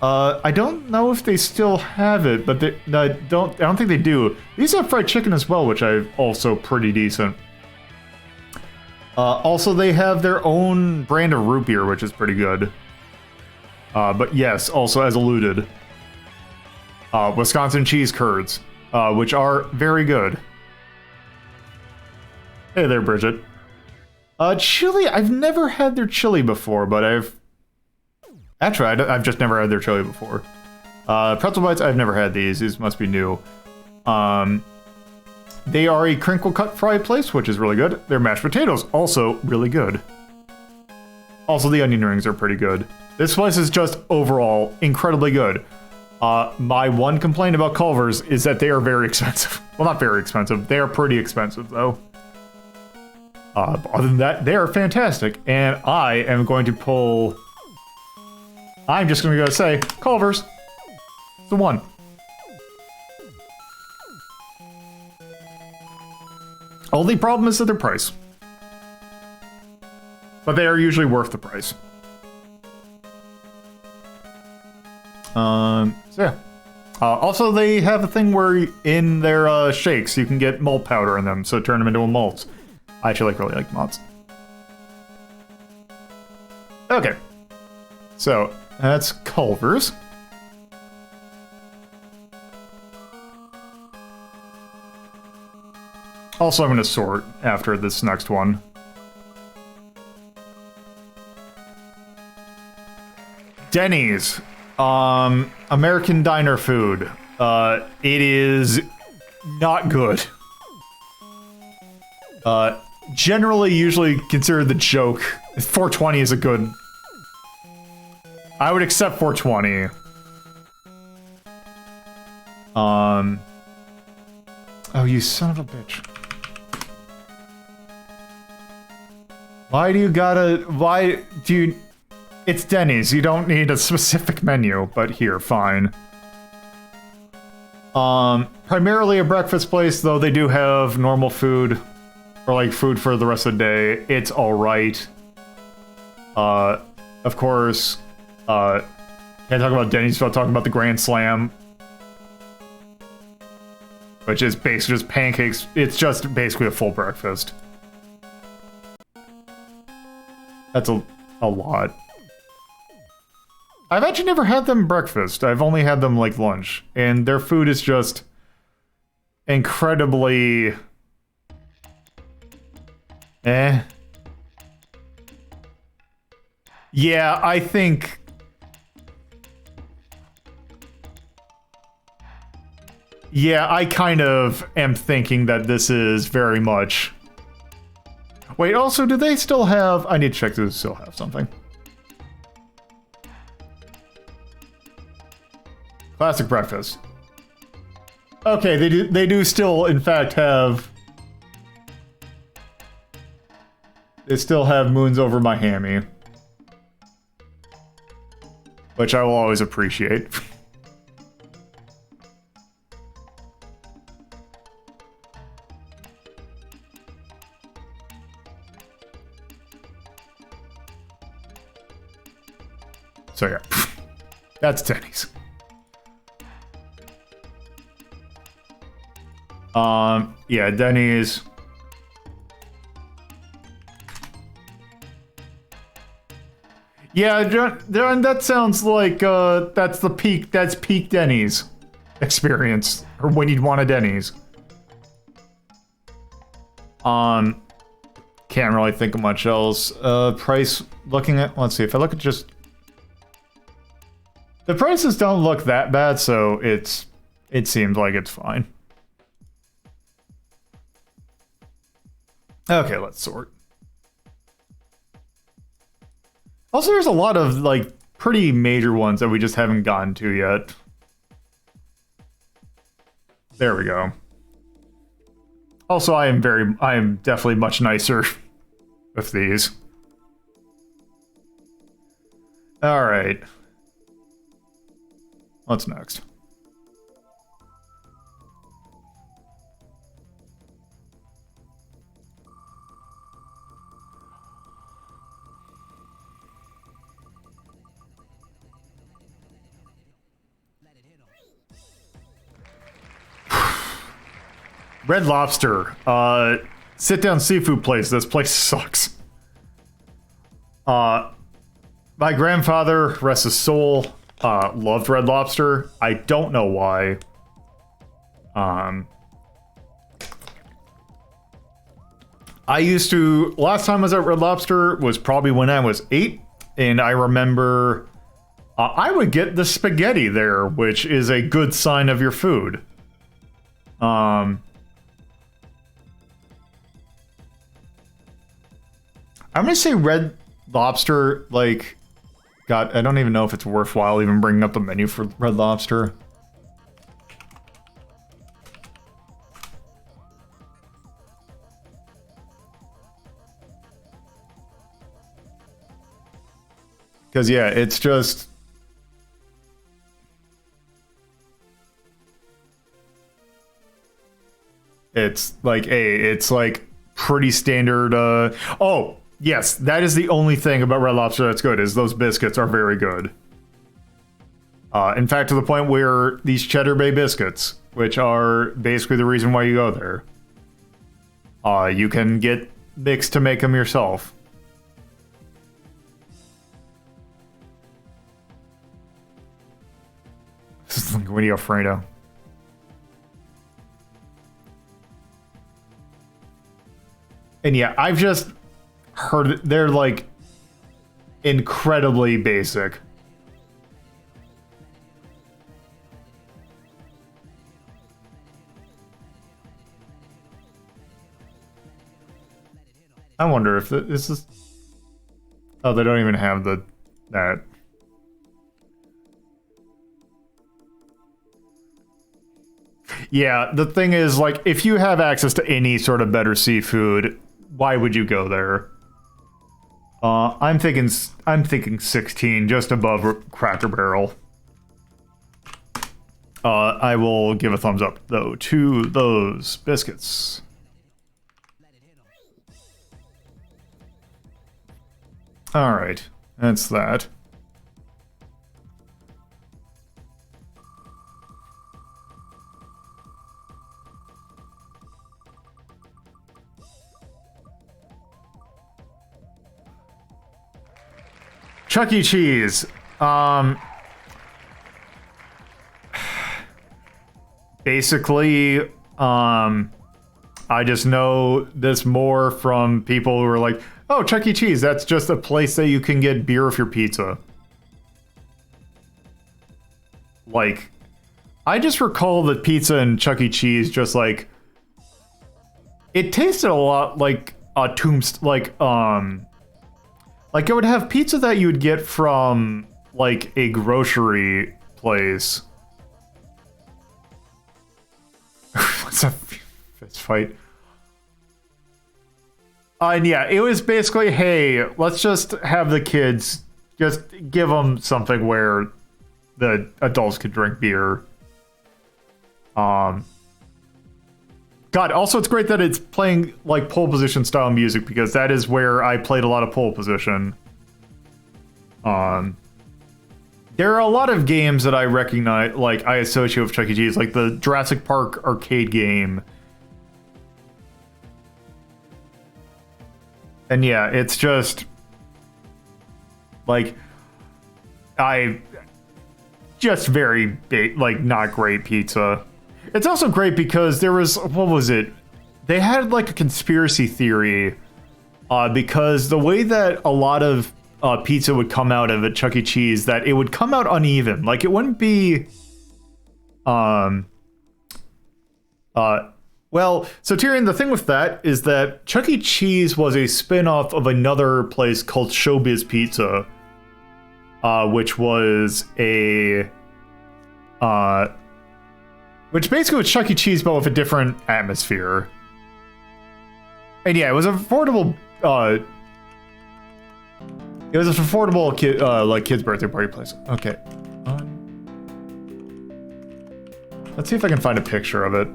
I don't know if they still have it, but I don't think they do. These have fried chicken as well, which I also pretty decent. Also, they have their own brand of root beer, which is pretty good. But yes, also as alluded, Wisconsin cheese curds, which are very good. Hey there, Bridget. Chili, I've never had their chili before, but I've just never had their chili before. Pretzel bites, I've never had these. These must be new. They are a crinkle cut fry place, which is really good. Their mashed potatoes, also really good. Also, the onion rings are pretty good. This place is just overall incredibly good. My one complaint about Culver's is that they are very expensive. Well, not very expensive. They are pretty expensive, though. Other than that, they are fantastic. And I am going to pull... I'm just going to go say, Culver's. It's the one. Only problem is that their price. But they are usually worth the price. So yeah. Also, they have a thing where in their shakes, you can get malt powder in them, so turn them into a malt. I actually really like malts. Okay. So, that's Culver's. Also, I'm going to sort after this next one. Denny's. American diner food. It is not good. Generally, usually considered the joke. 420 is a good... I would accept 420. Oh, you son of a bitch. Why do you... It's Denny's, you don't need a specific menu, but here, fine. Primarily a breakfast place, though they do have normal food, or like food for the rest of the day. It's alright. Of course, can't talk about Denny's without talking about the Grand Slam. Which is basically just pancakes. It's just basically a full breakfast. That's a lot. I've actually never had them breakfast. I've only had them like lunch. And their food is just incredibly... eh. Yeah, I think... yeah, I kind of am thinking that this is very much... Wait, also, do they still have... I need to check, do they still have something? Classic breakfast. Okay, they do still, in fact, have... they still have moons over my hammy. Which I will always appreciate. So yeah, that's Denny's. Yeah, Denny's. Yeah, that sounds like that's peak Denny's experience, or when you'd want a Denny's. Can't really think of much else. Price, looking at, let's see, if I look at just... the prices don't look that bad, so it seems like it's fine. Okay, let's sort. Also, there's a lot of, like, pretty major ones that we just haven't gotten to yet. There we go. Also, I am definitely much nicer with these. Alright. What's next? Red Lobster. Sit-down seafood place. This place sucks. My grandfather, rest his soul, loved Red Lobster. I don't know why. I used to... last time I was at Red Lobster was probably when I was 8, and I remember I would get the spaghetti there, which is a good sign of your food. I'm gonna say Red Lobster, like... God, I don't even know if it's worthwhile even bringing up the menu for Red Lobster. Because, yeah, it's just... it's like, it's like pretty standard, oh! Yes, that is the only thing about Red Lobster that's good, is those biscuits are very good. In fact, to the point where these Cheddar Bay biscuits, which are basically the reason why you go there, you can get mix to make them yourself. This is Linguini Alfredo. And yeah, I've just heard they're like incredibly basic. I wonder if this is... oh, they don't even have that. Yeah, the thing is, like, if you have access to any sort of better seafood, why would you go there? I'm thinking 16, just above Cracker Barrel. I will give a thumbs up, though, to those biscuits. Alright, that's that. Chuck E. Cheese. Basically, I just know this more from people who are like, oh, Chuck E. Cheese, that's just a place that you can get beer with your pizza. Like, I just recall that pizza and Chuck E. Cheese just like, it tasted a lot like a like it would have pizza that you would get from like a grocery place. What's a fist fight? And yeah, it was basically, hey, let's just have the kids, just give them something where the adults could drink beer. God, also it's great that it's playing like pole position style music, because that is where I played a lot of pole position. There are a lot of games that I recognize, like I associate with Chuck E. Cheese, like the Jurassic Park arcade game. And yeah, it's just like very like not great pizza. It's also great because there was, what was it? They had like a conspiracy theory because the way that a lot of pizza would come out of at Chuck E. Cheese, that it would come out uneven. Like it wouldn't be, well, so Tyrion, the thing with that is that Chuck E. Cheese was a spin-off of another place called Showbiz Pizza, which was a, which basically was Chuck E. Cheese, but with a different atmosphere. And yeah, it was affordable. It was an affordable like kids' birthday party place. Okay. Let's see if I can find a picture of it.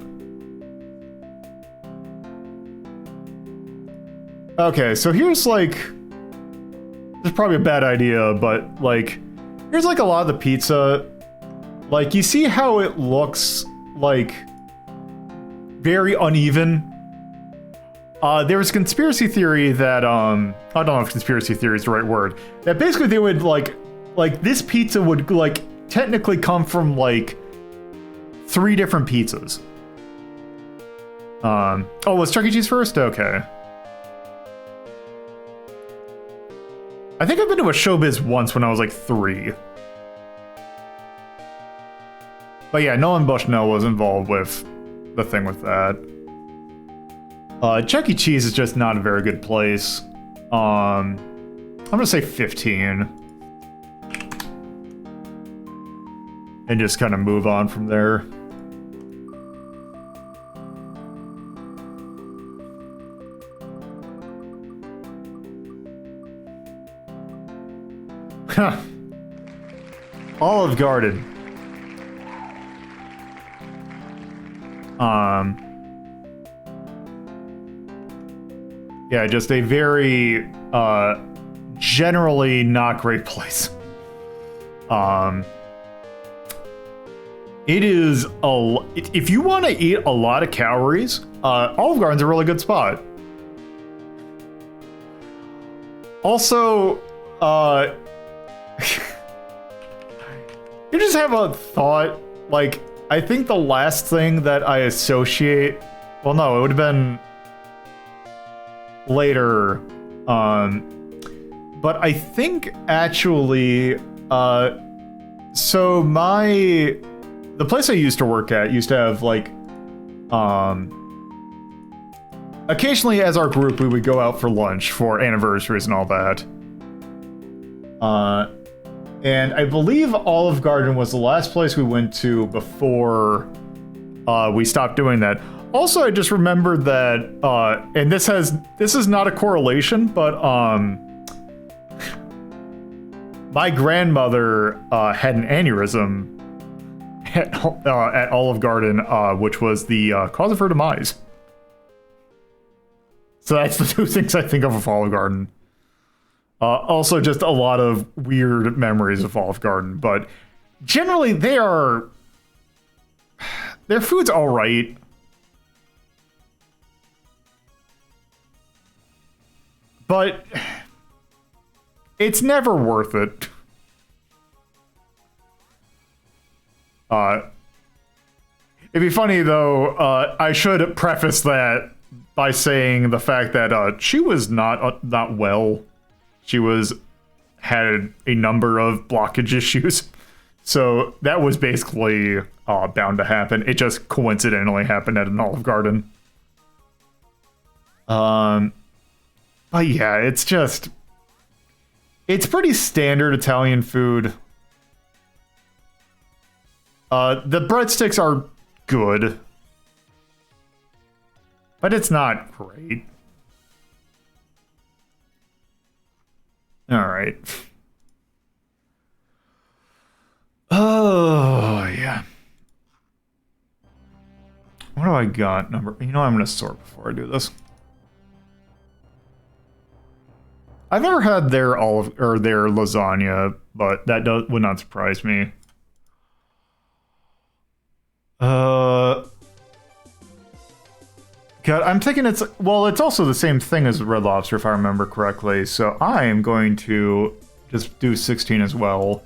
Okay, so here's like, this is probably a bad idea, but like, here's like a lot of the pizza. Like, you see how it looks like very uneven. There was a conspiracy theory that I don't know if conspiracy theory is the right word, that basically they would like this pizza would like technically come from like 3 different pizzas. Oh, was Chuck E. Cheese first? Okay. I think I've been to a Showbiz once when I was like 3. But yeah, Nolan Bushnell was involved with the thing with that. Chuck E. Cheese is just not a very good place. I'm gonna say 15. And just kind of move on from there. Olive Garden. Yeah, just a very, generally not great place. It is if you want to eat a lot of calories, Olive Garden's a really good spot. Also, you just have a thought, like, I think the last thing that I associate, well, no, it would have been later, but I think actually, so the place I used to work at used to have like, occasionally as our group, we would go out for lunch for anniversaries and all that. And I believe Olive Garden was the last place we went to before we stopped doing that. Also, I just remembered that, and this is not a correlation, but my grandmother had an aneurysm at Olive Garden, which was the cause of her demise. So that's the two things I think of Olive Garden. Also, just a lot of weird memories of Olive Garden, but generally their food's all right. But it's never worth it. It'd be funny though. I should preface that by saying the fact that she was not well. She had a number of blockage issues, so that was basically bound to happen. It just coincidentally happened at an Olive Garden. But yeah, it's pretty standard Italian food. The breadsticks are good, but it's not great. All right. Oh, yeah. What do I got? You know, I'm going to sort before I do this. I've never had their their lasagna, but that would not surprise me. God, I'm thinking it's also the same thing as Red Lobster if I remember correctly. So I am going to just do 16 as well.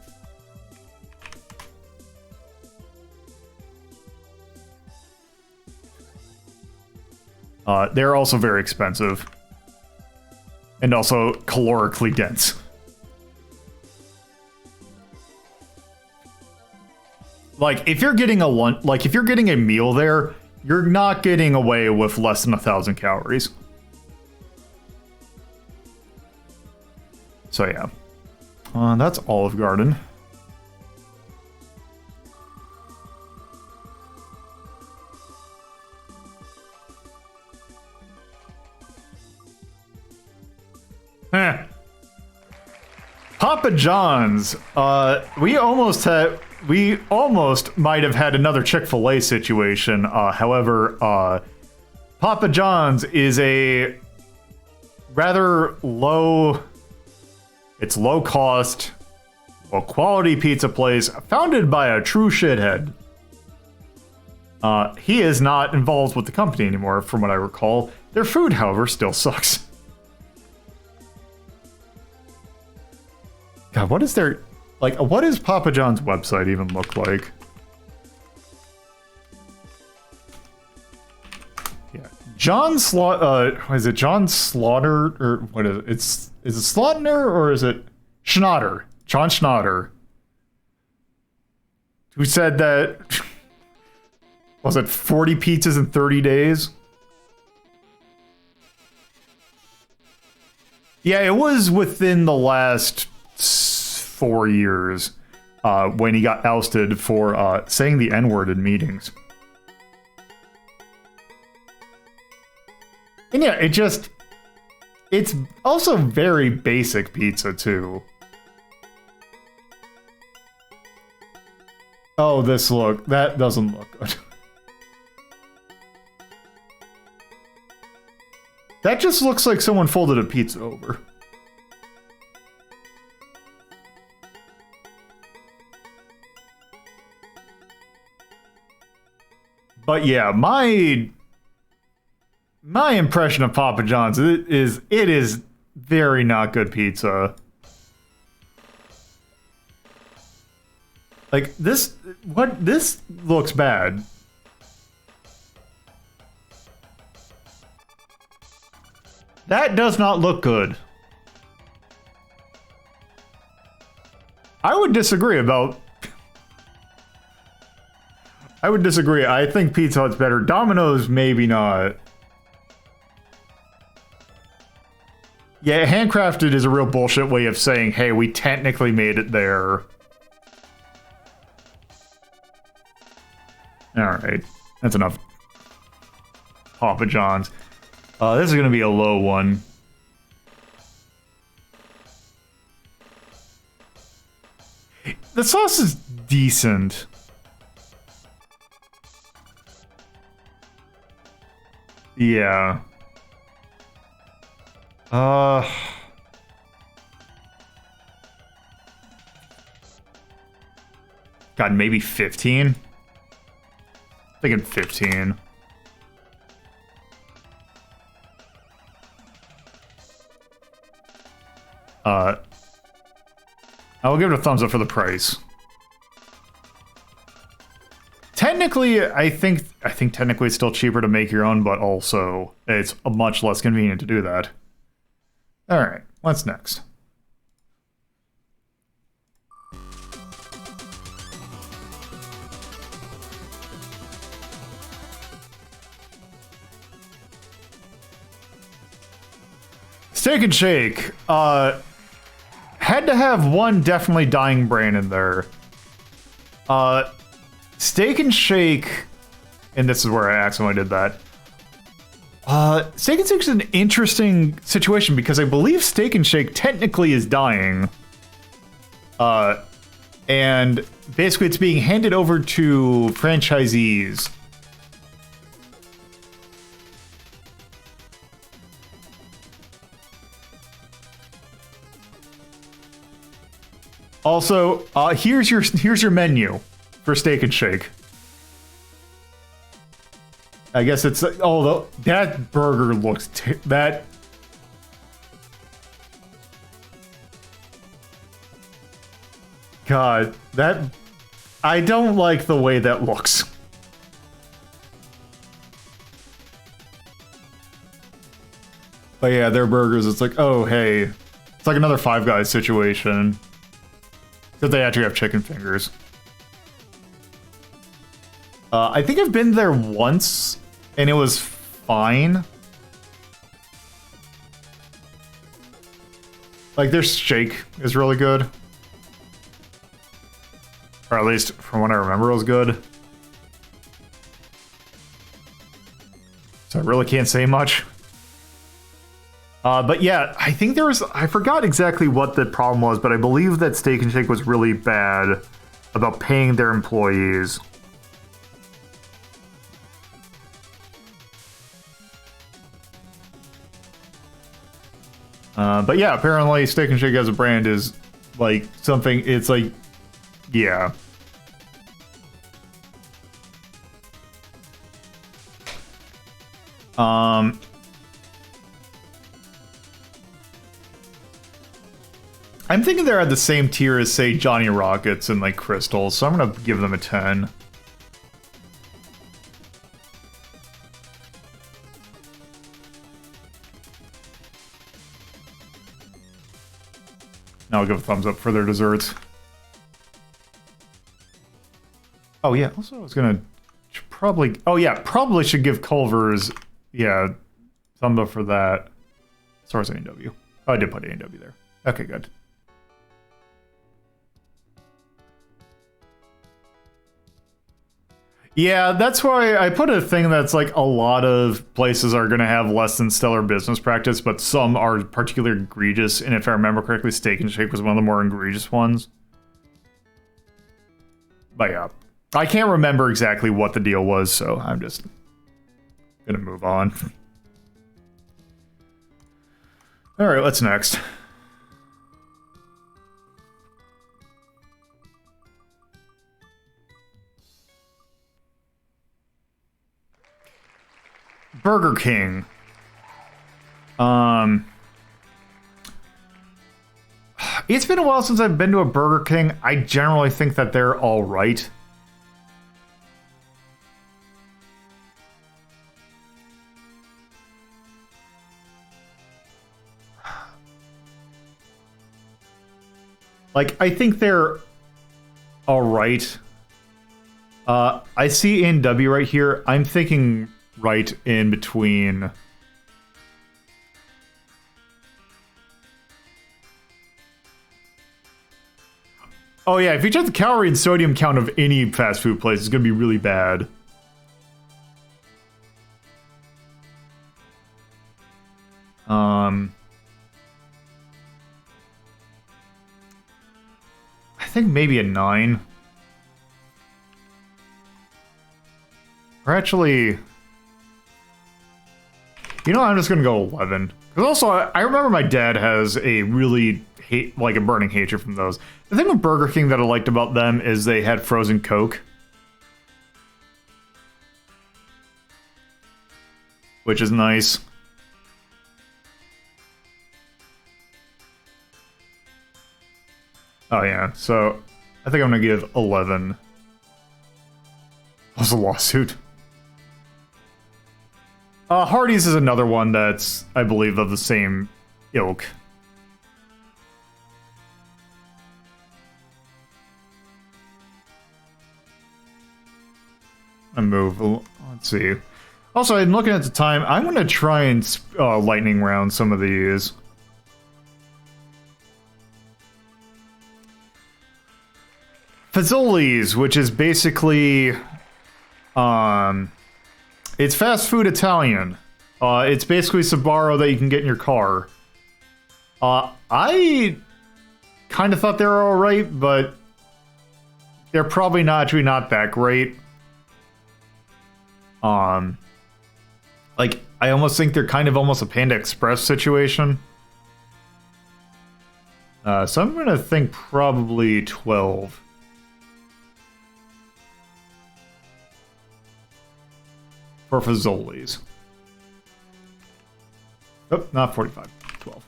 They're also very expensive. And also calorically dense. Like, if you're getting if you're getting a meal there, you're not getting away with less than 1,000 calories. So yeah. That's Olive Garden. Papa John's. We almost might have had another Chick-fil-A situation. However, Papa John's is a rather low cost, quality pizza place founded by a true shithead. He is not involved with the company anymore, from what I recall. Their food, however, still sucks. God, what is their... what does Papa John's website even look like? Yeah. Is it John Slaughter? Or what is it? Is it Slaughter or is it Schnatter? John Schnatter. Who said that... Was it 40 pizzas in 30 days? Yeah, it was within the last 4 years when he got ousted for saying the N-word in meetings. And yeah, it's also very basic pizza too. Oh, that doesn't look good. That just looks like someone folded a pizza over. But yeah, my impression of Papa John's it is very not good pizza. Like this looks bad. That does not look good. I would disagree. I think Pizza Hut's better. Domino's, maybe not. Yeah, handcrafted is a real bullshit way of saying, hey, we technically made it there. Alright. That's enough. Papa John's. This is going to be a low one. The sauce is decent. Yeah. God, maybe 15? Thinking 15. I'll give it a thumbs up for the price. Technically, I think technically it's still cheaper to make your own, but also it's much less convenient to do that. All right, what's next? Steak and Shake. Had to have one definitely dying brain in there. Steak and Shake, and this is where I accidentally did that. Steak and Shake is an interesting situation because I believe Steak and Shake technically is dying. And basically it's being handed over to franchisees. Also, here's your menu for Steak and Shake. I guess it's that burger looks that. God, that I don't like the way that looks. But yeah, their burgers. It's like, oh hey, it's like another Five Guys situation. Except they actually have chicken fingers. I think I've been there once, and it was fine. Like, their shake is really good. Or at least, from what I remember, it was good. So I really can't say much. But yeah, I think I forgot exactly what the problem was, but I believe that Steak and Shake was really bad about paying their employees. But yeah, apparently Steak and Shake as a brand is like something, it's like, yeah. I'm thinking they're at the same tier as, say, Johnny Rockets and, like, Crystal, so I'm gonna give them a 10. Now I'll give a thumbs up for their desserts. Oh, yeah, also I was gonna probably... Oh, yeah, probably should give Culver's, yeah, thumbs up for that. Source A&W. Oh, I did put A&W there. Okay, good. Yeah, that's why I put a thing that's like a lot of places are going to have less than stellar business practice, but some are particularly egregious. And if I remember correctly, Steak and Shake was one of the more egregious ones. But yeah, I can't remember exactly what the deal was, so I'm just going to move on. All right, what's next? Burger King. It's been a while since I've been to a Burger King. I generally think that they're all right. Like, I think they're all right. I see A&W right here. I'm thinking right in between. Oh yeah, if you check the calorie and sodium count of any fast food place, it's gonna be really bad. think maybe a 9. Or actually... You know, I'm just gonna go 11. Because also, I remember my dad has a really a burning hatred from those. The thing with Burger King that I liked about them is they had frozen Coke. Which is nice. Oh yeah, so I think I'm gonna give 11. What's a lawsuit? Hardee's is another one that's, I believe, of the same ilk. I move. Let's see. Also, I'm looking at the time. I'm gonna try and lightning round some of these. Fazoli's, which is basically, it's fast food Italian. It's basically Sbarro that you can get in your car. I kind of thought they were alright, but they're probably actually not that great. Like, I almost think they're kind of almost a Panda Express situation. So I'm gonna think probably 12. For Fazoli's. Oh, not 45. 12.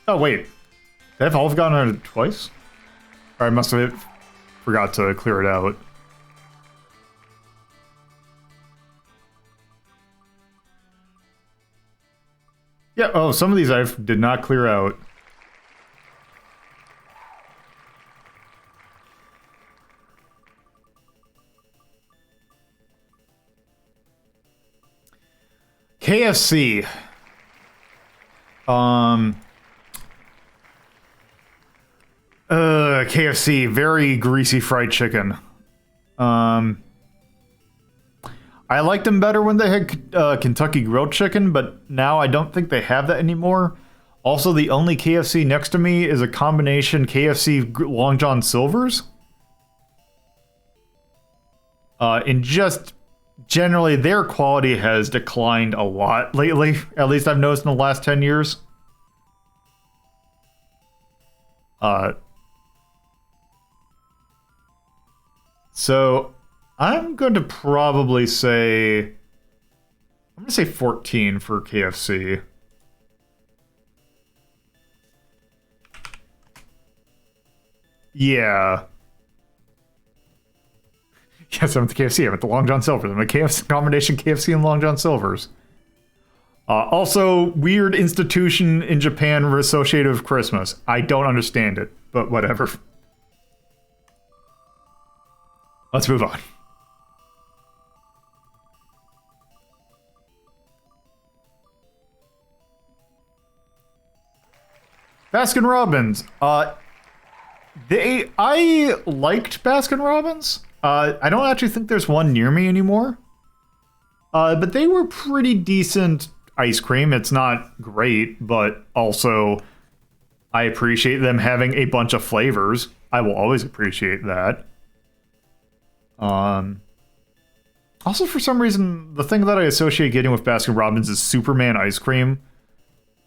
Oh, wait. Have Olive gone on it twice? Or I must have forgot to clear it out. Yeah, oh, some of these I did not clear out. KFC. KFC, very greasy fried chicken. I liked them better when they had Kentucky grilled chicken, but now I don't think they have that anymore. Also, the only KFC next to me is a combination KFC Long John Silver's. And just generally, their quality has declined a lot lately. At least I've noticed in the last 10 years. So I'm going to probably say... I'm going to say 14 for KFC. Yeah. Yes, I'm at the KFC. I'm at the Long John Silver's. I'm at KFC, combination KFC and Long John Silver's. Also, weird institution in Japan associated with Christmas. I don't understand it, but whatever. Let's move on. Baskin-Robbins. I liked Baskin-Robbins. I don't actually think there's one near me anymore. But they were pretty decent ice cream. It's not great, but also I appreciate them having a bunch of flavors. I will always appreciate that. Also, for some reason, the thing that I associate getting with Baskin-Robbins is Superman ice cream.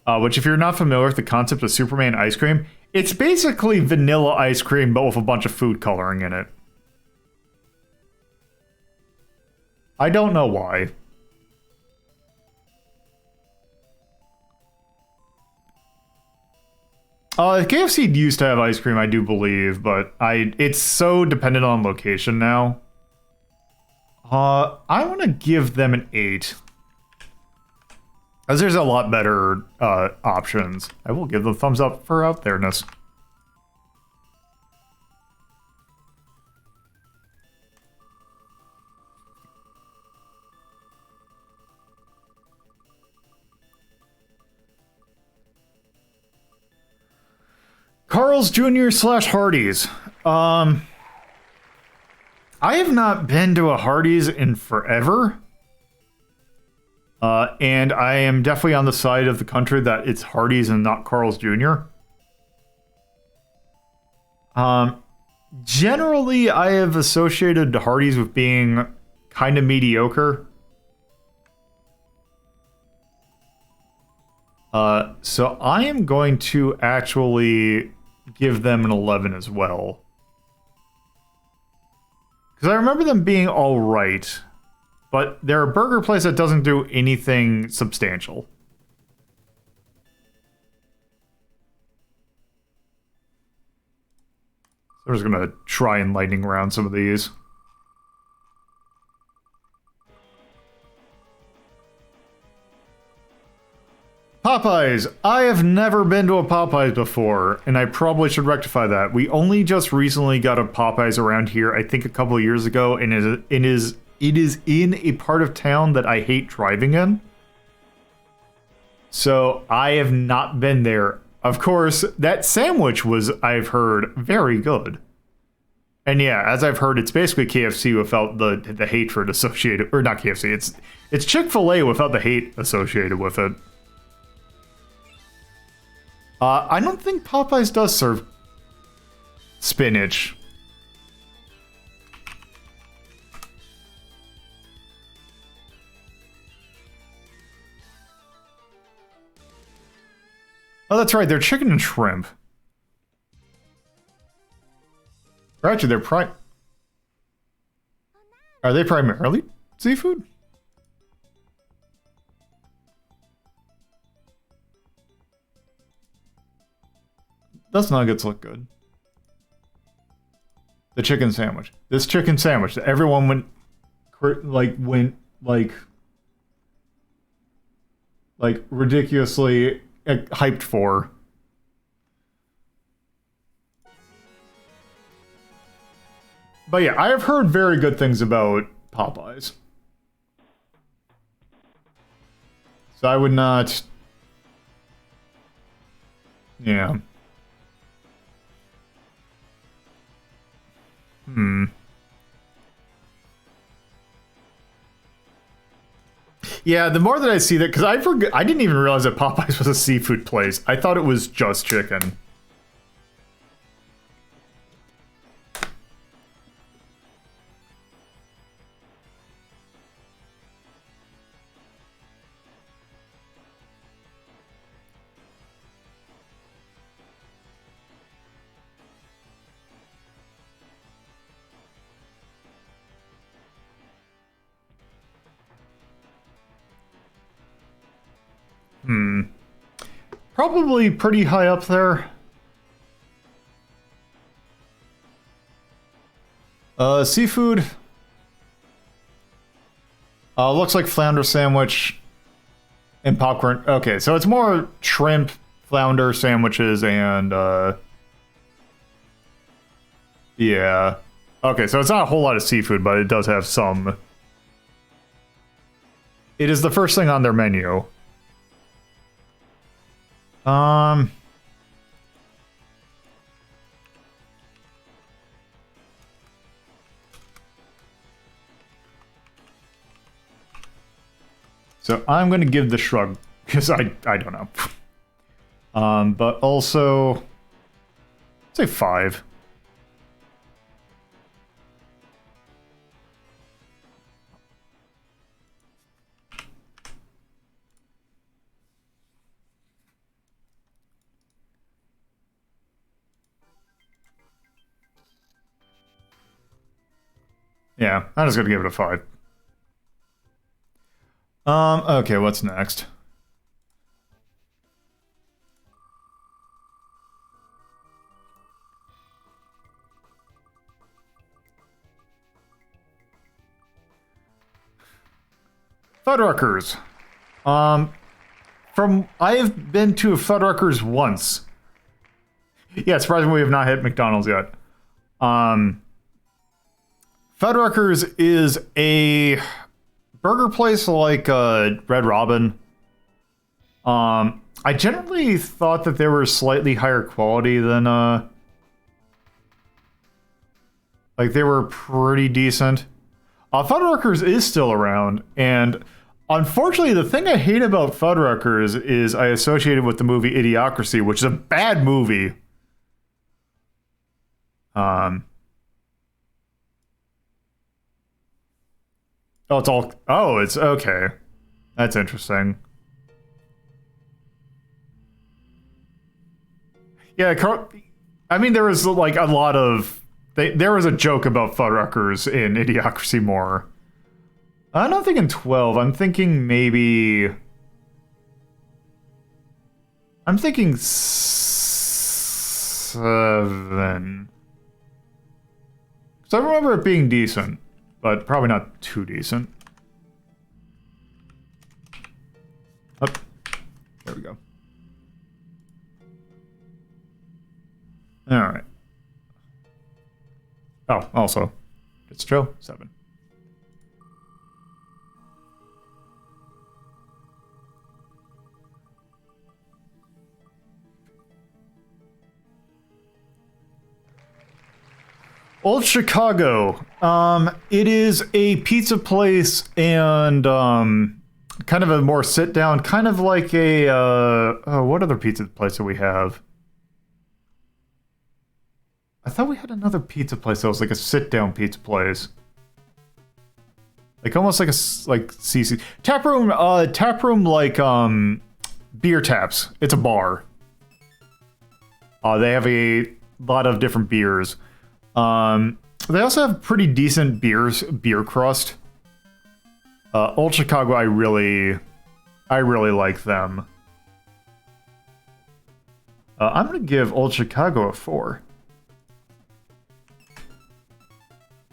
Which, if you're not familiar with the concept of Superman ice cream, it's basically vanilla ice cream, but with a bunch of food coloring in it. I don't know why. KFC used to have ice cream, I do believe, but it's so dependent on location now. I want to give them an 8. As there's a lot better options. I will give them thumbs up for out there-ness. Carl's Jr. / Hardee's. I have not been to a Hardee's in forever. And I am definitely on the side of the country that it's Hardee's and not Carl's Jr. Generally, I have associated Hardee's with being kind of mediocre. So I am going to actually give them an 11 as well. Because I remember them being all right, but they're a burger place that doesn't do anything substantial. So I'm just going to try and lightning round some of these. Popeyes. I have never been to a Popeyes before, and I probably should rectify that. We only just recently got a Popeyes around here, I think a couple of years ago, and it is in a part of town that I hate driving in. So I have not been there. Of course, that sandwich was, I've heard, very good. And yeah, as I've heard, it's basically KFC without the hatred associated, or not KFC, it's Chick-fil-A without the hate associated with it. I don't think Popeyes does serve spinach. Oh, that's right. They're chicken and shrimp. Or actually, are they primarily seafood? Those nuggets look good. The chicken sandwich. This chicken sandwich that everyone went ridiculously hyped for. But yeah, I have heard very good things about Popeyes. So I would not... Yeah. Yeah, the more that I see that, because I didn't even realize that Popeyes was a seafood place. I thought it was just chicken. Probably pretty high up there. Seafood. Looks like flounder sandwich and popcorn. Okay, so it's more shrimp, flounder sandwiches, and yeah. Okay, so it's not a whole lot of seafood, but it does have some. It is the first thing on their menu. So I'm going to give the shrug, because I don't know. But also, say 5. Yeah, I'm just going to give it a 5. Okay, what's next? Fuddruckers. I've been to a Fuddruckers once. Yeah, surprisingly, we have not hit McDonald's yet. Fuddruckers is a burger place like Red Robin. I generally thought that they were slightly higher quality than Like, they were pretty decent. Fuddruckers is still around, and unfortunately, the thing I hate about Fuddruckers is I associate it with the movie Idiocracy, which is a bad movie. Oh, it's all... Oh, it's... Okay. That's interesting. Yeah, I mean, there was, like, a lot of... There was a joke about Fuddruckers in Idiocracy more. I'm not thinking 12. I'm thinking maybe... I'm thinking 7. So I remember it being decent, but probably not too decent. Oh, there we go. All right. Oh, also, it's Joe, 7. Old Chicago. It is a pizza place and kind of a more sit down, kind of like a what other pizza place do we have? I thought we had another pizza place that was like a sit down pizza place. Like almost like CC tap room like beer taps. It's a bar. They have a lot of different beers. They also have pretty decent beer crust. Old Chicago, I really like them. I'm gonna give Old Chicago a 4.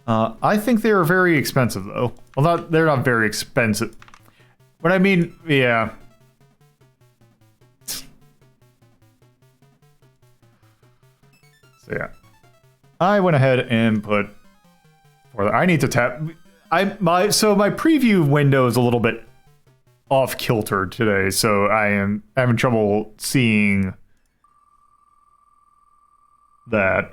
I think they are very expensive though. Well, they're not very expensive. But I mean, yeah. So yeah. I went ahead and put... I need to tap... So my preview window is a little bit off kilter today, so I am having trouble seeing that.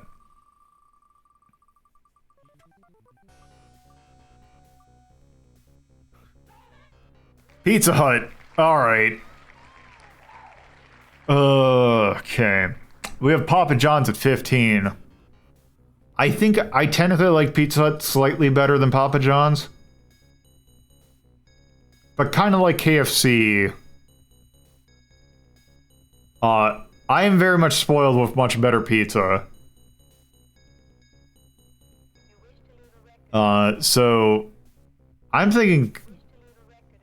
Pizza Hut. All right. Okay. We have Papa John's at 15. I think I technically like Pizza Hut slightly better than Papa John's. But kind of like KFC. I am very much spoiled with much better pizza. So I'm thinking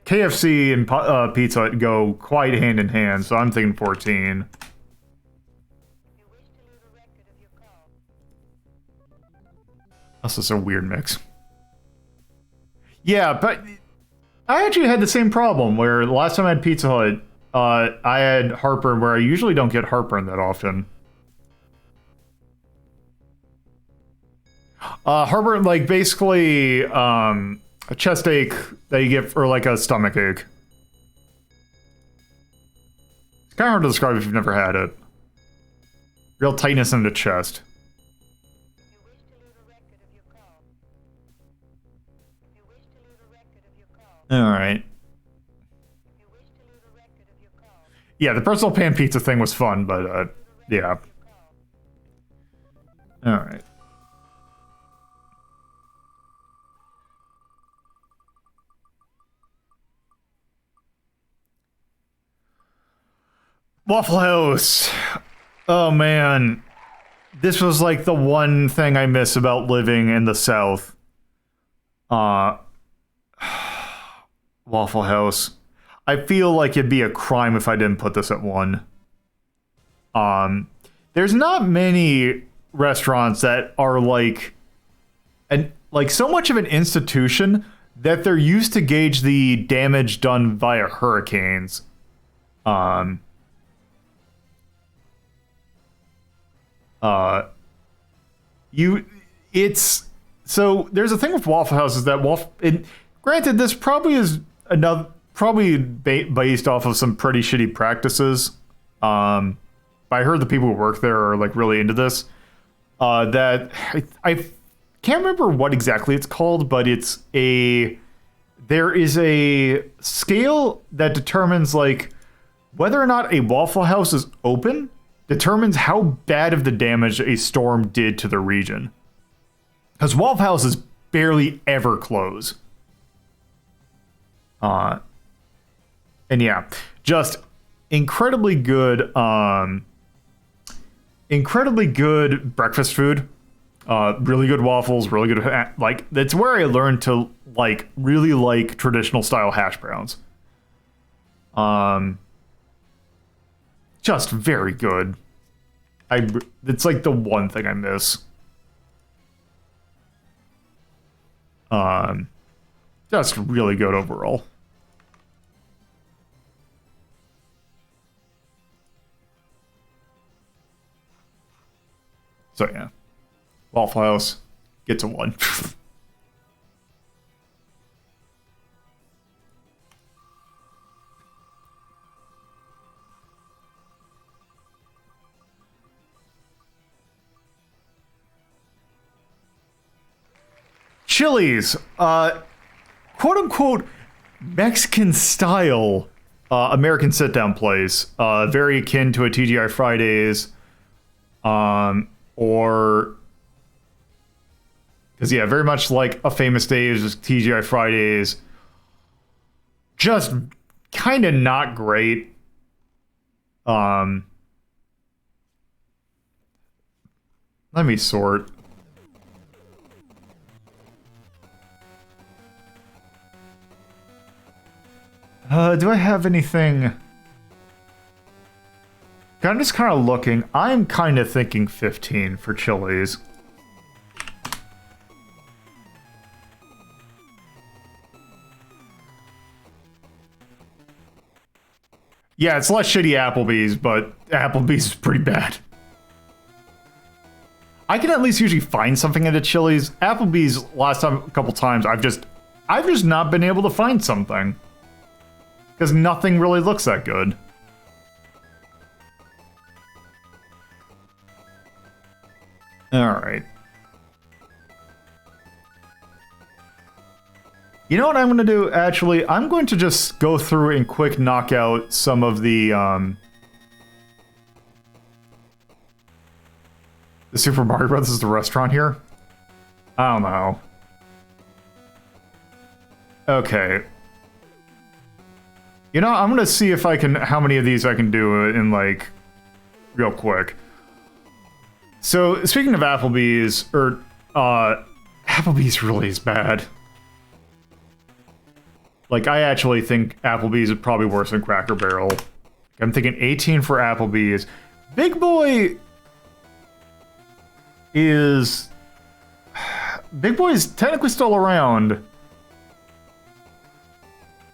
KFC and Pizza Hut go quite hand in hand, so I'm thinking 14. That's just a weird mix. Yeah, but I actually had the same problem where the last time I had Pizza Hut, I had heartburn where I usually don't get heartburn that often. Heartburn, like basically a chest ache that you get for like a stomach ache. It's kind of hard to describe if you've never had it. Real tightness in the chest. Alright. Yeah, the personal pan pizza thing was fun, but, yeah. Alright. Waffle House! Oh, man. This was, like, the one thing I miss about living in the South. Waffle House. I feel like it'd be a crime if I didn't put this at 1. There's not many restaurants that are like so much of an institution that they're used to gauge the damage done via hurricanes. So there's a thing with Waffle House is that granted, this probably is based off of some pretty shitty practices. But I heard the people who work there are like really into this. That I can't remember what exactly it's called, but there is a scale that determines like whether or not a Waffle House is open determines how bad of the damage a storm did to the region. Because Waffle Houses barely ever close. And yeah, just incredibly good breakfast food. Really good waffles, really good, like, that's where I learned to, like, really like traditional style hash browns. Just very good. It's like the one thing I miss. Just really good overall. So yeah. Waffle House gets a 1. Chili's, quote-unquote Mexican style American sit-down place, very akin to a TGI Fridays, or, because yeah, very much like a Famous Dave's, TGI Fridays, just kind of not great. Let me sort. Do I have anything? I'm just kind of looking. I'm kind of thinking 15 for Chili's. Yeah, it's less shitty Applebee's, but Applebee's is pretty bad. I can at least usually find something at a Chili's. Applebee's, last time, a couple times, I've just not been able to find something. Because nothing really looks that good. Alright. You know what I'm going to do? Actually, I'm going to just go through and quick knock out some of the Super Mario Brothers is the restaurant here? I don't know. Okay. You know, I'm gonna see if I can, how many of these I can do in, like, real quick. So, speaking of Applebee's, Applebee's really is bad. Like, I actually think Applebee's is probably worse than Cracker Barrel. I'm thinking 18 for Applebee's. Big Boy is technically still around.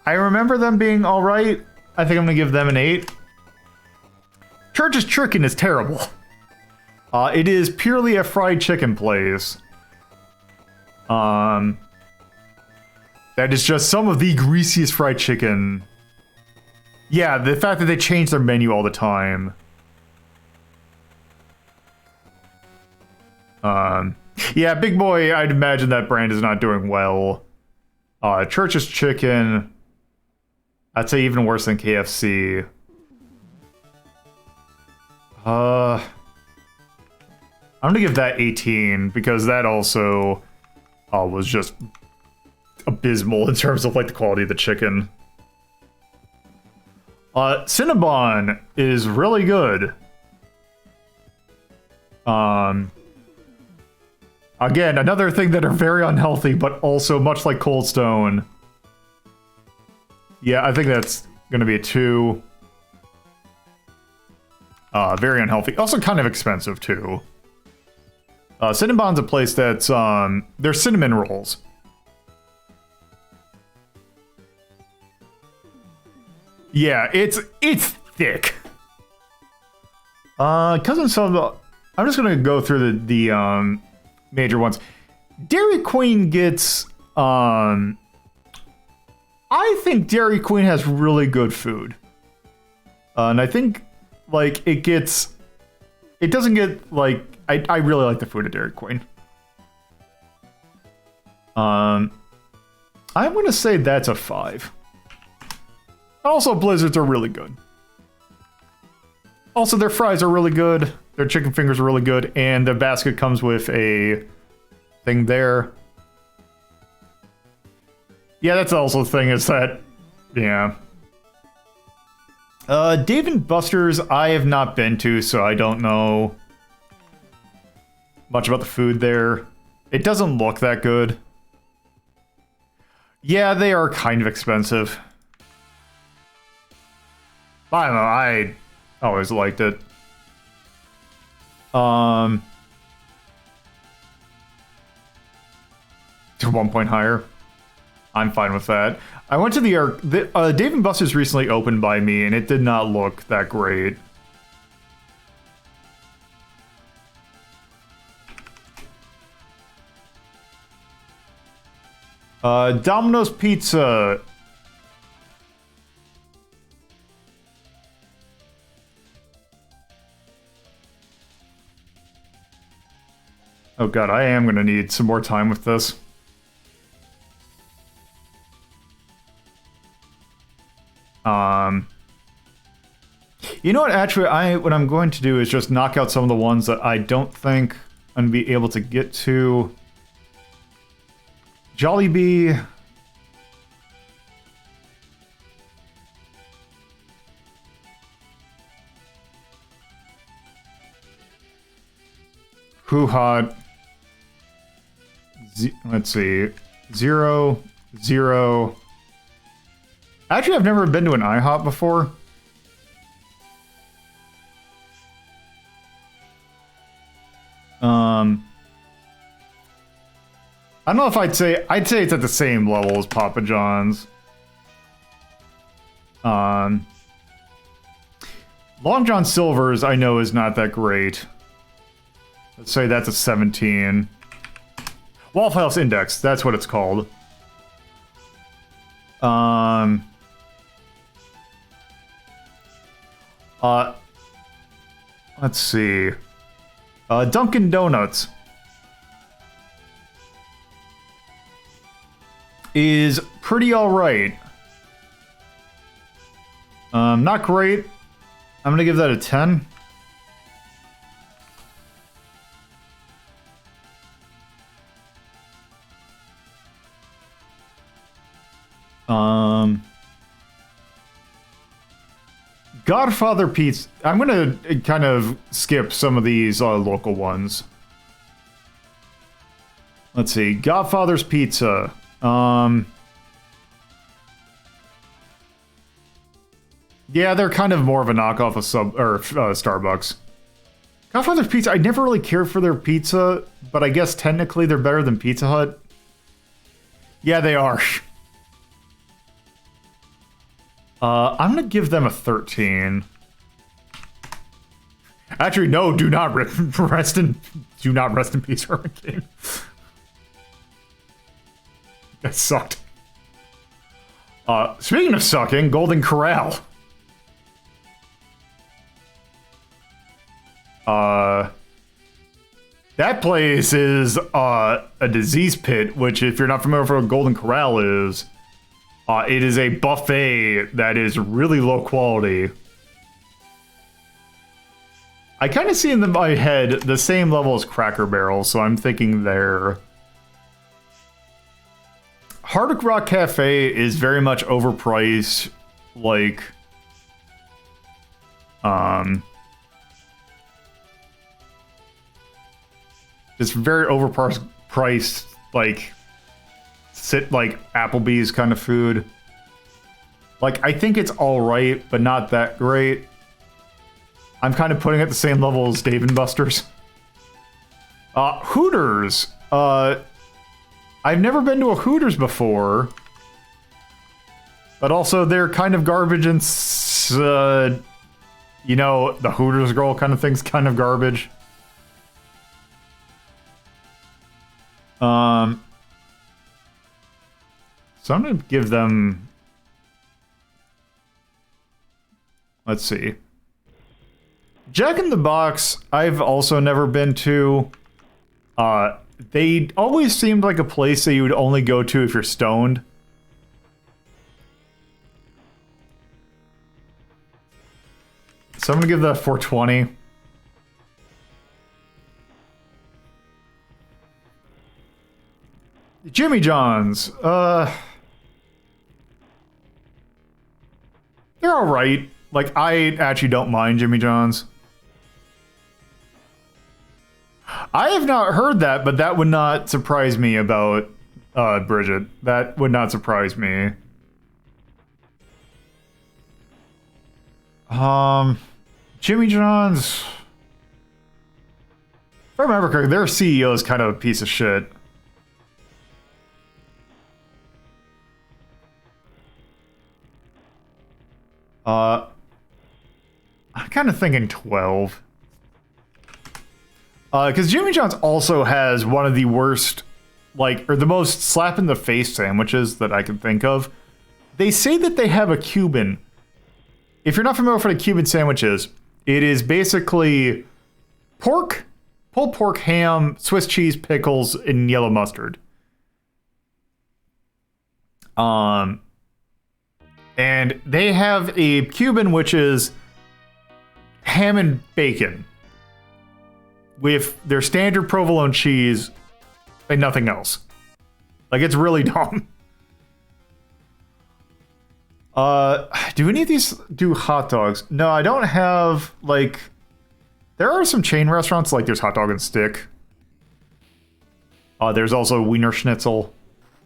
I remember them being alright. I think I'm gonna give them an 8. Church's Chicken is terrible. It is purely a fried chicken place. That is just some of the greasiest fried chicken. Yeah, the fact that they change their menu all the time. Yeah, Big Boy, I'd imagine that brand is not doing well. Church's Chicken, I'd say even worse than KFC. I'm gonna give that 18 because that also was just abysmal in terms of like the quality of the chicken. Cinnabon is really good. Again, another thing that are very unhealthy, but also much like Cold Stone. Yeah, I think that's gonna be a 2. Very unhealthy. Also kind of expensive, too. Cinnabon's a place that's, they're cinnamon rolls. Yeah, it's thick. Cousin Sub, I'm just gonna go through the major ones. Dairy Queen gets, I think Dairy Queen has really good food. And I think, like, it doesn't get, like, I really like the food at Dairy Queen. I'm gonna say that's a 5. Also, Blizzards are really good. Also, their fries are really good. Their chicken fingers are really good, and the basket comes with a thing there. Yeah, that's also the thing, is that, yeah. Dave & Buster's I have not been to, so I don't know much about the food there. It doesn't look that good. Yeah, they are kind of expensive. I don't know, I always liked it. To 1 point higher. I'm fine with that. I went to the Dave & Buster's recently opened by me, and it did not look that great. Domino's Pizza. Oh god, I am gonna need some more time with this. You know what, actually, what I'm going to do is just knock out some of the ones that I don't think I'm gonna be able to get to. Jollibee. Who Hot. Let's see. 0, 0. Actually, I've never been to an IHOP before. I don't know if I'd say it's at the same level as Papa John's. Long John Silver's I know is not that great. Let's say that's a 17. Waffle House Index, that's what it's called. Let's see. Dunkin' Donuts is pretty alright. Not great. I'm gonna give that a 10. Godfather Pizza. I'm gonna kind of skip some of these local ones. Let's see. Godfather's Pizza. Yeah, they're kind of more of a knockoff of Starbucks. Godfather's Pizza, I never really cared for their pizza, but I guess technically they're better than Pizza Hut. Yeah, they are. I'm gonna give them a 13. Actually, no, do not rest in peace, Herman King. That sucked. Speaking of sucking, Golden Corral. That place is a disease pit, which if you're not familiar with what Golden Corral is, it is a buffet that is really low quality. I kind of see in my head the same level as Cracker Barrel, so I'm thinking they're... Hard Rock Cafe is very much overpriced, like... It's very overpriced, like Applebee's kind of food. Like, I think it's alright, but not that great. I'm kind of putting it at the same level as Dave & Buster's. Hooters. I've never been to a Hooters before. But also, they're kind of garbage and, you know, the Hooters girl kind of thing's kind of garbage. So I'm gonna give them... Let's see. Jack in the Box, I've also never been to. they always seemed like a place that you would only go to if you're stoned. So I'm gonna give that 420. Jimmy John's. They're alright. Like, I actually don't mind Jimmy John's. I have not heard that, but that would not surprise me about Bridget. That would not surprise me. Jimmy John's. If I remember correctly, their CEO is kind of a piece of shit. I'm kind of thinking 12. Because Jimmy John's also has one of the worst, like, or the most slap-in-the-face sandwiches that I can think of. They say that they have a Cuban. If you're not familiar with what a Cuban sandwich is, it is basically pork, pulled pork, ham, Swiss cheese, pickles, and yellow mustard. And they have a Cuban, which is ham and bacon with their standard provolone cheese and nothing else. Like, it's really dumb. Do any of these do hot dogs? No, I don't have, like... There are some chain restaurants, like there's Hot Dog and Stick. There's also Wiener Schnitzel.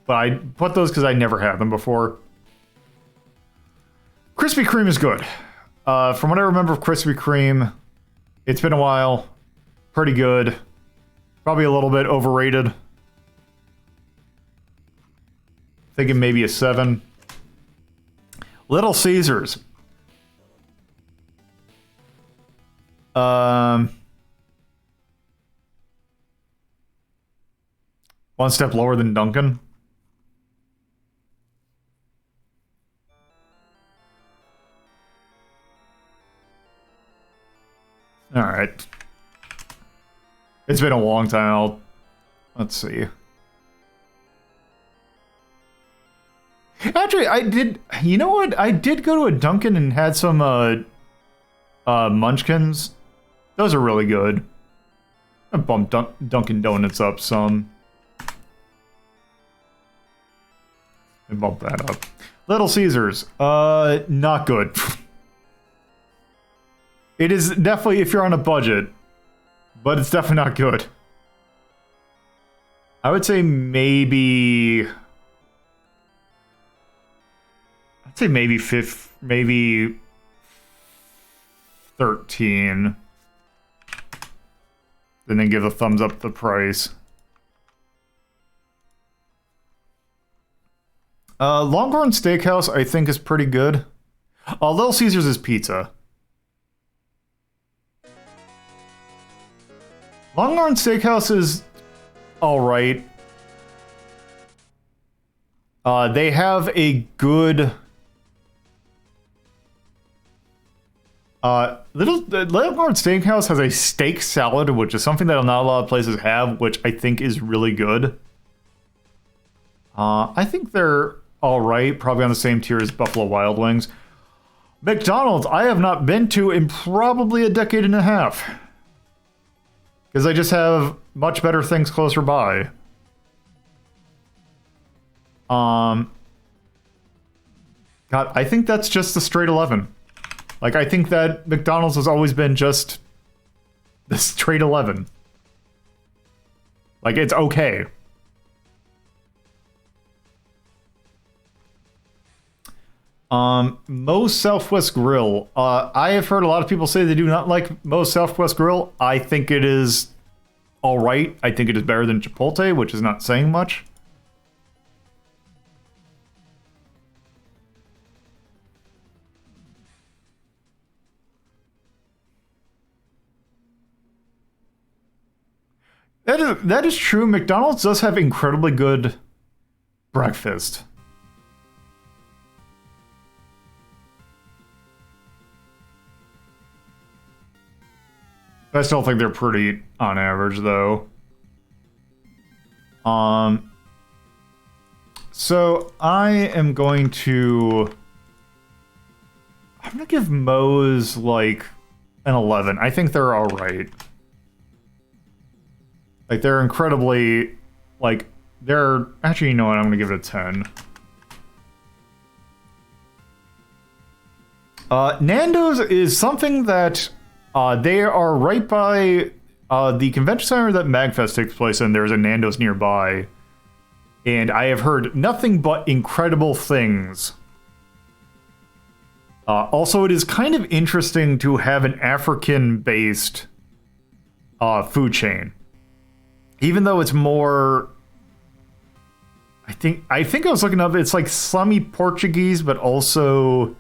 But I put those because I never had them before. Krispy Kreme is good. From what I remember of Krispy Kreme, it's been a while. Pretty good. Probably a little bit overrated. Thinking maybe a 7. Little Caesars. One step lower than Dunkin'. All right. It's been a long time. Let's see. Actually, I did... You know what? I did go to a Dunkin' and had some, Munchkins. Those are really good. I bumped Dunkin' Donuts up some. And bump that up. Little Caesars. Not good. It is definitely if you're on a budget. But it's definitely not good. I would say maybe... I'd say maybe 13. And then give a thumbs up the price. Longhorn Steakhouse, I think, is pretty good. Little Caesars is pizza. Longhorn Steakhouse is alright. They have a good... Longhorn Steakhouse has a steak salad, which is something that not a lot of places have, which I think is really good. I think they're alright, probably on the same tier as Buffalo Wild Wings. McDonald's, I have not been to in probably a decade and a half. Because I just have much better things closer by. God, I think that's just the straight 11. Like, I think that McDonald's has always been just the straight 11. Like, it's okay. Moe's Southwest Grill. I have heard a lot of people say they do not like Moe's Southwest Grill. I think it is alright. I think it is better than Chipotle, which is not saying much. That is true. McDonald's does have incredibly good breakfast. I still think they're pretty on average, though. So I am going to... I'm going to give Moe's, like, an 11. I think they're alright. Like, they're incredibly... Like, they're... Actually, you know what? I'm going to give it a 10. Nando's is something that... they are right by... the convention center that MagFest takes place in. There's a Nando's nearby. And I have heard nothing but incredible things. Also, it is kind of interesting to have an African-based food chain. Even though it's more... I think I was looking up, it's like semi-Portuguese, but also...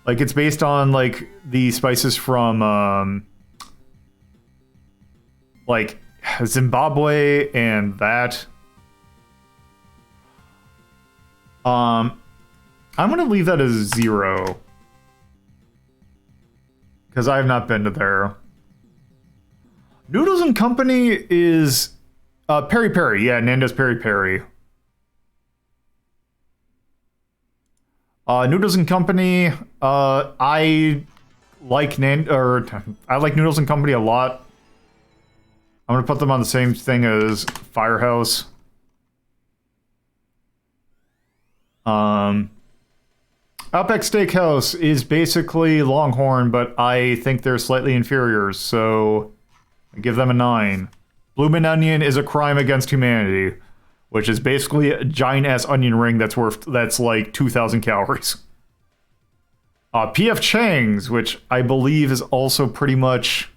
Like, it's based on, like, the spices from, like, Zimbabwe and that. I'm gonna leave that as 0. Because I have not been to there. Noodles and Company is, Peri Peri. Yeah, Nando's Peri Peri. Noodles and Company, I like Noodles and Company a lot. I'm gonna put them on the same thing as Firehouse. Outback Steakhouse is basically Longhorn, but I think they're slightly inferior, so I give them a 9. Bloomin' Onion is a crime against humanity, which is basically a giant-ass onion ring that's like 2,000 calories. P.F. Chang's, which I believe is also pretty much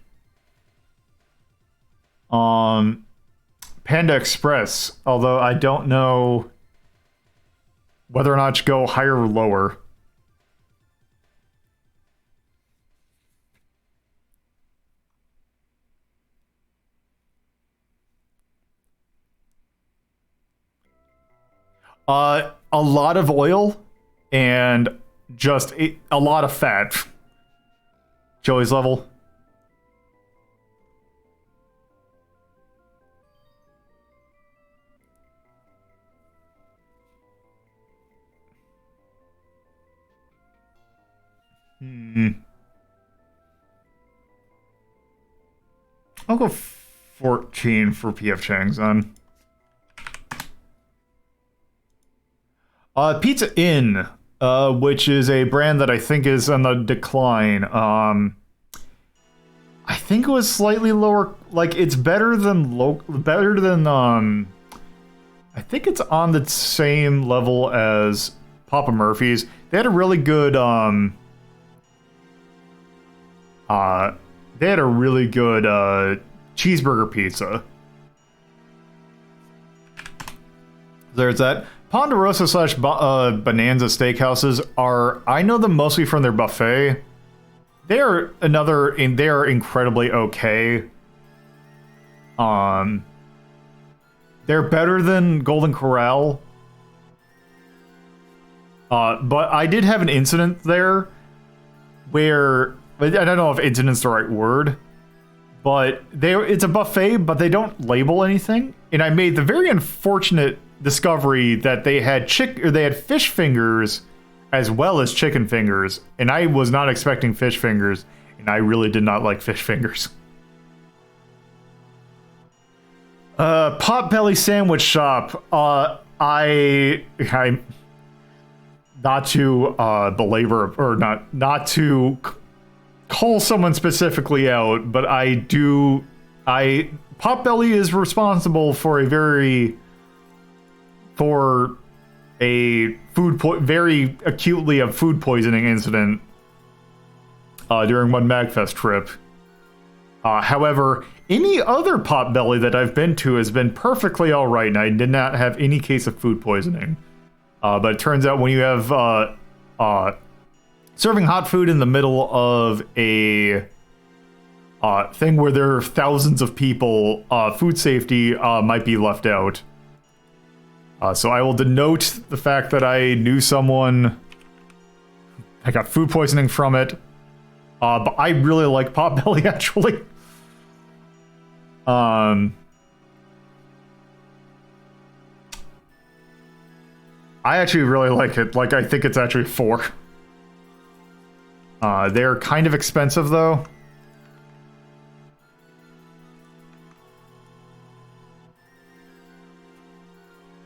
Panda Express, although I don't know whether or not to go higher or lower. A lot of oil and just a lot of fat. Joey's level. I'll go 14 for P.F. Chang's then. Pizza Inn, which is a brand that I think is on the decline. I think it was slightly lower. Like, it's better than I think it's on the same level as Papa Murphy's. They had a really good cheeseburger pizza. There's that. Ponderosa / Bonanza Steakhouses are, I know them mostly from their buffet. They are incredibly okay. They're better than Golden Corral. But I did have an incident there where, I don't know if incident's the right word, but it's a buffet, but they don't label anything. And I made the very unfortunate discovery that they had fish fingers as well as chicken fingers, and I was not expecting fish fingers, and I really did not like fish fingers. Potbelly Sandwich Shop. I not to belabor or not to call someone specifically out, but Potbelly is responsible for a very acutely a food poisoning incident during one MagFest trip. However, any other Potbelly that I've been to has been perfectly alright, and I did not have any case of food poisoning. But it turns out when you have serving hot food in the middle of a thing where there are thousands of people, food safety might be left out. So I will denote the fact that I knew someone that got food poisoning from it. But I really like Potbelly, actually. I actually really like it. Like, I think it's actually 4. They're kind of expensive, though.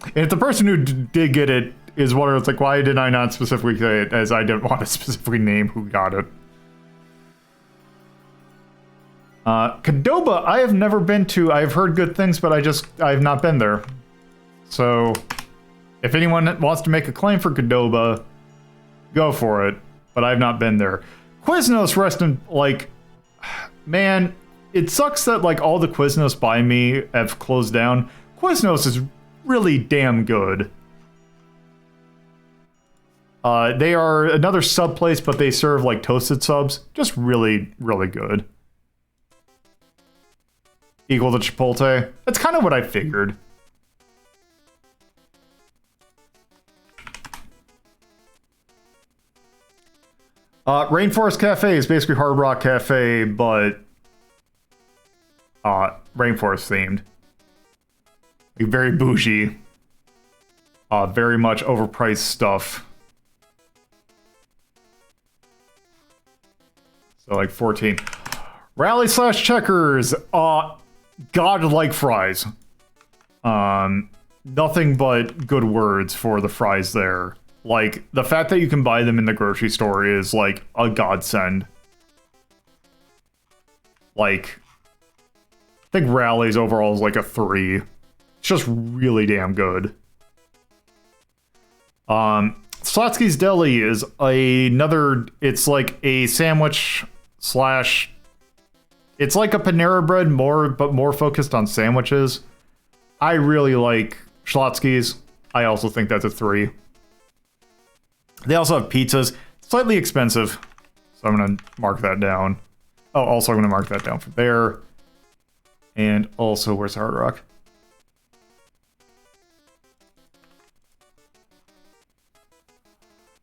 And if the person who did get it is wondering, it's like, why did I not specifically say it, as I didn't want to specifically name who got it. Qdoba, I have never been to. I've heard good things, but I've not been there. So, if anyone wants to make a claim for Qdoba, go for it. But I've not been there. Quiznos rest in, like, man, it sucks that, like, all the Quiznos by me have closed down. Quiznos is really damn good. They are another sub place, but they serve, like, toasted subs. Just really, really good. Equal to Chipotle. That's kind of what I figured. Rainforest Cafe is basically Hard Rock Cafe, but rainforest themed. Like, very bougie. Very much overpriced stuff. So like 14. Rally / Checkers. Godlike fries. Nothing but good words for the fries there. Like, the fact that you can buy them in the grocery store is, like, a godsend. Like, I think Rally's overall is, like, a 3. It's just really damn good. Slotsky's Deli is another... It's, like, a sandwich / It's like a Panera Bread, but more focused on sandwiches. I really like Schlotsky's. I also think that's a 3. They also have pizzas. Slightly expensive. So I'm going to mark that down. Oh, also I'm going to mark that down for there. And also, where's Hard Rock?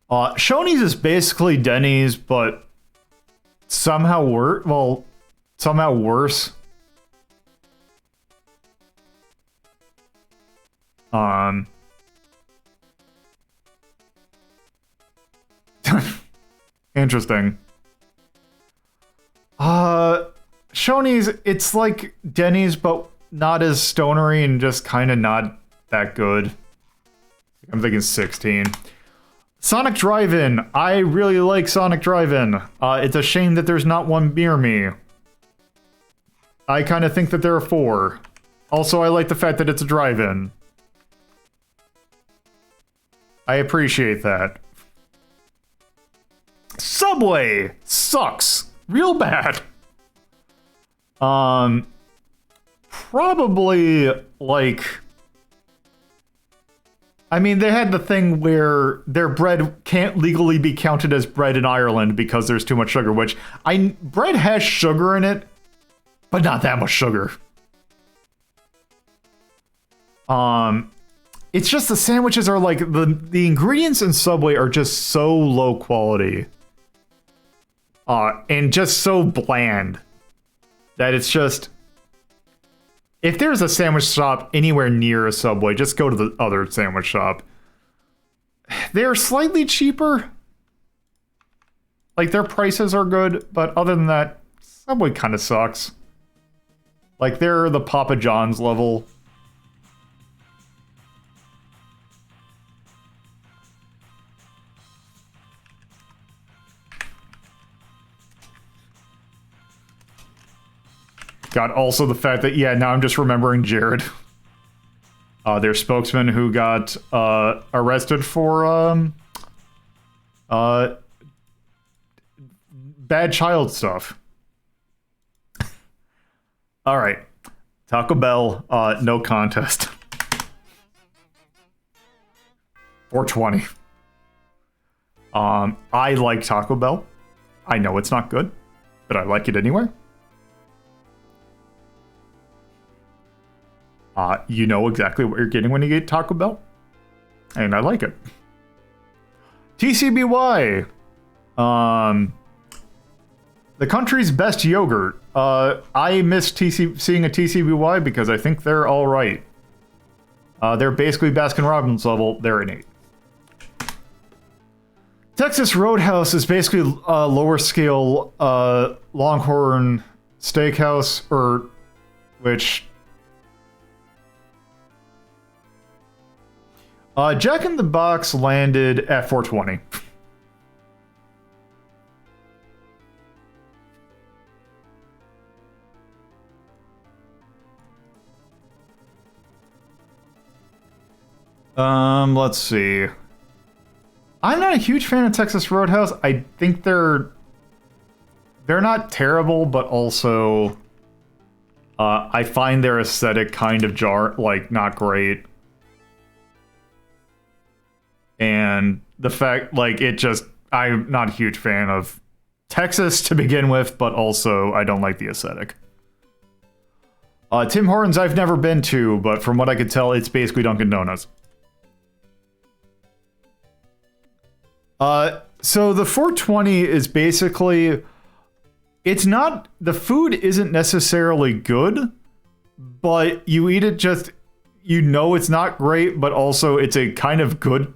Shoney's is basically Denny's, but somehow worse. Well, somehow worse. Interesting. Shoney's, it's like Denny's, but not as stonery and just kind of not that good. I'm thinking 16. Sonic Drive-In. I really like Sonic Drive-In. It's a shame that there's not one near me. I kind of think that there are 4. Also, I like the fact that it's a drive-in. I appreciate that. Subway sucks real bad. Probably like, I mean, they had the thing where their bread can't legally be counted as bread in Ireland because there's too much sugar, which bread has sugar in it, but not that much sugar. It's just the sandwiches are like, the ingredients in Subway are just so low quality. And just so bland. That it's just... If there's a sandwich shop anywhere near a Subway, just go to the other sandwich shop. They're slightly cheaper. Like, their prices are good, but other than that, Subway kind of sucks. Like, they're the Papa John's level. God, also the fact that, yeah, now I'm just remembering Jared. Their spokesman who got arrested for bad child stuff. All right. Taco Bell, no contest. 420. I like Taco Bell. I know it's not good, but I like it anyway. You know exactly what you're getting when you get Taco Bell. And I like it. TCBY. The country's best yogurt. I miss seeing a TCBY because I think they're all right. They're basically Baskin-Robbins level. They're an 8. Texas Roadhouse is basically a lower scale Longhorn Steakhouse, or which Jack in the Box landed at 420. Let's see. I'm not a huge fan of Texas Roadhouse. I think they're not terrible, but also I find their aesthetic kind of not great. And the fact, I'm not a huge fan of Texas to begin with, but also I don't like the aesthetic. Tim Hortons I've never been to, but from what I could tell, it's basically Dunkin' Donuts. So the 420 is basically, it's not, the food isn't necessarily good, but you eat it just, it's not great, but also it's a kind of good,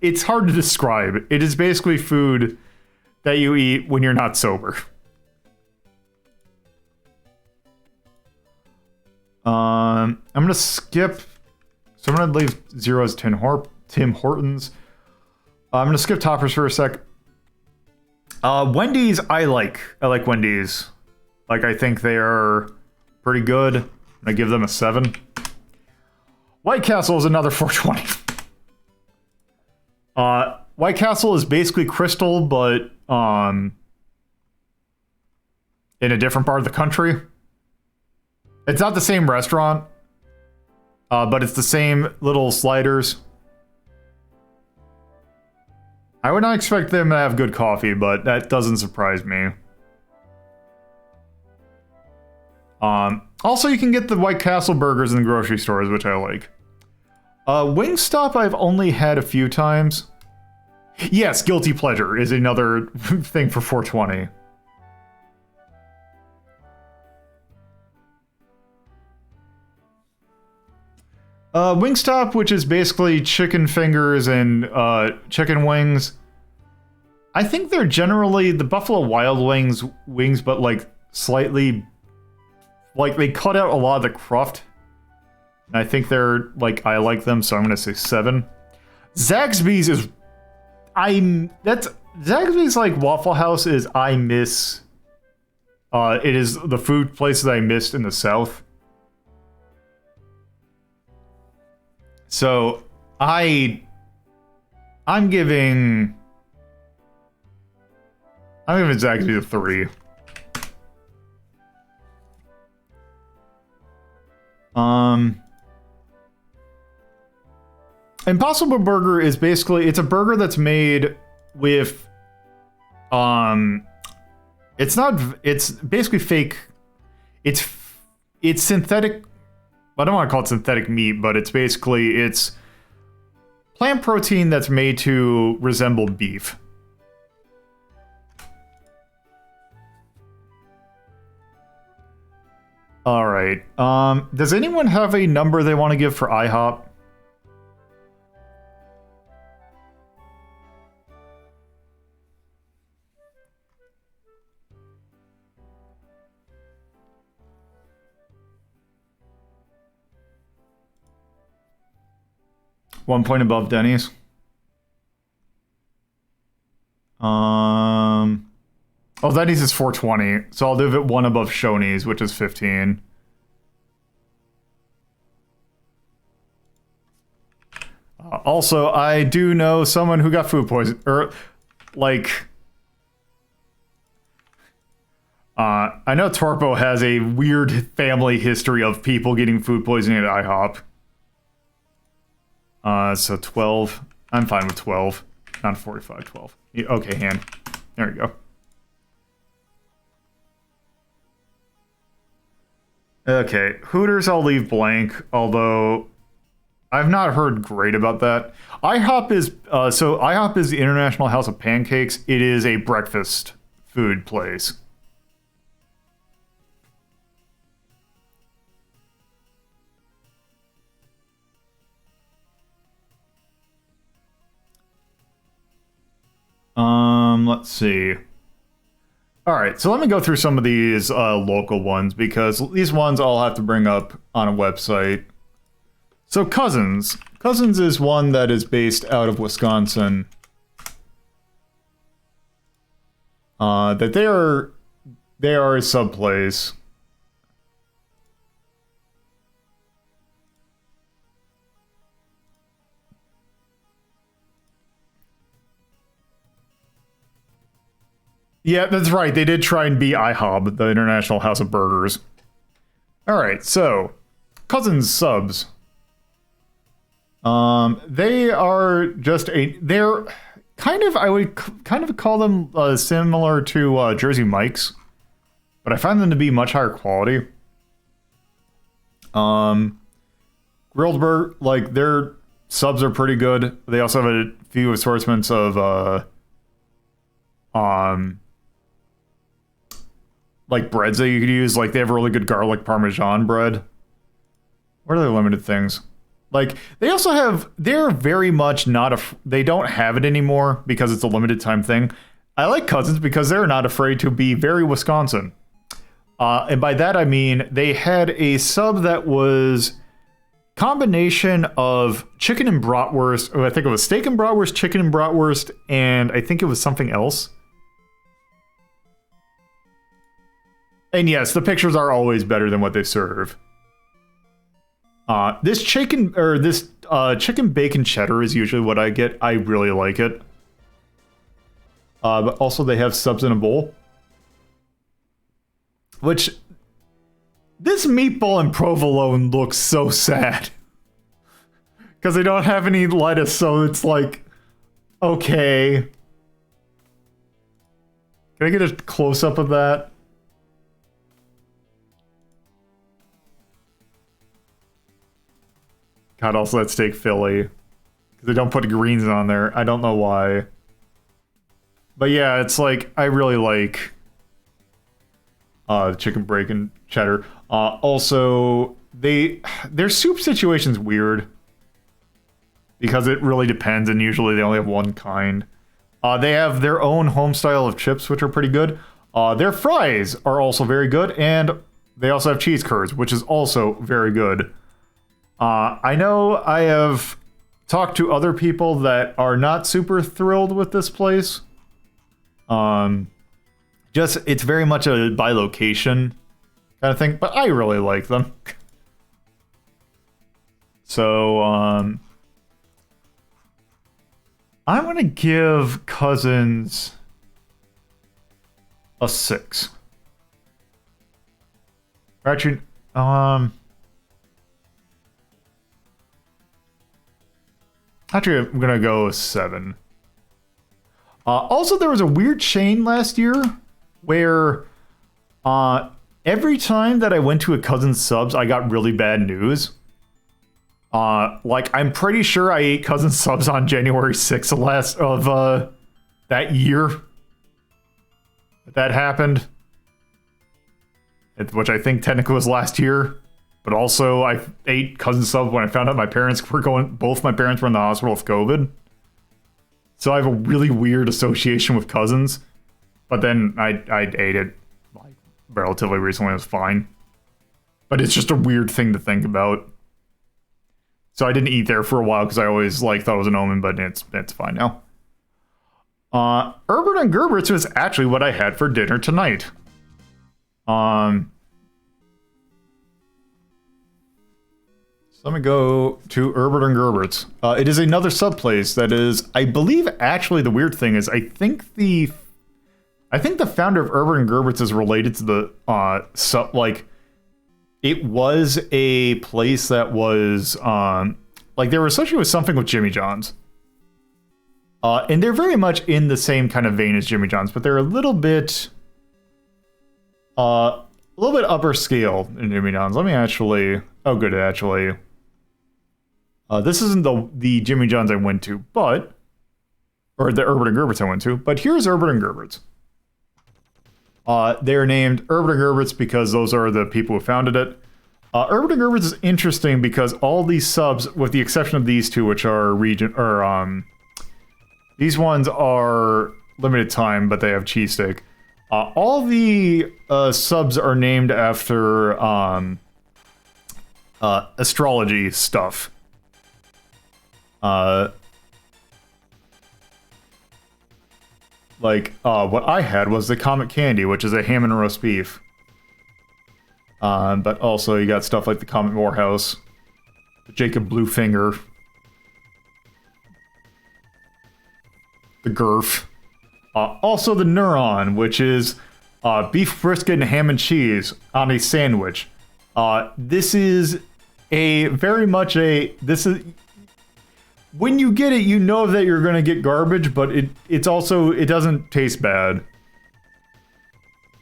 it's hard to describe. It is basically food that you eat when you're not sober. I'm gonna skip, so I'm gonna leave zeros Tim Hortons. I'm gonna skip toppers for a sec. Wendy's, I like Wendy's. I think they are pretty good. I give them a 7. White Castle is another 420. White Castle is basically Crystal, but in a different part of the country. It's not the same restaurant, but it's the same little sliders. I would not expect them to have good coffee, but that doesn't surprise me. Also, you can get the White Castle burgers in the grocery stores, which I like. Wingstop I've only had a few times. Yes, Guilty Pleasure is another thing for 420. Wingstop, which is basically chicken fingers and chicken wings. I think they're generally the Buffalo Wild Wings wings, but slightly, they cut out a lot of the cruft. And I think they're I like them, so I'm gonna say 7. Zaxby's is Zaxby's Waffle House is I miss. It is the food places I missed in the South. So I'm giving Zaxby's a 3. Impossible Burger is basically, it's a burger that's made with it's basically fake, it's synthetic. I don't want to call it synthetic meat, but it's plant protein that's made to resemble beef. All right. Does anyone have a number they want to give for IHOP? One point above Denny's. Oh, Denny's is 420, so I'll give it 1 above Shoney's, which is 15. Also, I do know someone who got food poisoning, I know Torpo has a weird family history of people getting food poisoning at IHOP. So 12. I'm fine with 12. Not 45, 12. Okay, hand. There we go. Okay, Hooters I'll leave blank, although I've not heard great about that. IHOP is, IHOP is the International House of Pancakes. It is a breakfast food place. Let's see. All right, so let me go through some of these local ones because these ones I'll have to bring up on a website. So Cousins. Cousins is one that is based out of Wisconsin. That they are a sub place. Yeah, that's right. They did try and be IHOB, the International House of Burgers. All right, so Cousins subs. They are just they're kind of, I would kind of call them similar to Jersey Mike's, but I find them to be much higher quality. Grilled burger, like their subs are pretty good. They also have a few assortments of like breads that you could use. Like they have really good garlic parmesan bread. What are their limited things? Like they also have, they're very much not they don't have it anymore because it's a limited time thing. I like Cousins because they're not afraid to be very Wisconsin. And by that I mean they had a sub that was combination of chicken and bratwurst. I think it was steak and bratwurst, chicken and bratwurst, and I think it was something else. And yes, the pictures are always better than what they serve. This chicken bacon cheddar is usually what I get. I really like it. But also they have subs in a bowl. Which, this meatball and provolone looks so sad. Because they don't have any lettuce, so it's like, okay. Can I get a close-up of that? God, also that steak Philly. Because they don't put greens on there. I don't know why. But yeah, it's like, I really like the chicken bacon cheddar. Also, their soup situation's weird. Because it really depends, and usually they only have one kind. They have their own home style of chips, which are pretty good. Their fries are also very good, and they also have cheese curds, which is also very good. I know I have talked to other people that are not super thrilled with this place. Just, it's very much a by location kind of thing, but I really like them. So, I'm gonna give Cousins a 6. Actually, Actually, I'm gonna go 7. Also, there was a weird chain last year where every time that I went to a Cousins subs, I got really bad news. Like, I'm pretty sure I ate Cousins subs on January 6th of that year. That happened. Which I think technically was last year. But also, I ate Cousins subs when I found out my parents were both my parents were in the hospital with COVID. So I have a really weird association with Cousins. But then I ate it like relatively recently. It was fine. But it's just a weird thing to think about. So I didn't eat there for a while because I always thought it was an omen, but it's fine now. Herbert and Gerbert's was actually what I had for dinner tonight. So let me go to Herbert and Gerbert's. It is another sub place that is, I believe, actually the weird thing is I think the founder of Herbert and Gerbert's is related to the it was a place that was they were associated with something with Jimmy John's. And they're very much in the same kind of vein as Jimmy John's, but they're a little bit upper scale in Jimmy John's. Let me actually, oh good, actually. This isn't the Jimmy John's I went to, or the Herbert and Gerbert's I went to, but here's Herbert and Gerbert's. They're named Herbert and Gerbert's because those are the people who founded it. Herbert and Gerbert's is interesting because all these subs, with the exception of these two, which are these ones are limited time, but they have cheesesteak. All the subs are named after astrology stuff. What I had was the Comet Candy, which is a ham and roast beef. But also you got stuff like the Comet Morehouse, the Jacob Bluefinger, the Gurf. Also the Neuron, which is beef brisket and ham and cheese on a sandwich. This is when you get it, you know that you're gonna get garbage, but it doesn't taste bad.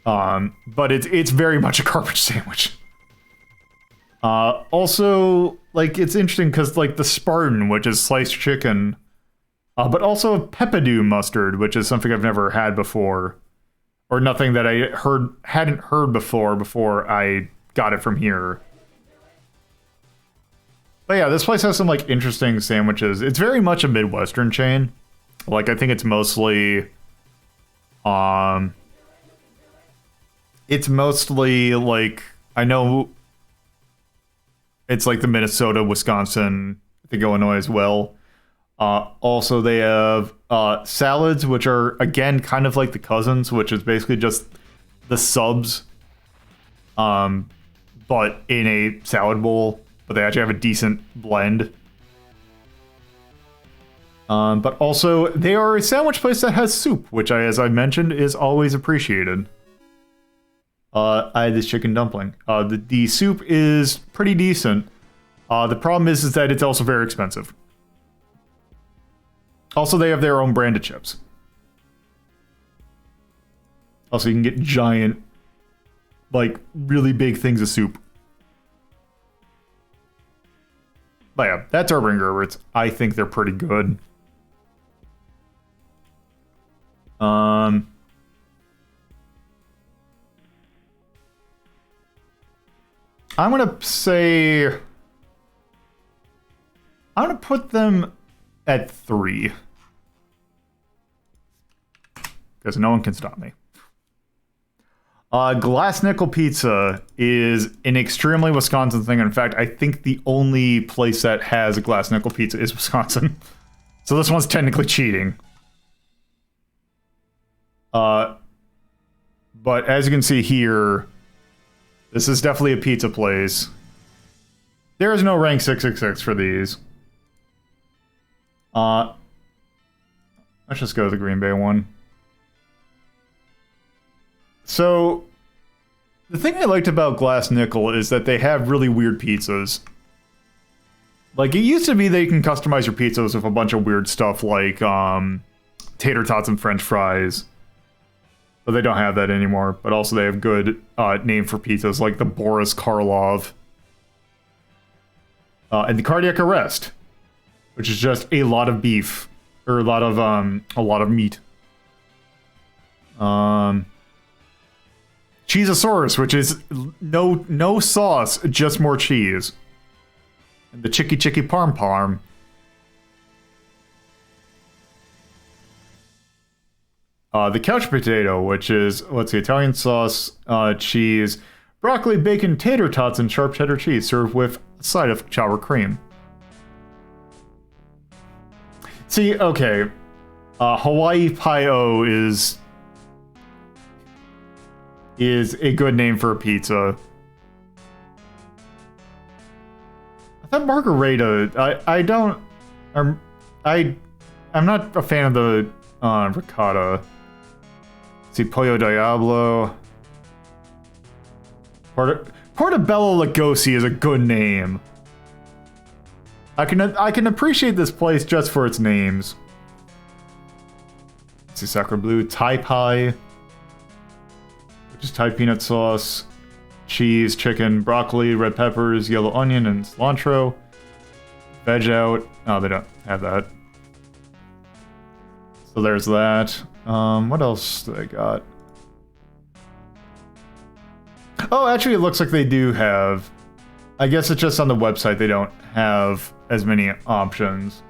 But it's very much a garbage sandwich. Also, like, it's interesting because, like, the Spartan, which is sliced chicken, but also peppadew mustard, which is something I've never had before, or nothing that I hadn't heard before I got it from here. But yeah, this place has some, like, interesting sandwiches. It's very much a Midwestern chain. Like, I think it's mostly, like, I know it's like the Minnesota, Wisconsin, I think Illinois as well. Also, they have salads, which are, again, kind of like the Cousins, which is basically just the subs, but in a salad bowl. But they actually have a decent blend. But also, they are a sandwich place that has soup, which, as I mentioned, is always appreciated. I had this chicken dumpling. The soup is pretty decent. The problem is that it's also very expensive. Also, they have their own brand of chips. Also, you can get giant, like, really big things of soup. But yeah, that's Urban Gerberts. I think they're pretty good. I'm gonna say... I'm gonna put them at 3. Because no one can stop me. Glass Nickel Pizza is an extremely Wisconsin thing. In fact, I think the only place that has a Glass Nickel Pizza is Wisconsin. So this one's technically cheating. But as you can see here, this is definitely a pizza place. There is no rank 666 for these. Let's just go with the Green Bay one. So, the thing I liked about Glass Nickel is that they have really weird pizzas. Like, it used to be that you can customize your pizzas with a bunch of weird stuff like tater tots and french fries. But they don't have that anymore. But also they have good name for pizzas like the Boris Karloff. And the Cardiac Arrest, which is just a lot of beef. Or a lot of meat. Cheezosaurus, which is no sauce, just more cheese. And the Chicky Chicky Parm Parm. The couch potato, which is, let's see, Italian sauce, cheese, broccoli, bacon, tater tots, and sharp cheddar cheese, served with a side of sour cream. See, okay, Hawaii Pie-O is a good name for a pizza. I thought margarita. I'm not a fan of the ricotta. Let's see, Pollo Diablo. Portobello Lugosi is a good name. I can appreciate this place just for its names. Let's see, Sacre Bleu, Thai Pie. Just Thai peanut sauce, cheese, chicken, broccoli, red peppers, yellow onion, and cilantro. Veg out. Oh, they don't have that. So there's that. What else do they got? Oh, actually, it looks like they do have... I guess it's just on the website they don't have as many options.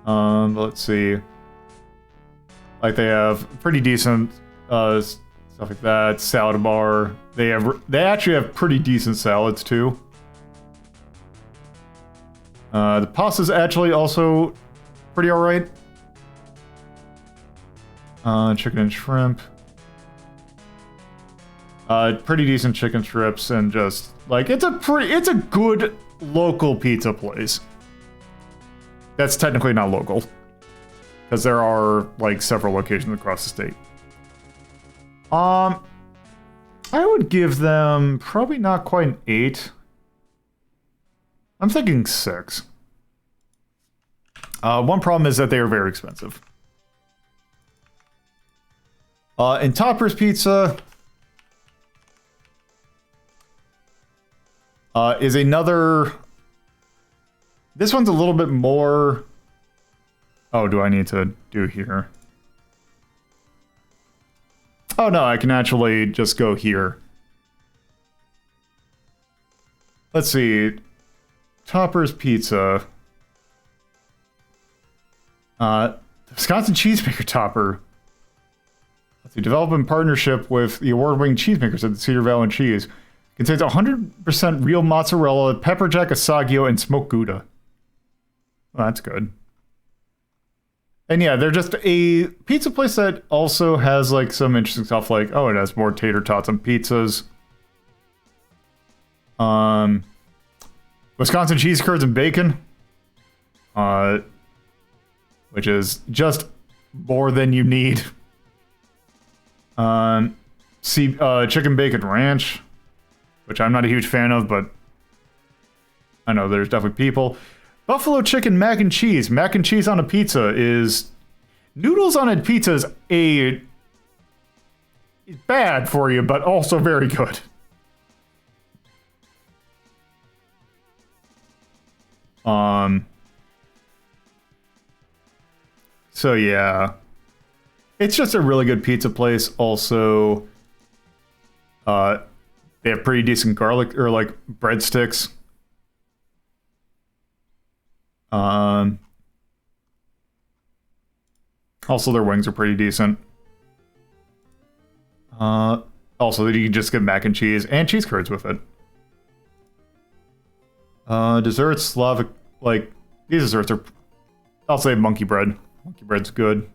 But let's see. Like they have pretty decent stuff like that. Salad bar. They actually have pretty decent salads too. The pasta's actually also pretty alright. Chicken and shrimp. Pretty decent chicken strips, and just like it's a good local pizza place. That's technically not local, because there are like several locations across the state. I would give them probably not quite an 8. I'm thinking 6. One problem is that they are very expensive. And Topper's Pizza is another... This one's a little bit more... Oh, do I need to do here? Oh no, I can actually just go here. Let's see. Topper's Pizza. The Wisconsin Cheesemaker Topper. Let's see. Developed in partnership with the award-winning cheesemakers at the Cedar Valley Cheese. Contains 100% real mozzarella, pepper jack, asagio, and smoked Gouda. Well, that's good. And yeah, they're just a pizza place that also has like some interesting stuff like, oh, it has more tater tots and pizzas. Wisconsin cheese curds and bacon. Which is just more than you need. Chicken bacon ranch, which I'm not a huge fan of, but I know there's definitely people. Buffalo chicken mac and cheese. Mac and cheese on a pizza is... Noodles on a pizza is bad for you, but also very good. So yeah. It's just a really good pizza place. Also, they have pretty decent garlic, or like breadsticks. Also, their wings are pretty decent. Also, you can just get mac and cheese cheese curds with it. Desserts, Slavic, like, these desserts are, I'll say monkey bread. Monkey bread's good.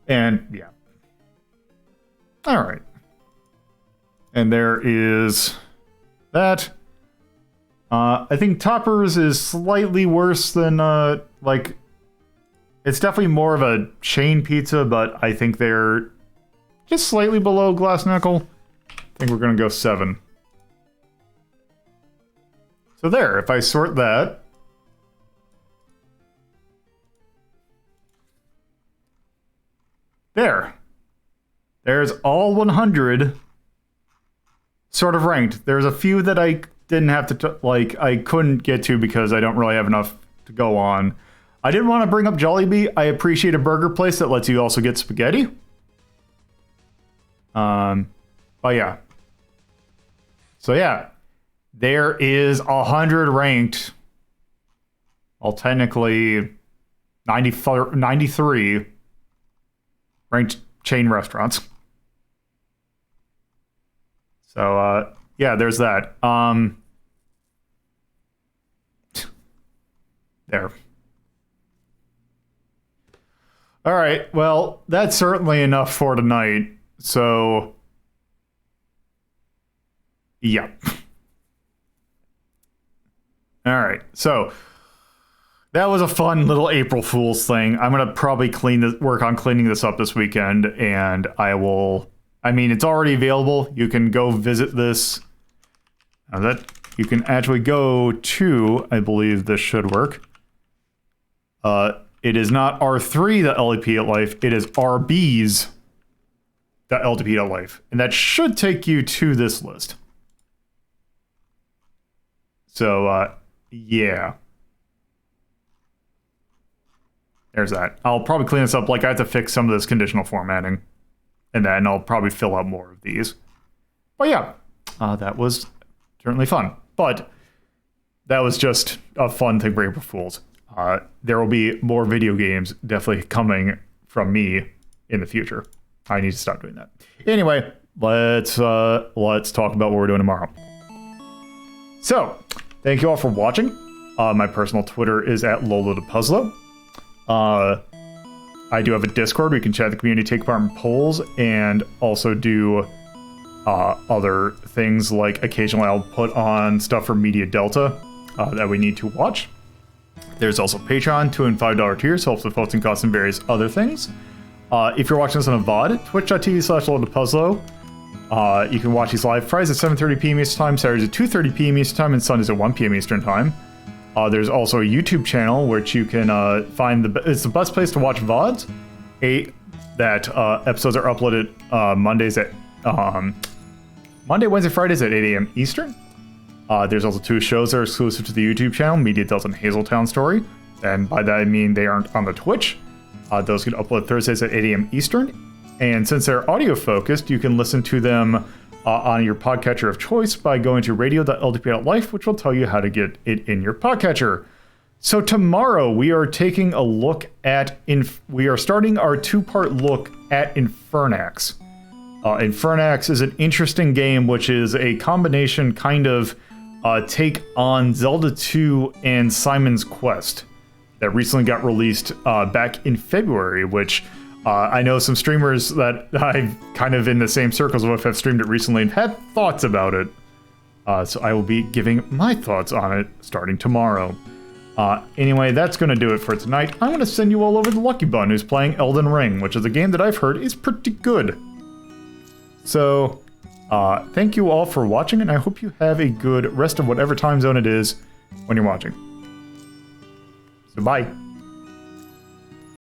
And, yeah. Alright. And there is that. I think Topper's is slightly worse than, like... It's definitely more of a chain pizza, but I think they're just slightly below Glass Nickel. I think we're going to go 7. So there, if I sort that... There's all 100 sort of ranked. There's a few that I didn't have to, I couldn't get to because I don't really have enough to go on. I didn't want to bring up Jollibee. I appreciate a burger place that lets you also get spaghetti. But yeah. So yeah. There is 100 ranked. Well, technically 93 ranked chain restaurants. So, yeah, there's that. There. All right, well, that's certainly enough for tonight. So, yeah. All right, so that was a fun little April Fool's thing. I'm gonna probably work on cleaning this up this weekend, and I will. I mean, it's already available. You can go visit this. That you can actually go to. I believe this should work. It is not R3.LP@life. It is RBs.LP@life, and that should take you to this list. So, yeah. There's that. I'll probably clean this up. Like, I have to fix some of this conditional formatting. And then I'll probably fill out more of these. But yeah, that was certainly fun. But that was just a fun thing for April Fools. there will be more video games definitely coming from me in the future. I need to stop doing that. Anyway, let's talk about what we're doing tomorrow. So, thank you all for watching. My personal Twitter is at LoloThePuzzlo. I do have a Discord where you can chat the community, take part in polls, and also do other things like occasionally I'll put on stuff for Media Delta that we need to watch. There's also Patreon, $2 and $5 tiers, helps with hosting costs and various other things. If you're watching this on a VOD, twitch.tv/LoloThePuzzlo. You can watch these live Fridays at 7:30 p.m. Eastern Time, Saturdays at 2:30 p.m. Eastern Time, and Sundays at 1 p.m. Eastern Time. There's also a YouTube channel which you can find it's the best place to watch VODs. Episodes are uploaded Monday, Wednesday, Fridays at 8 a.m. Eastern. There's also 2 shows that are exclusive to the YouTube channel, Media Delta and Hazeltown Story. And by that I mean they aren't on the Twitch. Those get uploaded Thursdays at 8 a.m. Eastern. And since they're audio focused, you can listen to them on your podcatcher of choice by going to radio.ldp.life, which will tell you how to get it in your podcatcher. So tomorrow we are taking a look at, we are starting our 2-part look at Infernax. Infernax is an interesting game, which is a combination kind of take on Zelda 2 and Simon's Quest that recently got released back in February, which I know some streamers that I'm kind of in the same circles with have streamed it recently and had thoughts about it. So I will be giving my thoughts on it starting tomorrow. Anyway, that's going to do it for tonight. I'm going to send you all over to Lucky Bun, who's playing Elden Ring, which is a game that I've heard is pretty good. So, thank you all for watching, and I hope you have a good rest of whatever time zone it is when you're watching. So, bye.